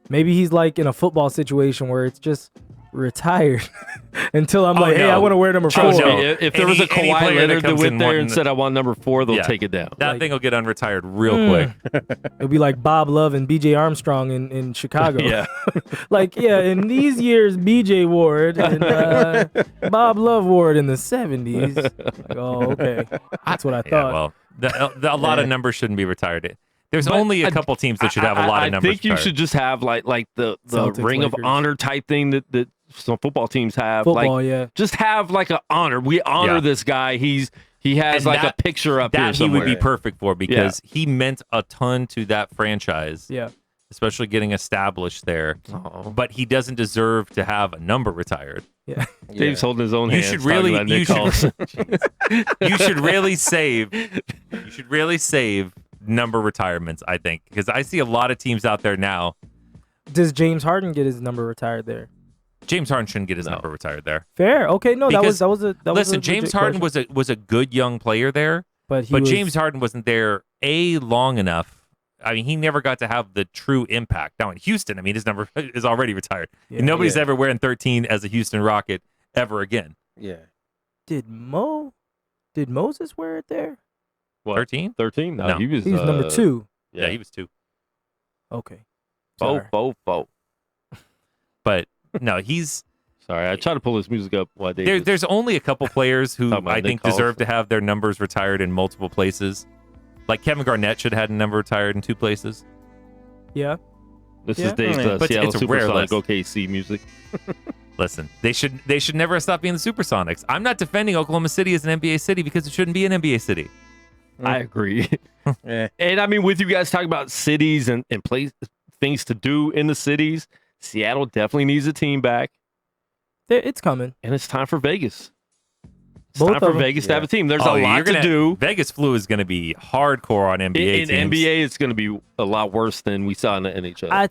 Maybe he's like in a football situation where it's just retired until I'm like, hey, I want to wear number 4.
Trust me, if there was a Kawhi Leonard that went there and said I want number 4, they'll take it down.
That thing will get unretired real quick.
It'll be like Bob Love and BJ Armstrong in Chicago.
Yeah.
In these years, BJ Ward and Bob Love Ward in the 70s. Like, oh, okay. That's what I thought.
A lot of numbers shouldn't be retired. There's only a couple teams that should have a lot of numbers.
I think you should just have like the
Celtics,
Ring of
Lakers.
Honor type thing that some football teams have. Just have like an honor. We honor this guy. He has like a picture up here
that
somewhere.
he would be perfect for because he meant a ton to that franchise.
Yeah.
Especially getting established there. But he doesn't deserve to have a number retired.
Yeah.
Dave's holding his own hands.
You should really save number retirements, I think, because I see a lot of teams out there now.
Does James Harden get his number retired there?
Look, James Harden shouldn't get his number retired there.
Fair. Okay, no,
Because,
that was a
listen, James Harden was a good young player there, but James Harden wasn't there long enough. I mean, he never got to have the true impact. Now in Houston, I mean, his number is already retired.
Yeah.
Nobody's ever wearing 13 as a Houston Rocket ever again.
Yeah.
Did Moses wear it there?
What?
13?
13? No,
No.
he was
number 2.
Yeah, he was 2.
Okay.
Bo.
But no, he's
sorry. I try to pull his music up while Dave.
there's only a couple players who I think deserve to have their numbers retired in multiple places. Like Kevin Garnett should have had a number retired in 2 places.
Yeah.
This is Dave's
But
Seattle
it's a rare
Supersonic
list.
OKC music.
Listen, they should never stop being the Supersonics. I'm not defending Oklahoma City as an NBA city because it shouldn't be an NBA city.
I agree. And I mean, with you guys talking about cities and things to do in the cities, Seattle definitely needs a team back.
It's coming.
And it's time for Vegas. It's
Both
time for
of them.
Vegas to have a team. There's a lot to do.
Vegas flu is going to be hardcore on NBA
in
teams.
NBA, it's going to be a lot worse than we saw in the NHL.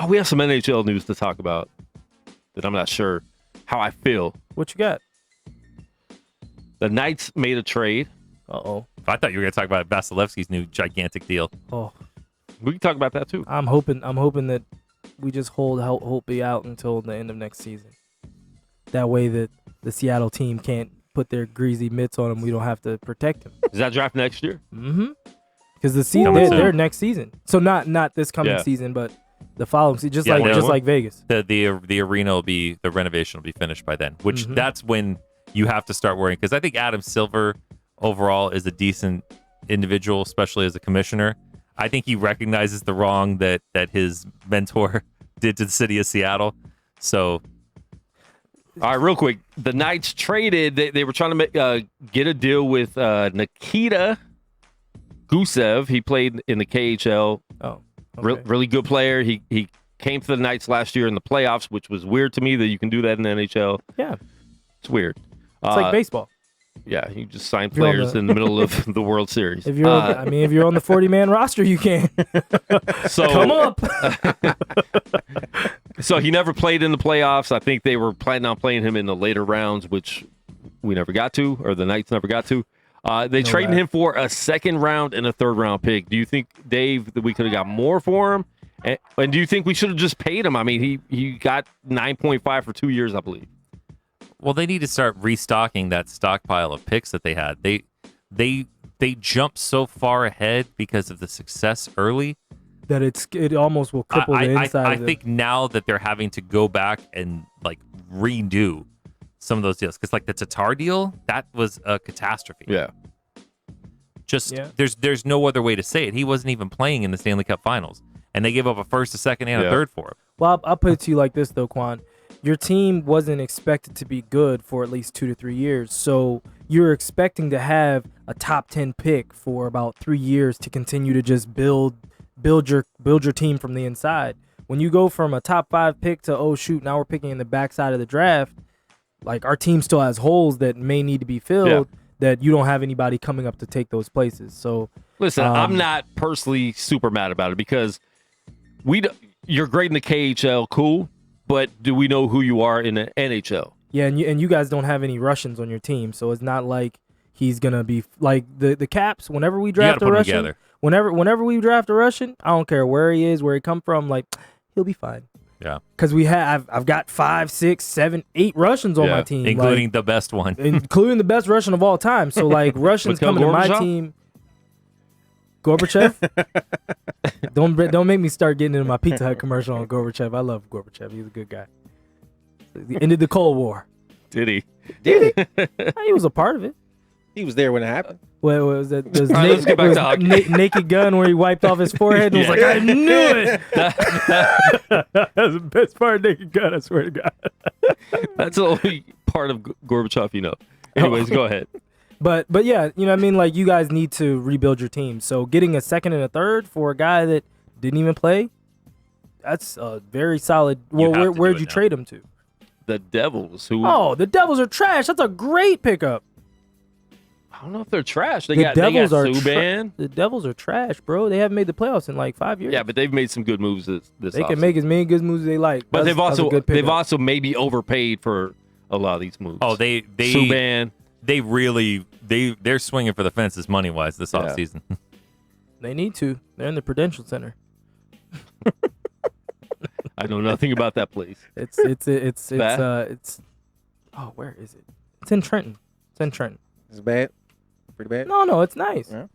We have some NHL news to talk about that I'm not sure how I feel.
What you got?
The Knights made a trade.
Uh-oh.
I thought you were going to talk about Vasilevsky's new gigantic deal.
Oh.
We can talk about that too.
I'm hoping that we just hold Holtby out until the end of next season. That way that the Seattle team can't put their greasy mitts on him. We don't have to protect him.
Is that draft next year?
Mm-hmm. Because the season they're next season. So not this coming season, but the following season, just like Vegas.
The arena the renovation will be finished by then, which that's when you have to start worrying. Because I think Adam Silver overall is a decent individual, especially as a commissioner. I think he recognizes the wrong that his mentor did to the city of Seattle. So,
all right, real quick, the Knights traded. They were trying to get a deal with Nikita Gusev. He played in the KHL.
Oh, okay.
Really good player. He came to the Knights last year in the playoffs, which was weird to me that you can do that in the NHL.
Yeah,
it's weird.
It's like baseball.
Yeah, you just sign
If you're on
players
the-
in the middle of the World Series.
If you're, if you're on the 40-man roster, you can.
So
Come up.
So he never played in the playoffs. I think they were planning on playing him in the later rounds, which we never got to, or the Knights never got to. They traded him for a second round and a third round pick. Do you think, Dave, that we could have got more for him? And do you think we should have just paid him? I mean, he got 9.5 for 2 years, I believe.
Well, they need to start restocking that stockpile of picks that they had. They jumped so far ahead because of the success early
That it almost will cripple the inside.
I think now that they're having to go back and like redo some of those deals, because like the Tatar deal, that was a catastrophe.
Yeah.
There's no other way to say it. He wasn't even playing in the Stanley Cup Finals, and they gave up a first, a second, and a third for him.
Well, I'll put it to you like this though, Quan. Your team wasn't expected to be good for at least 2 to 3 years, so you're expecting to have a top 10 pick for about 3 years to continue to just build your team from the inside. When you go from a top 5 pick to, oh shoot, now we're picking in the backside of the draft, like our team still has holes that may need to be filled, that you don't have anybody coming up to take those places. So
listen, I'm not personally super mad about it because you're great in the KHL, cool, but do we know who you are in the NHL?
Yeah, and you guys don't have any Russians on your team, so it's not like he's gonna be like the Caps. Whenever we draft a Russian, whenever we draft a Russian, I don't care where he is, where he come from, like he'll be fine.
Yeah,
because I've got 5, 6, 7, 8 Russians on my team,
including the best one,
including the best Russian of all time. So like Russians coming to my team. Gorbachev? Don't make me start getting into my Pizza Hut commercial on Gorbachev. I love Gorbachev. He's a good guy. He ended the Cold War.
Did he?
Did he?
He was a part of it.
He was there when it happened.
What was that?
Let's get back to hockey.
Naked Gun where he wiped off his forehead and was like, I knew it. That's the best part of Naked Gun, I swear to God.
That's the only part of Gorbachev you know. Anyways, go ahead.
But yeah, you know what I mean? Like, you guys need to rebuild your team. So getting a second and a third for a guy that didn't even play, that's a very solid. Well, where'd you trade him to?
The Devils.
Oh, the Devils are trash. That's a great pickup.
I don't know if they're trash. They got Subban.
The Devils are trash, bro. They haven't made the playoffs in like 5 years.
Yeah, but they've made some good moves this
They can make as many good moves as they like.
But they've also maybe overpaid for a lot of these moves.
Oh, they
Subban.
They're swinging for the fences money wise this offseason.
They need to. They're in the Prudential Center.
I know nothing about that place.
It's oh, where is it? It's in Trenton.
It's bad. Pretty bad.
No, it's nice.
Yeah.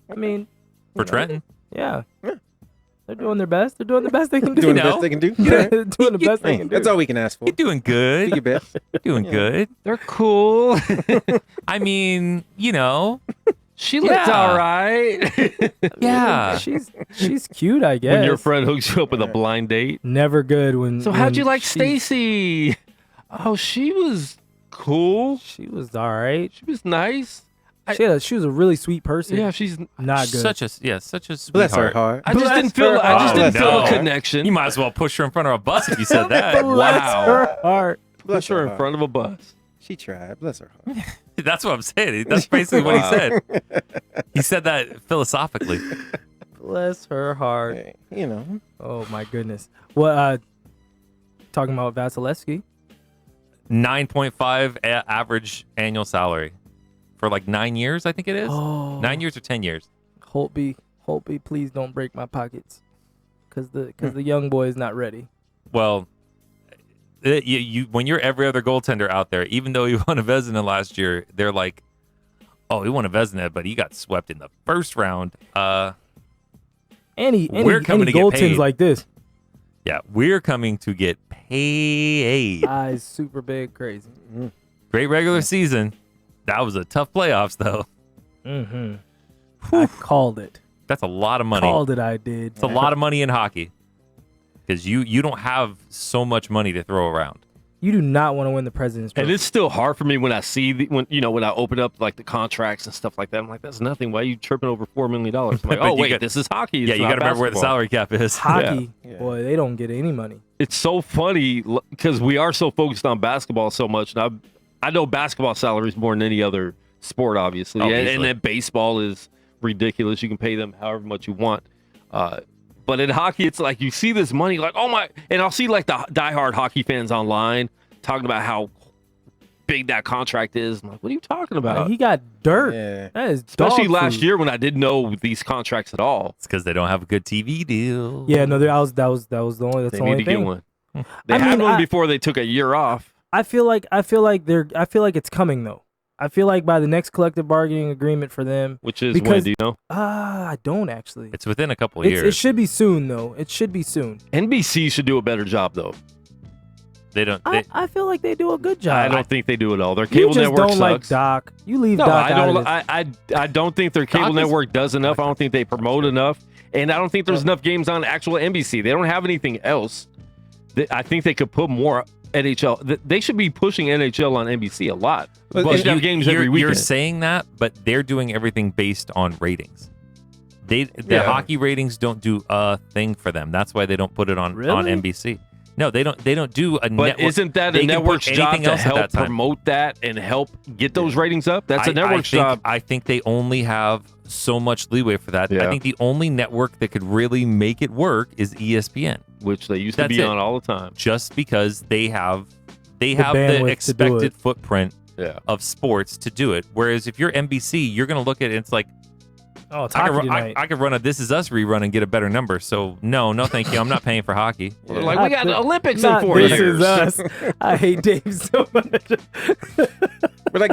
I mean,
For Trenton?
Yeah. They're doing their best. They're doing the best they can do.
Doing the best they can do.
Doing the best they can do.
That's all we can ask for.
You're doing good.
Do your best.
You're doing good.
They're cool.
I mean, you know,
she looks all right.
Yeah.
She's cute, I guess.
When your friend hooks you up with a blind date.
Never good when.
So how'd you like Stacy? Oh, she was cool.
She was all right.
She was nice.
She was a really sweet person.
Yeah, she's
not good.
Such a sweetheart.
Bless her heart.
I just didn't feel a connection.
You might as well push her in front of a bus if you said that.
Bless her heart.
Push her in front of a bus.
She tried. Bless her heart.
That's what I'm saying. That's basically what he said. He said that philosophically.
Bless her heart.
Hey, you know.
Oh my goodness. Well, talking about Vasilevsky.
9.5 average annual salary for like 9 years, I think it is.
Oh.
9 years or 10 years.
Holtby, please don't break my pockets, because the young boy is not ready.
Well, you when you're every other goaltender out there, even though he won a Vezina last year, they're like, oh, he won a Vezina, but he got swept in the first round.
Any
coming to get
goaltenders
paid.
like this.
Yeah, we're coming to get paid.
Eyes super big, crazy.
Great regular season. That was a tough playoffs, though.
I called it.
That's a lot of money.
Called it, I did.
It's a lot of money in hockey because you don't have so much money to throw around.
You do not want to win the President's Trophy.
And it's still hard for me when I see when I open up like the contracts and stuff like that. I'm like, that's nothing. Why are you tripping over $4 million? I'm like, oh wait, this is hockey.
Yeah, you got to remember where the salary cap is.
Hockey, boy, they don't get any money.
It's so funny because we are so focused on basketball so much. And I know basketball salaries more than any other sport, obviously. And then baseball is ridiculous. You can pay them however much you want. But in hockey, it's like you see this money, like, oh my, and I'll see like the diehard hockey fans online talking about how big that contract is. I'm like, what are you talking about?
He got dirt. Yeah. That is
especially last year when I didn't know these contracts at all.
It's because they don't have a good TV deal.
Yeah, no, that was the only. That's
they
the only
need to
thing.
get one. They had one before they took a year off.
I feel like it's coming though. I feel like by the next collective bargaining agreement for them,
which is when, do you know?
I don't actually.
It's within a couple of years.
It should be soon though. It should be soon.
NBC should do a better job though.
They don't.
I feel like they do a good job.
I don't think they do it all. Their cable network
don't
sucks.
Like Doc. You leave Doc
out
of this.
I don't think their cable network does enough. I don't think they promote enough, and I don't think there's enough games on actual NBC. They don't have anything else. I think they could put more NHL. They should be pushing NHL on NBC a lot. But should have games every weekend.
You're saying that, but they're doing everything based on ratings. The hockey ratings don't do a thing for them. That's why they don't put it on NBC. No, they don't do a network.
But isn't that a network's job to help promote that and help get those ratings up? That's a network's job.
I think they only have so much leeway for that. Yeah. I think the only network that could really make it work is ESPN,
which they used to be on all the time.
Just because they have the expected footprint of sports to do it. Whereas if you're NBC, you're going to look at it, it's like,
oh, it's hockey tonight.
I could run a This Is Us rerun and get a better number. So no, thank you. I'm not paying for hockey.
Like we got Olympics in 4 years.
This Is Us. I hate Dave so much.
But I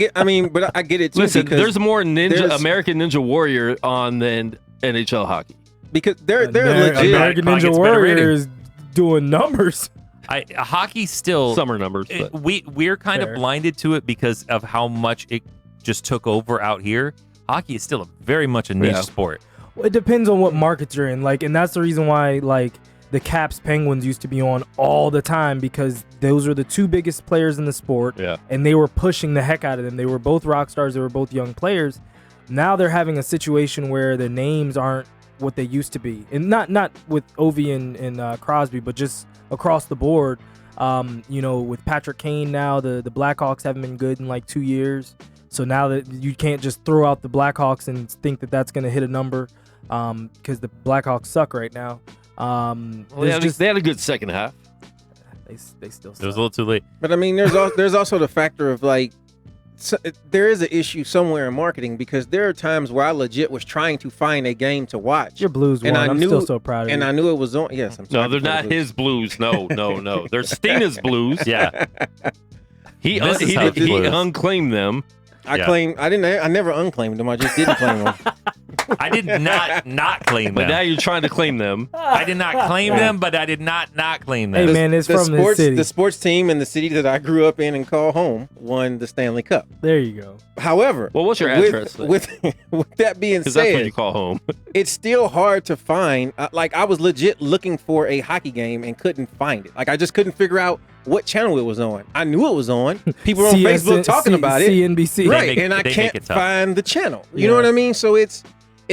get it too.
Listen, there's more American Ninja Warrior on than NHL hockey.
Because they're legit.
American Ninja Warrior is doing numbers.
Hockey still
summer numbers. But.
We're kind of blinded to it because of how much it just took over out here. Hockey is still very much a niche sport.
Well, it depends on what markets you're in, and that's the reason why the Caps Penguins used to be on all the time, because those were the two biggest players in the sport, and they were pushing the heck out of them. They were both rock stars. They were both young players. Now they're having a situation where their names aren't what they used to be, and not with Ovi and Crosby, but just across the board. With Patrick Kane now, the Blackhawks haven't been good in 2 years. So now that you can't just throw out the Blackhawks and think that that's going to hit a number, because the Blackhawks suck right now.
They had a good second half.
They still suck.
It was a little too late.
But I mean, there's also the factor of there is an issue somewhere in marketing, because there are times where I legit was trying to find a game to watch.
Your Blues won. I'm still so proud of you.
And I knew it was on. Yes, I'm sorry.
No, they're not his Blues. No. They're Stina's Blues.
Yeah.
He unclaimed them.
I never unclaimed them. I just didn't claim them.
I did not claim them.
But now you're trying to claim them.
I did not claim them, but I did not claim them.
Hey, man, it's from the city.
The sports team in the city that I grew up in and call home won the Stanley Cup.
There you go.
However,
what's your address?
With that being said,
that's what you call home.
It's still hard to find. I was legit looking for a hockey game and couldn't find it. I just couldn't figure out what channel it was on. I knew it was on. People were on Facebook talking about it.
CNBC.
Right, and I can't find the channel. You know what I mean? So it's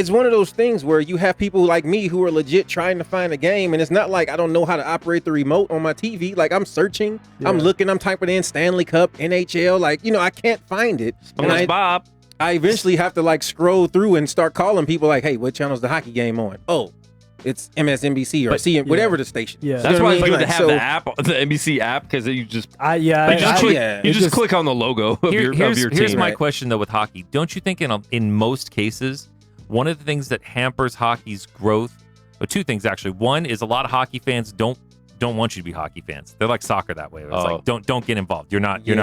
one of those things where you have people like me who are legit trying to find a game, and it's not like I don't know how to operate the remote on my TV. I'm searching, I'm looking, I'm typing in Stanley Cup, NHL, I can't find it. And
Bob.
I eventually have to scroll through and start calling people hey, what channel's the hockey game on? Oh, it's MSNBC or CN, whatever the station.
Yeah,
that's why it's good to have the app, the NBC app, because you just click on the logo of your team.
Here's my question though with hockey. Don't you think in most cases, one of the things that hampers hockey's growth, or two things actually. One is a lot of hockey fans don't want you to be hockey fans. They're like soccer that way. It's don't get involved. You're not. You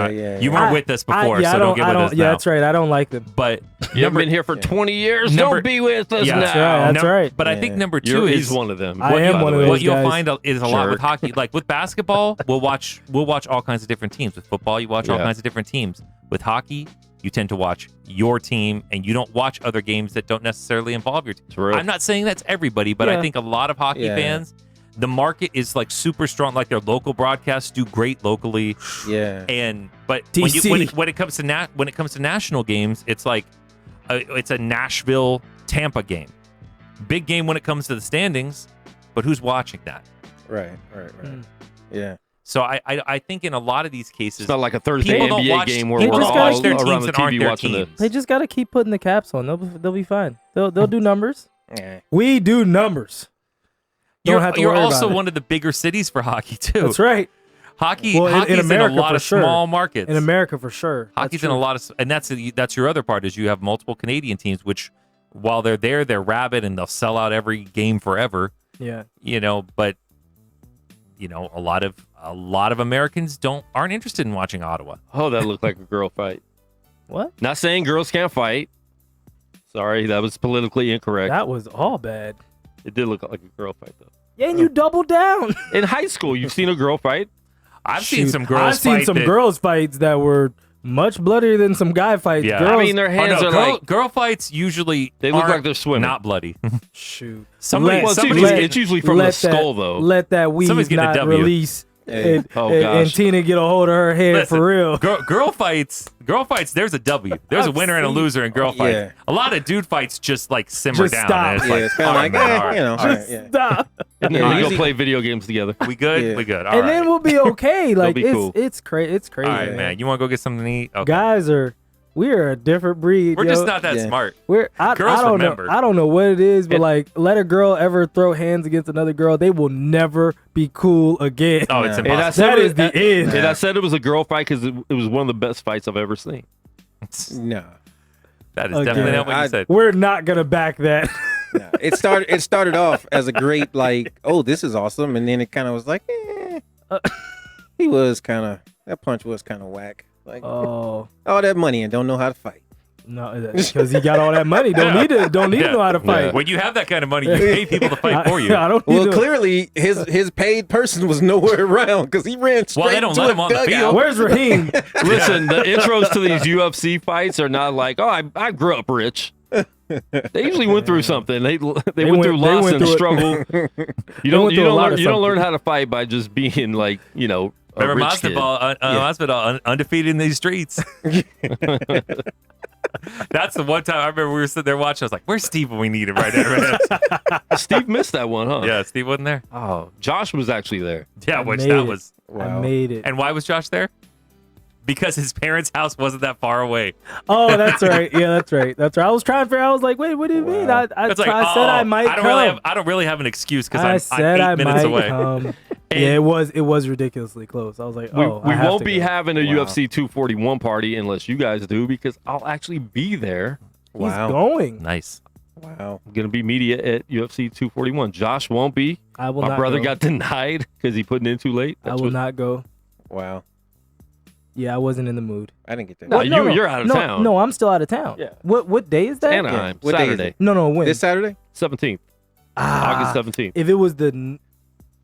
weren't with us before, so don't get with us now.
Yeah, that's right. I don't like them.
But
you haven't been here for 20 years. Don't be with us now.
That's right.
But I think number two
he's one of them.
I am one of those
What you'll
guys.
find is a lot with hockey. With basketball, we'll watch all kinds of different teams. With football, you watch all kinds of different teams. With hockey, you tend to watch your team, and you don't watch other games that don't necessarily involve your team.
True.
I'm not saying that's everybody, but I think a lot of hockey fans, the market is super strong. Their local broadcasts do great locally.
Yeah.
But when it comes to national games, it's it's a Nashville Tampa game, big game when it comes to the standings. But who's watching that?
Right. Yeah.
So I think in a lot of these cases,
It's not like a Thursday
people don't
NBA
watch-
game where
people
we're
don't
all
watch their
around
teams
the
that aren't
TV
their
watching
teams.
it.
They just got to keep putting the caps on. They'll be fine. They'll do numbers.
Yeah.
We do numbers. Don't have to
You're
worry
also
about it.
one of the bigger cities for hockey too.
That's right.
Hockey,
Well,
hockey's
in America,
in a lot
for
of
sure.
small markets.
In America, for sure.
Hockey's
That's
in a
true.
lot of, and that's your other part is you have multiple Canadian teams, which while they're there, they're rabid and they'll sell out every game forever.
Yeah.
But a lot of Americans aren't interested in watching Ottawa.
Oh, that looked like a girl fight.
What?
Not saying girls can't fight. Sorry, that was politically incorrect.
That was all bad.
It did look like a girl fight, though.
Yeah, and you doubled down.
In high school, you've seen a girl fight?
I've seen
Shoot,
some girls.
I've seen
fight
some
that-
girls fights that were much bloodier than some guy fights.
Yeah.
Girls,
I mean, their hands are like...
girl fights usually
They look
aren't
like they're swimming.
not bloody.
shoot.
Somebody-
Well,
somebody's
it's usually from the skull, though.
Let that weave
Somebody's getting a
not
W.
release.
Hey.
Oh,
and
gosh.
Tina get a hold of her head
Listen,
for real.
Girl fights. There's a W. There's a
I've
winner and a
seen-
loser in girl fights.
Yeah.
A lot of dude fights just like simmer
Just
down.
stop.
And it's
Yeah,
like,
it's kind of
all
like,
right, man, all right,
you know,
all right.
yeah.
Stop.
And then
Yeah,
we go
usually-
play video games together.
We good?
Yeah.
We good. All
And
right.
then we'll be okay. Like
be
it's
cool.
it's crazy. It's crazy.
All right, man. You want to go get something to eat? Okay.
Guys we are a different breed.
We're
yo.
just not that
Yeah.
smart.
I
Girls
don't
remember.
know. I don't know what it is, but
It-
like, let a girl ever throw hands against another girl, they will never be cool again.
Oh, it's
Nah.
And
impossible.
I said
That
it-
is the end.
And I said it was a girl fight because it was one of the best fights I've ever seen.
No.
That is
Again.
definitely not what you
I-
said.
We're not gonna back that.
No. It started off as a great this is awesome, and then it kind of was like, that punch was kind of whack. Like
Oh
all that money and don't know how to fight.
no, because he got all that money. Don't need to
Yeah.
know how to fight.
When you have that kind of money, you pay people to fight for you.
I don't need
Well,
to.
clearly his paid person was nowhere around because he ran straight
Well, they don't
to
let
a
him on the
dugout.
field.
Where's Raheem?
Listen, the intros to these UFC fights are not like, oh, I grew up rich. They usually went through something. They went through loss
went
and
through it.
struggle. You
went
don't
through a lot of
learn
something.
how to fight by just being like a
Remember
rich kid.
Masvidal undefeated in these streets. That's the one time I remember we were sitting there watching. I was like, "Where's Steve when we need him right now?"
Steve missed that one, huh?
Yeah, Steve wasn't there.
Oh, Josh was actually there.
Yeah,
I
which
made
that
it.
was.
I made it.
And why was Josh there? Because his parents' house wasn't that far away.
Oh, that's right. Yeah, that's right. That's right. I was trying to figure. I was like, wait, what do you mean? I
It's like,
said I might
I don't
come.
really have an excuse because
I
I'm
said
8
I
minutes
might
away.
come. Yeah, it was ridiculously close. I was like,
We,
oh,
we
I have
won't
to
be
go.
having a
Wow.
UFC 241 party unless you guys do, because I'll actually be there.
He's
Wow.
going.
Nice.
Wow.
I'm gonna be media at UFC 241. Josh won't be.
I will
My
not
brother
go.
got denied because he put it in too late.
I will not go.
Wow.
Yeah, I wasn't in the mood.
I didn't get that.
No, you're out of
no,
town.
No, I'm still out of town.
Yeah.
What day is that?
Anaheim,
What day is
Saturday,
it?
No, when?
This Saturday?
17th,
Ah,
August 17th.
If it was the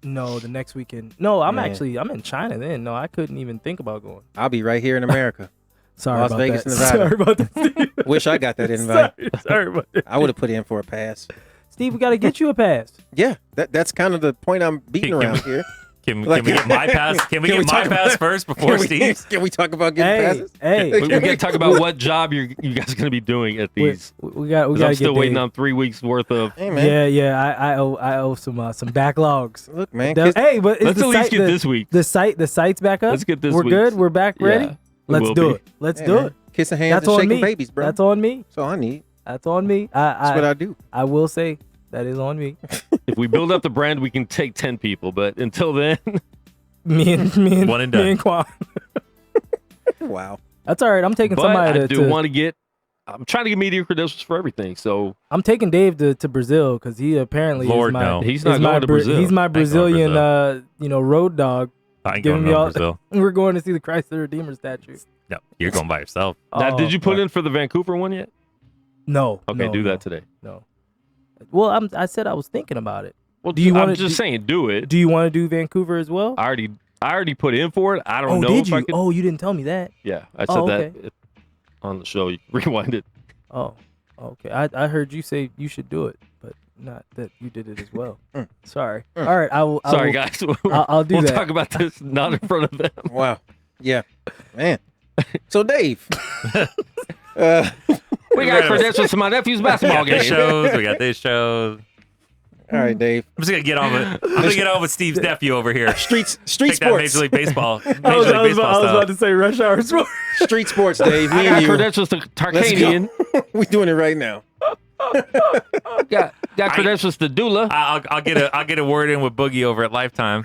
next weekend. No, I'm
Yeah.
I'm in China then. No, I couldn't even think about going.
I'll be right here in America.
Sorry
Las
about
Vegas,
that.
Nevada.
Sorry about that. Steve.
Wish I got that invite.
Sorry about that.
I would have put in for a pass.
Steve, we got to get you a pass.
Yeah, that's kind of the point I'm beating
Can
around
we-
here.
Can we
Like-
get my pass? Can we
Can
get
we
my
talk
pass
about-
first before Steve's?
Can we talk about getting
Hey,
passes?
hey.
We got to talk about what job you guys are going to be doing at these.
We got
'Cause
to
I'm
get
still waiting
Dave.
on 3 weeks worth of.
Hey man,
Yeah. I owe some backlogs.
look man,
Hey, but is
Let's
the
at least
site,
get
the,
this week.
the site's back up.
Let's get this
We're
week's.
good. We're back ready.
Yeah,
Let's
will
do
be.
it. Let's
Hey,
do
man.
it.
Kissing hands
That's
and
on
shaking
me.
babies, bro.
That's on me.
That's all I need.
That's on me.
That's what I do.
I will say that is on me.
If we build up the brand, we can take 10 people. But until then,
me and
One and done.
Me and Quan.
Wow.
That's all right. I'm taking
but
somebody
I
to.
do want to get. I'm trying to get media credentials for everything. So
I'm taking Dave to Brazil because he apparently
Lord,
is my.
no.
He's
is
not
my
going to Brazil.
He's my
going to
Brazilian,
Brazil.
road dog.
I ain't
Giving
going
me
to
all-
Brazil.
We're going to see the Christ the Redeemer statue.
No, you're going by yourself.
now, did you put
fuck.
in for the Vancouver one yet?
No.
Okay,
no,
do
no,
that today.
No. Well, I said I was thinking about it.
Well,
Do you
I'm
wanna-
just saying, do it.
Do you want to do Vancouver as well?
I already put in for it. I don't know
did
if
you?
I could.
Oh, you didn't tell me that.
Yeah, I said
Oh,
that
okay.
on the show. You rewind it.
Oh, okay. I heard you say you should do it, but not that you did it as well. Sorry. All right. I will.
Sorry,
I will,
guys.
I'll do
we'll
that.
talk about this not in front of them.
Wow. Yeah. Man. So Dave.
We got credentials to my nephew's basketball
We got these
game.
shows. We got these shows.
All right, Dave.
I'm just gonna get on with Steve's nephew over here.
Street
Take that
sports.
Major League Baseball.
I was
style.
about to say rush hour sports.
Street sports, Dave. Me
I
and
got
you.
credentials to
Let's
Tarkanian.
go. We doing it right now.
Got credentials to Dula.
I'll get a word in with Boogie over at Lifetime.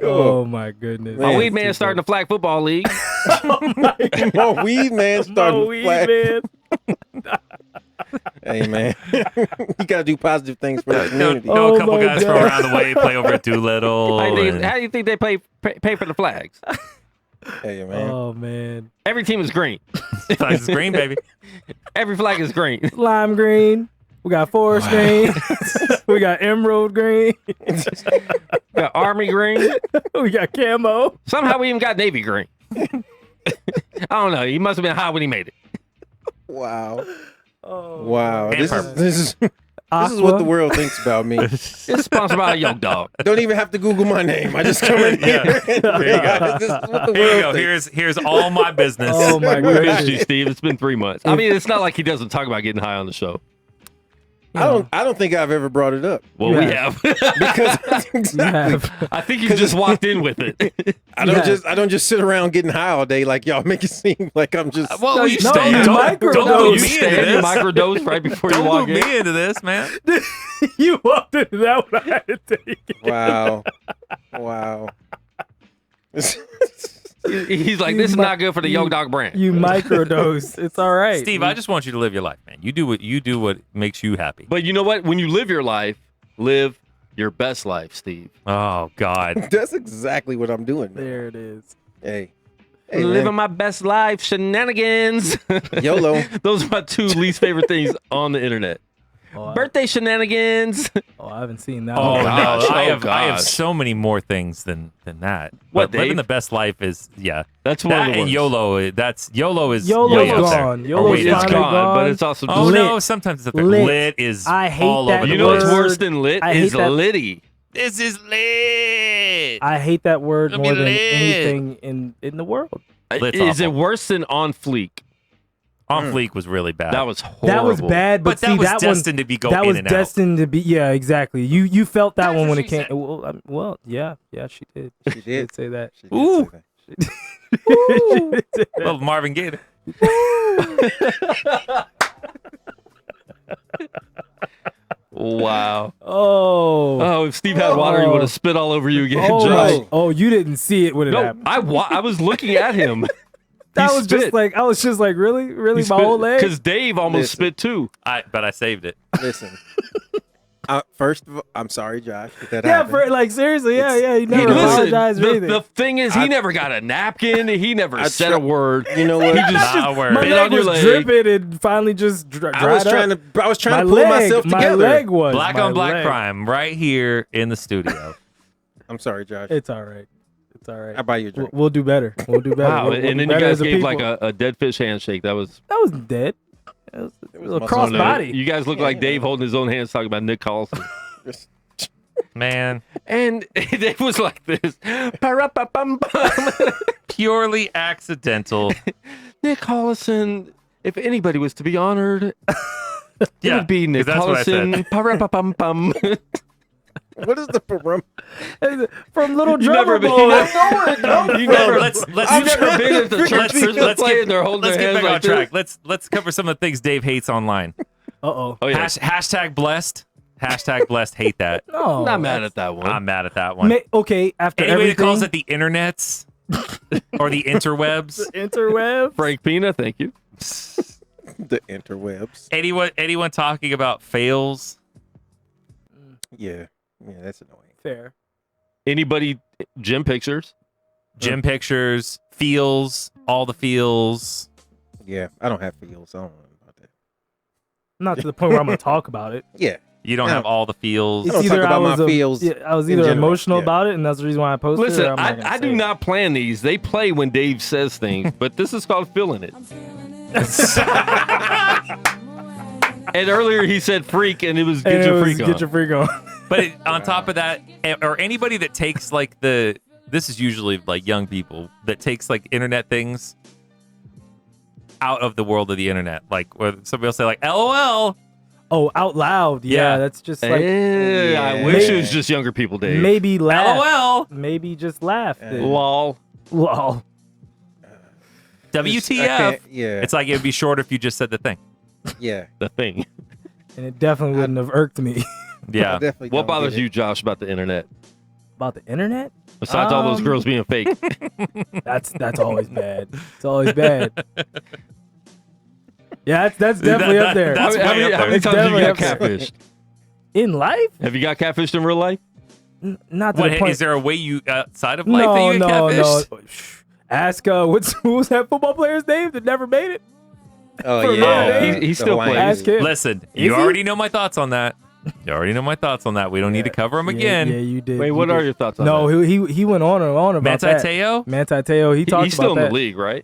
Oh my goodness.
My weed man starting the flag football league.
My weed man starting
My
to
weed
flag.
man.
Hey, man. You got to do positive things for the community.
Know
Oh
a couple
my
guys from
God.
around the way play over at Doolittle.
How
and-
do you think they pay for the flags?
Hey, man.
Oh man.
Every team is green.
Flags is green, baby.
Every flag is green.
Lime green. We got forest green. We got emerald green.
Got army green.
We got camo.
Somehow we even got navy green. I don't know. He must have been high when he made it.
Wow.
Oh.
Wow.
And
This
purple.
is
Aqua.
what the world thinks about me.
It's sponsored by a Yoke Dog.
Don't even have to Google my name. I just come in here.
Yeah. There you go.
This is what the
Here you
world
go.
thinks.
Here's all my business.
Oh my
We missed
goodness.
you, Steve. It's been 3 months. I mean, it's not like he doesn't talk about getting high on the show.
I don't think I've ever brought it up.
Well,
You
we
have.
have.
Because
You have.
I think you just walked in with it.
I don't
Yeah.
just sit around getting high all day like y'all make it seem like I'm just
Well,
No,
you
no,
stay.
you
Don't
microdose.
you
me into
stay. You
this.
microdose right before you
Don't
walk
move
in.
me into this, man.
You walked into that one. I had to take it.
wow. Wow.
He's like, this is not good for the Yoke Dog brand.
You microdose. It's all right.
Steve, I just want you to live your life, man. You do what makes you happy.
But you know what? When you live your life, live your best life, Steve.
Oh God.
That's exactly what I'm doing, man.
There it is.
Hey,
Living
man.
my best life, shenanigans.
YOLO.
Those are my 2 least favorite things on the internet.
Oh,
Birthday shenanigans.
I haven't seen that
Oh
one.
no,
gosh.
I
Oh,
have
gosh.
so many more things than that.
What,
But living
Dave?
the best life is
That's one
that
of the
and
ones.
YOLO. That's YOLO is
YOLO's
way up there.
gone.
Or
YOLO's
way
It's
down
finally
there.
gone,
gone.
but it's also
Oh
Lit.
no, sometimes it's
Lit.
lit is
I hate
all
that
over.
You
the
know what's
place.
word.
worse than lit
I hate
is
that-
litty.
This is lit.
I hate that word
It'll
more
be
than
lit.
anything in the world.
Lit's
Is it
awful.
worse than on fleek?
On Fleek was really bad.
That was horrible.
That was bad, but,
But that
see,
was
that
destined
one,
to be go
that
in
was
and out.
destined to be. Yeah, exactly. You felt that
That's
one when
what
it
she
came.
said.
Well, yeah, she did.
She did.
say that.
She did
Ooh.
say that.
She did say that.
Well, Marvin Gaye.
Wow.
Oh.
Oh, if Steve had water, he would have spit all over you again,
Oh,
Josh.
my- oh, you didn't see it when it
No,
happened.
I was looking at him.
That
He
was just
spit.
like I was just like really, my whole leg.
Because Dave almost
Listen.
spit too.
But I saved it.
Listen. First of all, I'm sorry, Josh. That
Yeah,
happened.
for like seriously, yeah. He
He
never
listen,
apologized or
the,
anything.
the thing is, he never got a napkin. He never
I
said
try-
a word.
You know what?
He just
Not a word.
my
Spit
leg
on your
was
leg.
dripping and finally just dried
I was
up.
trying to
my
pull
leg,
myself
my
together.
leg was
Black
my
on black
leg.
crime right here in the studio.
I'm sorry, Josh.
It's all right. It's all right.
I buy you a drink.
We'll do better. We'll do better.
wow.
We'll
And
do
then you
better
guys
as a
gave
people.
like a dead fish handshake. That was
That was dead. It was a
muscle
cross
on
body.
You guys look like Dave holding his own hands talking about Nick Collison.
Man,
And Dave was like this. Pa-ra-pa-pum-pum.
purely accidental.
Nick Collison, if anybody was to be honored, it would be Nick
'cause that's what I said.
Collison. Pa-ra-pa-pum-pum.
What is the parum?
From Little
You never
Drummer
been.
Boy.
You never.
Let's
You've never been at the church
let's
Christmas play and they're holding
let's
their
get
hands
back on
like
track.
this.
Let's cover some of the things Dave hates online.
Uh-oh.
Oh yeah.
Hashtag blessed. Hashtag blessed. Hate that.
No.
I'm not mad at that one.
I'm mad at that one.
Okay, after
Anybody that
everything.
calls it the internets or the interwebs.
interweb.
Frank Pina, thank you.
The interwebs.
Anyone talking about fails?
Yeah, that's annoying.
Fair.
Anybody gym pictures?
Gym pictures, feels, all the feels.
Yeah, I don't have feels. I don't know about that.
Not to the point where I'm gonna talk about it.
Yeah,
You don't
Yeah.
have all the feels.
I don't talk about my feels
I was
in
either
general,
emotional
yeah.
about it, and that's the reason why I posted it.
Listen,
or I'm not gonna
I
say
do
it.
not plan these. They play when Dave says things, but this is called feeling it. And earlier he said freak, and it was
And
get
it
your
was
freak on.
Get your freak on.
But on top of that, or anybody that takes like this is usually like young people that takes like internet things out of the world of the internet. Like where somebody will say like LOL.
Oh, out loud. Yeah, that's just like
I wish it was just younger people, Dave.
maybe laugh.
LOL.
Maybe just laugh.
Lol.
Lol.
WTF.
Yeah.
It's like it would be shorter if you just said the thing.
Yeah.
The thing.
And it definitely wouldn't have irked me.
Yeah.
Definitely
What
don't
bothers
get it.
you, Josh, about the internet?
About the internet?
Besides all those girls being fake.
That's always bad. It's always bad. Yeah, that's definitely up there.
that's
how
way up
many
there.
times have you got
definitely up
catfished?
In life?
Have you got catfished in real life?
Not to the
What,
point.
is there a way you outside of life that you get catfished?
no. Shh. Ask what was that football player's name that never made it?
Oh
For
yeah.
real,
he
The
still
Hawaiian
plays.
Ask him.
Listen,
Is
you
he?
already know my thoughts on that. You already know my thoughts on that. We don't need to cover them again.
Yeah, you did.
Wait,
you
what
did.
are your thoughts on
No,
that?
he went on and on about
Manti
that.
Te'o?
Manti Te'o. He talked
He's
about
still in
that.
the league, right?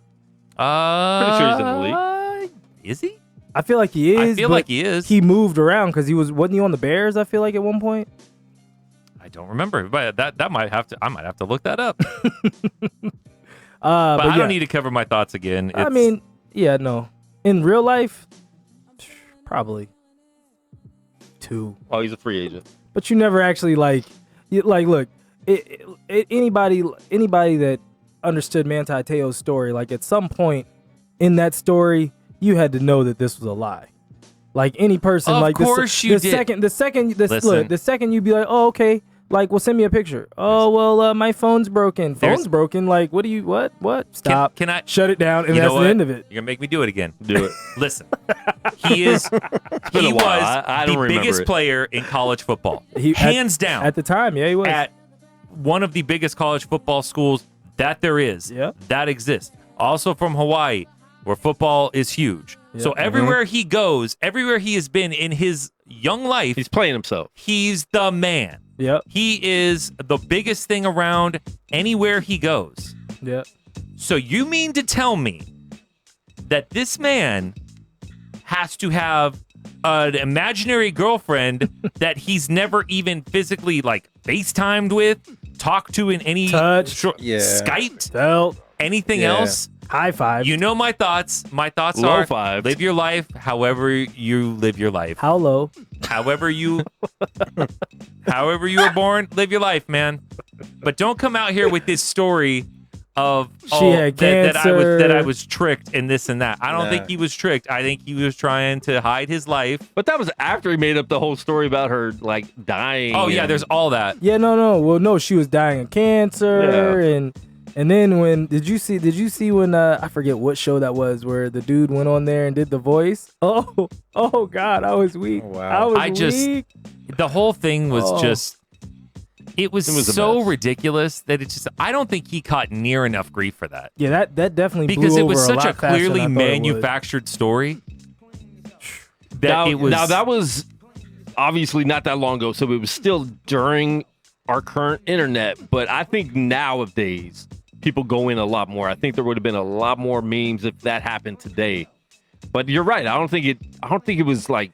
Pretty
sure he's in the
Is he?
I feel like he is.
I feel
but
like he is.
He moved around because wasn't he on the Bears? I feel like at one point.
I don't remember, but I might have to look that up.
But
I
yeah.
don't need to cover my thoughts again.
I mean, yeah, no. In real life, probably 2.
Oh, he's a free agent.
But you never actually look. Anybody that understood Manti Te'o's story, like at some point in that story, you had to know that this was a lie. Like any person,
Of
like
course you did.
the second
Listen.
you'd be like, oh, okay, like, well, send me a picture. Oh, well, my phone's broken. Phone's broken. Like, what? Stop.
Can I
shut it down? And
you
that's
know
the
what?
end of it.
You're gonna make me do it again.
Do it.
Listen, he
been
he
a while.
was
I don't
the
remember
biggest
it.
player in college football,
He-
hands down.
At the time, yeah, he was.
At one of the biggest college football schools that there is,
Yep.
that exists. Also from Hawaii, where football is huge.
Yep.
So everywhere he goes, everywhere he has been in his young life,
He's playing himself.
he's the man.
Yep.
He is the biggest thing around anywhere he goes.
Yep.
So you mean to tell me that this man has to have an imaginary girlfriend that he's never even physically like FaceTimed with, talked to in any
Touched.
Yeah.
Skyped,
Felt.
anything
Yeah.
else?
High five.
You know my thoughts. My thoughts
Low
are
five.
live your life however you live your life.
How low?
However you were born, live your life, man. But don't come out here with this story of
had
that I
cancer.
was tricked and this and that. I don't
Nah.
think he was tricked. I think he was trying to hide his life.
But that was after he made up the whole story about her like dying.
Oh yeah,
and-
there's all that.
Yeah, no. Well, no, she was dying of cancer, and then when did you see when I forget what show that was where the dude went on there and did the voice? Oh God, I was weak.
Wow.
I was weak.
The whole thing was
Oh.
just. It was
a
so
mess.
ridiculous that it's just. I don't think he caught near enough grief for that.
Yeah, that definitely
Because
blew
it was
over
such
lot
a
faster than
clearly
I thought it would.
manufactured story that
Now,
it was.
now that was obviously not that long ago, so it was still during our current internet. But I think nowadays people go in a lot more. I think there would have been a lot more memes if that happened today. But you're right. I don't think it was like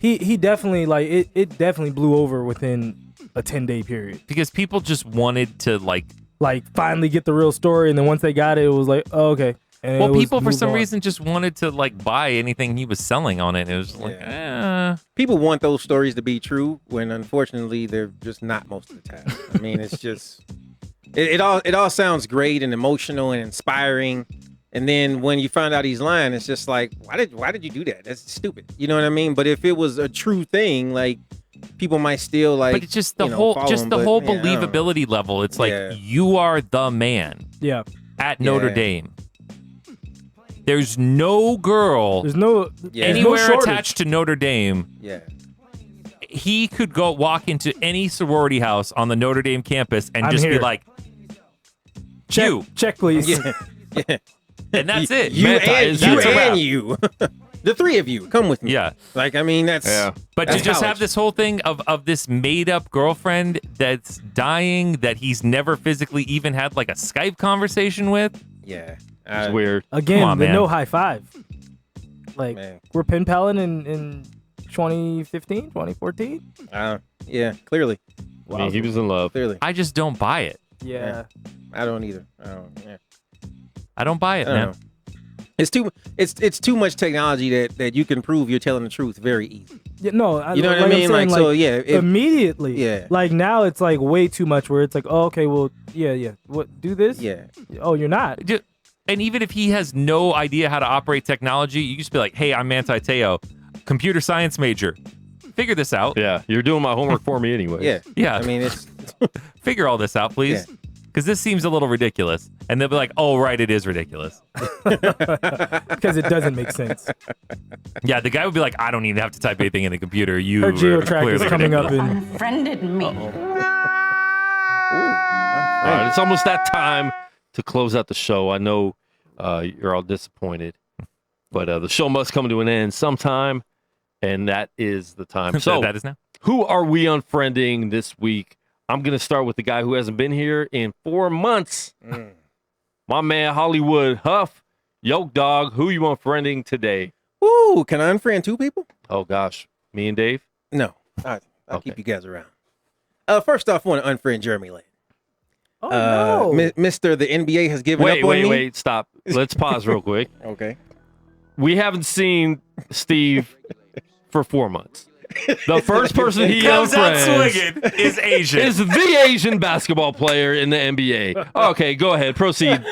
He definitely it definitely blew over within a 10-day period.
because people just wanted to like.
Like finally get the real story, and then once they got it, it was like, oh, okay. And
Well,
it was
people for
moved
some
on.
reason just wanted to like buy anything he was selling on it. It was just like,
People want those stories to be true when unfortunately they're just not most of the time. I mean, it's just it all sounds great and emotional and inspiring. And then when you find out he's lying, it's just like, why did you do that? That's stupid. You know what I mean? But if it was a true thing, like people might still like.
but it's just the
you know,
whole,
follow
just
him,
the
but,
whole
yeah, I don't know.
believability level. It's like
Yeah.
you are the man
Yeah.
at Notre
Yeah.
Dame. There's no girl
There's no
Yeah.
there's no
anywhere
shortage.
attached to Notre Dame.
Yeah.
He could go walk into any sorority house on the Notre Dame campus and
I'm
just be
here.
like,
Check,
you,
check, please.
Yeah. Yeah.
and that's it.
You
Meta
and
is-
you
that's a wrap.
and you. The three of you come with me.
Yeah.
Like I mean that's
But
that's
to just have
college.
this whole thing of this made up girlfriend that's dying that he's never physically even had like a Skype conversation with.
Yeah.
it's weird.
Again,
Come on,
the
man.
no high five. Like
Man.
we're pen paling in 2015, 2014.
Yeah, clearly.
I mean, he was in love.
Clearly.
I just don't buy it.
Yeah.
I don't either. I don't
I don't buy it,
I
man.
don't know. It's too much technology that you can prove you're telling the truth very easy.
Yeah, no,
You know what I
I'm
mean?
saying,
So yeah,
immediately.
Yeah.
Like now it's like way too much. Where it's like, oh, okay, well, yeah. What? Do this?
Yeah.
Oh, you're not.
And even if he has no idea how to operate technology, you just be like, hey, I'm Manti Te'o, computer science major. Figure this out.
Yeah, you're doing my homework for me anyway.
Yeah.
I mean, it's
Figure all this out, please. Because this seems a little ridiculous. And they'll be like, oh, right, it is ridiculous.
Because it doesn't make sense.
Yeah, the guy would be like, I don't even have to type anything in the computer. You
Her
are
geotrack is
clearly
coming up
ridiculous.
in.
Unfriended me.
All right, it's almost that time to close out the show. I know you're all disappointed, but the show must come to an end sometime, and that is the time. So
that is now.
Who are we unfriending this week? I'm going to start with the guy who hasn't been here in 4 months. My man, Hollywood Huff. Yoke Dog, who you unfriending today?
Ooh, can I unfriend 2 people?
Oh, gosh. Me and Dave?
No. I'll
Okay.
keep you guys around. First off, I want to unfriend Jeremy Lin.
Oh no.
Mr. The NBA has given up on me.
Wait, stop. Let's pause real quick.
Okay.
We haven't seen Steve for 4 months. The first person he
Comes out
unfriends
swinging is Asian.
is the Asian basketball player in the NBA. Okay, go ahead, proceed.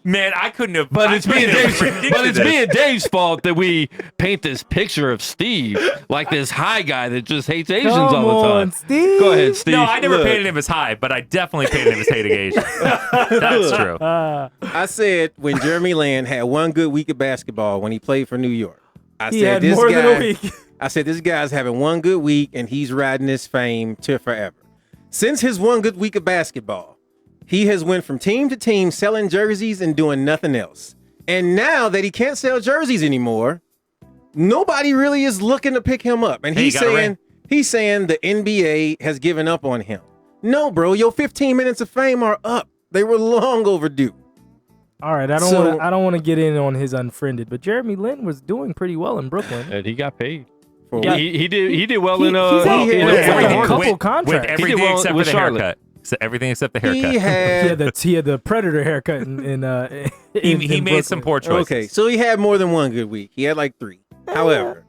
Man, I couldn't have.
But it's me and Dave's,
predicted
me and Dave's fault that we paint this picture of Steve like this high guy that just hates Asians
Come
all the time.
on, Steve.
Go ahead, Steve.
No, I never
Look.
painted him as high, but I definitely painted him as hating Asians. That's true.
I said when Jeremy Lin had one good week of basketball when he played for New York. I
He
said
had
this
more
guy,
than a week.
I said this guy's having one good week and he's riding his fame to forever. Since his one good week of basketball, he has went from team to team selling jerseys and doing nothing else. And now that he can't sell jerseys anymore, nobody really is looking to pick him up. And
Hey,
he's
you got a ring.
saying the NBA has given up on him. No, bro, your 15 minutes of fame are up. They were long overdue.
All right, I don't want to get in on his unfriended, but Jeremy Lin was doing pretty well in Brooklyn.
And he got paid.
For
Yeah.
He did well
He-
in
he's had-
in
he's had
Hornets.
a couple
with
contracts.
everything
well
except for
with
the
Charlotte.
haircut. Everything except the haircut.
He had
He had the Predator haircut in
He made some poor choices.
Okay, so he had more than one good week. He had like 3. However,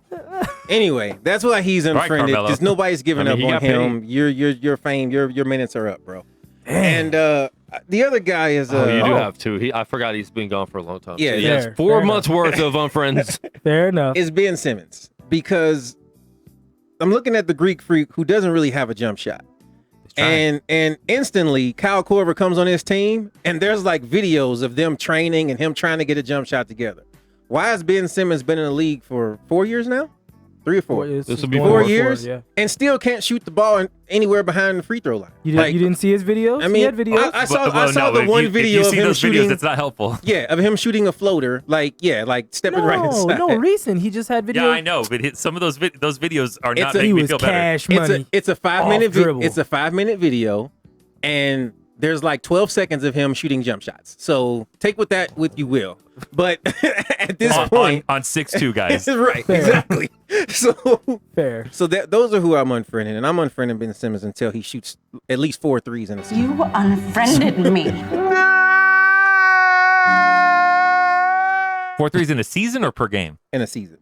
anyway, that's why he's
right,
unfriended
Carmelo.
because nobody's giving
I mean, he
up on
got
him. Your fame, your minutes are up, bro. And the other guy is
Oh, you do have to. I forgot he's been gone for a long time.
Yeah,
so he has
fair,
4
fair
months worth of unfriends.
Fair enough.
is Ben Simmons because I'm looking at the Greek freak who doesn't really have a jump shot. And instantly Kyle Korver comes on his team and there's like videos of them training and him trying to get a jump shot together. Why has Ben Simmons been in the league for 4 years now? 3 or 4?
This
This
is
will be
going
4
on
years
yeah.
and still can't shoot the ball anywhere behind the free throw line.
You
Like,
didn't see his videos?
I
he
mean,
had videos.
I saw the one video
if
of
you see
him
those
shooting.
videos, it's not helpful.
Yeah, of him shooting a floater, like stepping right inside.
No, recent. He just had videos.
Yeah, I know, but some of those videos are not
a-
making
He
me
was
feel better.
cash money.
It's a 5-minute
dribble.
it's a 5-minute video, and there's like 12 seconds of him shooting jump shots. So take with that with you will. But at this point,
on 6'2", guys.
right,
Fair.
exactly.
Fair.
So those are who I'm unfriending, and I'm unfriending Ben Simmons until he shoots at least 4 threes in a season.
You unfriended me.
4 threes in a season or per game?
In a season.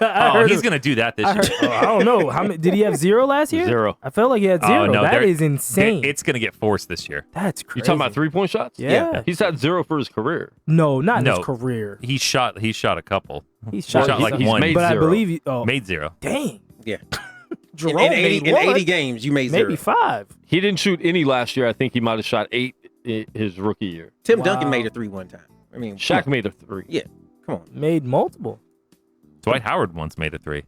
Oh, he's gonna do that this year.
I don't know. How many did he have 0 last year?
0.
I felt like he had 0.
Oh, no,
That is insane.
It's gonna get forced this year.
That's crazy.
You talking about 3-point shots?
Yeah.
He's had 0 for his career.
No, not in
No.
his career.
He shot a couple.
He shot,
like
he's
one.
made
but
0.
I believe he. Oh,
Made 0.
dang.
Yeah.
Jerome
in
made
80
one.
games, you made
Maybe
0.
5.
He didn't shoot any last year. I think he might have shot 8 his rookie year.
Tim
Wow.
Duncan made a 3 one time. I mean,
Shaq made a 3.
Yeah, come on.
Made multiple.
Dwight Howard once made a 3.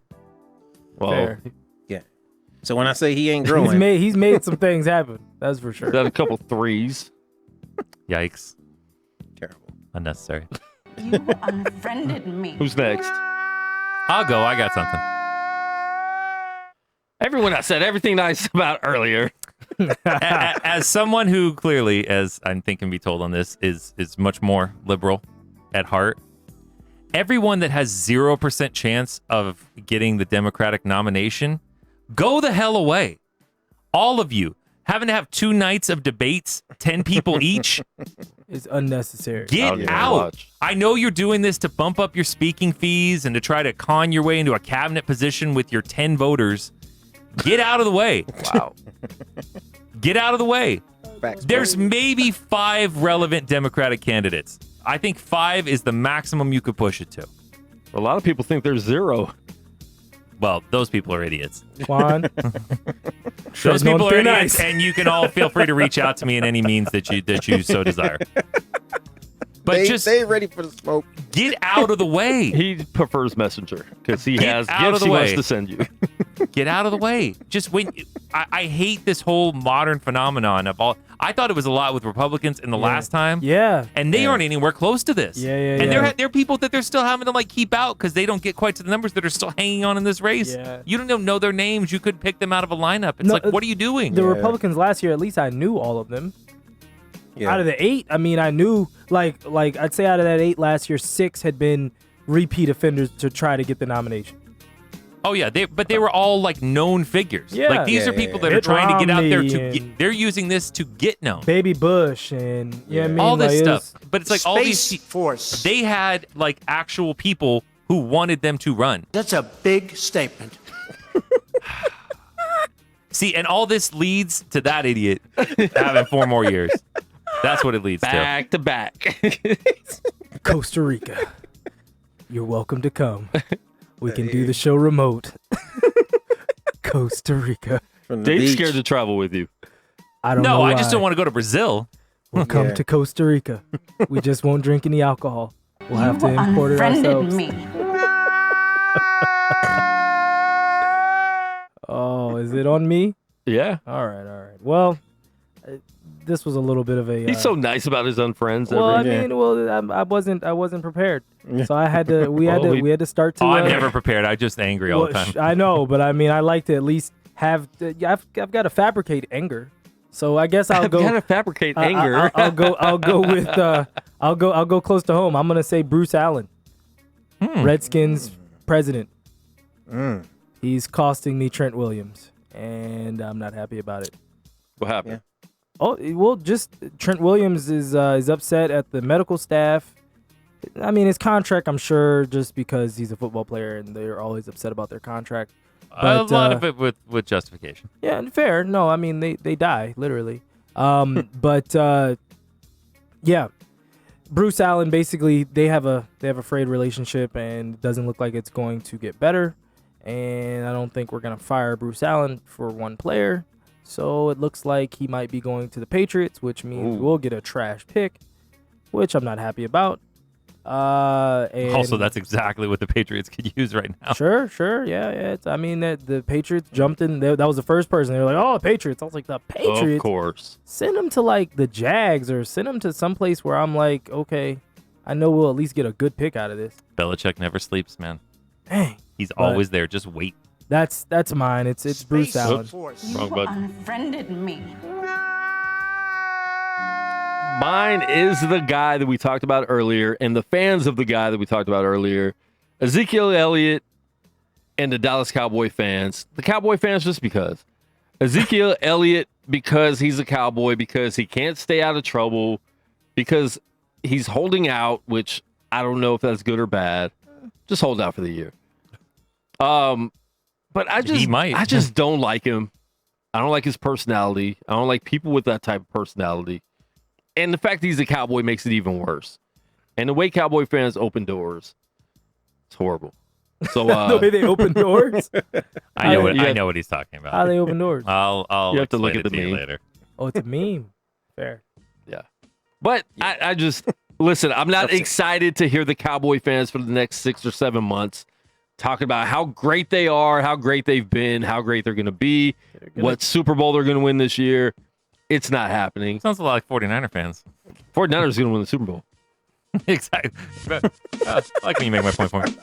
Well,
Fair.
Yeah. So when I say he ain't growing,
He's made some things happen. That's for sure.
had a couple threes.
Yikes.
terrible.
Unnecessary.
You unfriended me.
Who's next?
I'll go. I got something.
Everyone I said everything nice about earlier.
As someone who clearly, as I think can be told on this, is much more liberal at heart, everyone that has 0% chance of getting the Democratic nomination, go the hell away. All of you. Having to have 2 nights of debates, 10 people each.
It's unnecessary.
Get out. I know you're doing this to bump up your speaking fees and to try to con your way into a cabinet position with your 10 voters. Get out of the way.
Wow.
Get out of the way.
Facts,
There's maybe 5 relevant Democratic candidates. I think 5 is the maximum you could push it to.
A lot of people think there's 0.
Well, those people are idiots.
Juan.
Those people are idiots, and you can all feel free to reach out to me in any means that you so desire. But
they ready for the smoke.
Get out of the way.
He prefers Messenger because he has
out of
gifts
the
he
way.
wants to send you.
Get out of the way. Just when I hate this whole modern phenomenon of all. I thought it was a lot with Republicans in the last time.
Yeah.
And they aren't anywhere close to this.
Yeah.
And there are people that they're still having to like keep out because they don't get quite to the numbers that are still hanging on in this race.
Yeah.
You don't even know their names. You couldn't pick them out of a lineup. It's like, what are you doing?
The Republicans last year, at least I knew all of them.
Yeah.
Out of the 8, I mean, I knew like I'd say out of that 8 last year, 6 had been repeat offenders to try to get the nomination.
Oh yeah, but they were all like known figures.
Yeah.
Like these are people that are
Mitt
trying to get out there
Romney
to get. They're using this to get known.
Baby Bush and you know what I mean?
All this
Like,
stuff. But it's like all these
Force.
they had like actual people who wanted them to run.
That's a big statement.
See, and all this leads to that idiot having 4 more years. That's what it leads
Back to back.
Costa Rica. You're welcome to come. We can do the show remote. Costa Rica.
Dave's scared to travel with you.
I don't know.
No, I
why.
just don't want to go to Brazil.
We'll come to Costa Rica. We just won't drink any alcohol. We'll have to import it ourselves. Oh, is it on me?
Yeah.
All right. Well, this was a little bit of a.
He's so nice about his unfriends.
Well, I wasn't prepared, so I had to. We had to start to.
I'm never prepared. I'm just angry all the time.
I know, but I mean, I like to at least have. I've got to fabricate anger, so I guess I'll go.
I've got to fabricate anger.
I'll go with. I'll go close to home. I'm gonna say Bruce Allen, Redskins president. He's costing me Trent Williams, and I'm not happy about it.
What happened?
Oh, well, just Trent Williams is upset at the medical staff. I mean, his contract, I'm sure, just because he's a football player and they're always upset about their contract. But,
a lot of it with justification.
Yeah, fair. No, I mean, they die, literally. But, yeah. Bruce Allen, basically, they have a frayed relationship and it doesn't look like it's going to get better. And I don't think we're going to fire Bruce Allen for one player. So it looks like he might be going to the Patriots, which means we'll get a trash pick, which I'm not happy about. And
Also, that's exactly what the Patriots could use right now.
Sure. Yeah. I mean, the Patriots jumped in. That was the first person. They were like, oh, Patriots. I was like, the Patriots?
Of course.
Send them to, like, the Jags or send them to someplace where I'm like, okay, I know we'll at least get a good pick out of this.
Belichick never sleeps, man.
Dang.
He's always there. Just wait.
That's mine. It's Bruce Allen.
Wrong button.
Unfriended me.
Mine is the guy that we talked about earlier, and the fans of the guy that we talked about earlier, Ezekiel Elliott and the Dallas Cowboy fans. The Cowboy fans just because. Ezekiel Elliott because he's a Cowboy, because he can't stay out of trouble, because he's holding out, which I don't know if that's good or bad. Just hold out for the year. But I just don't like him. I don't like his personality. I don't like people with that type of personality. And the fact that he's a Cowboy makes it even worse. And the way Cowboy fans open doors, it's horrible. So
the way they open doors?
I know what he's talking about.
How they open doors?
I'll
you have to look
explain
at the
it to you
meme
later.
Oh, it's a meme. Fair.
Yeah. But I just, listen, I'm not excited to hear the Cowboy fans for the next 6 or 7 months talking about how great they are, how great they've been, how great they're going to be, what Super Bowl they're going to win this year. It's not happening.
Sounds a lot like 49er fans.
49ers are going to win the Super Bowl.
Exactly. I like when you make my point for me.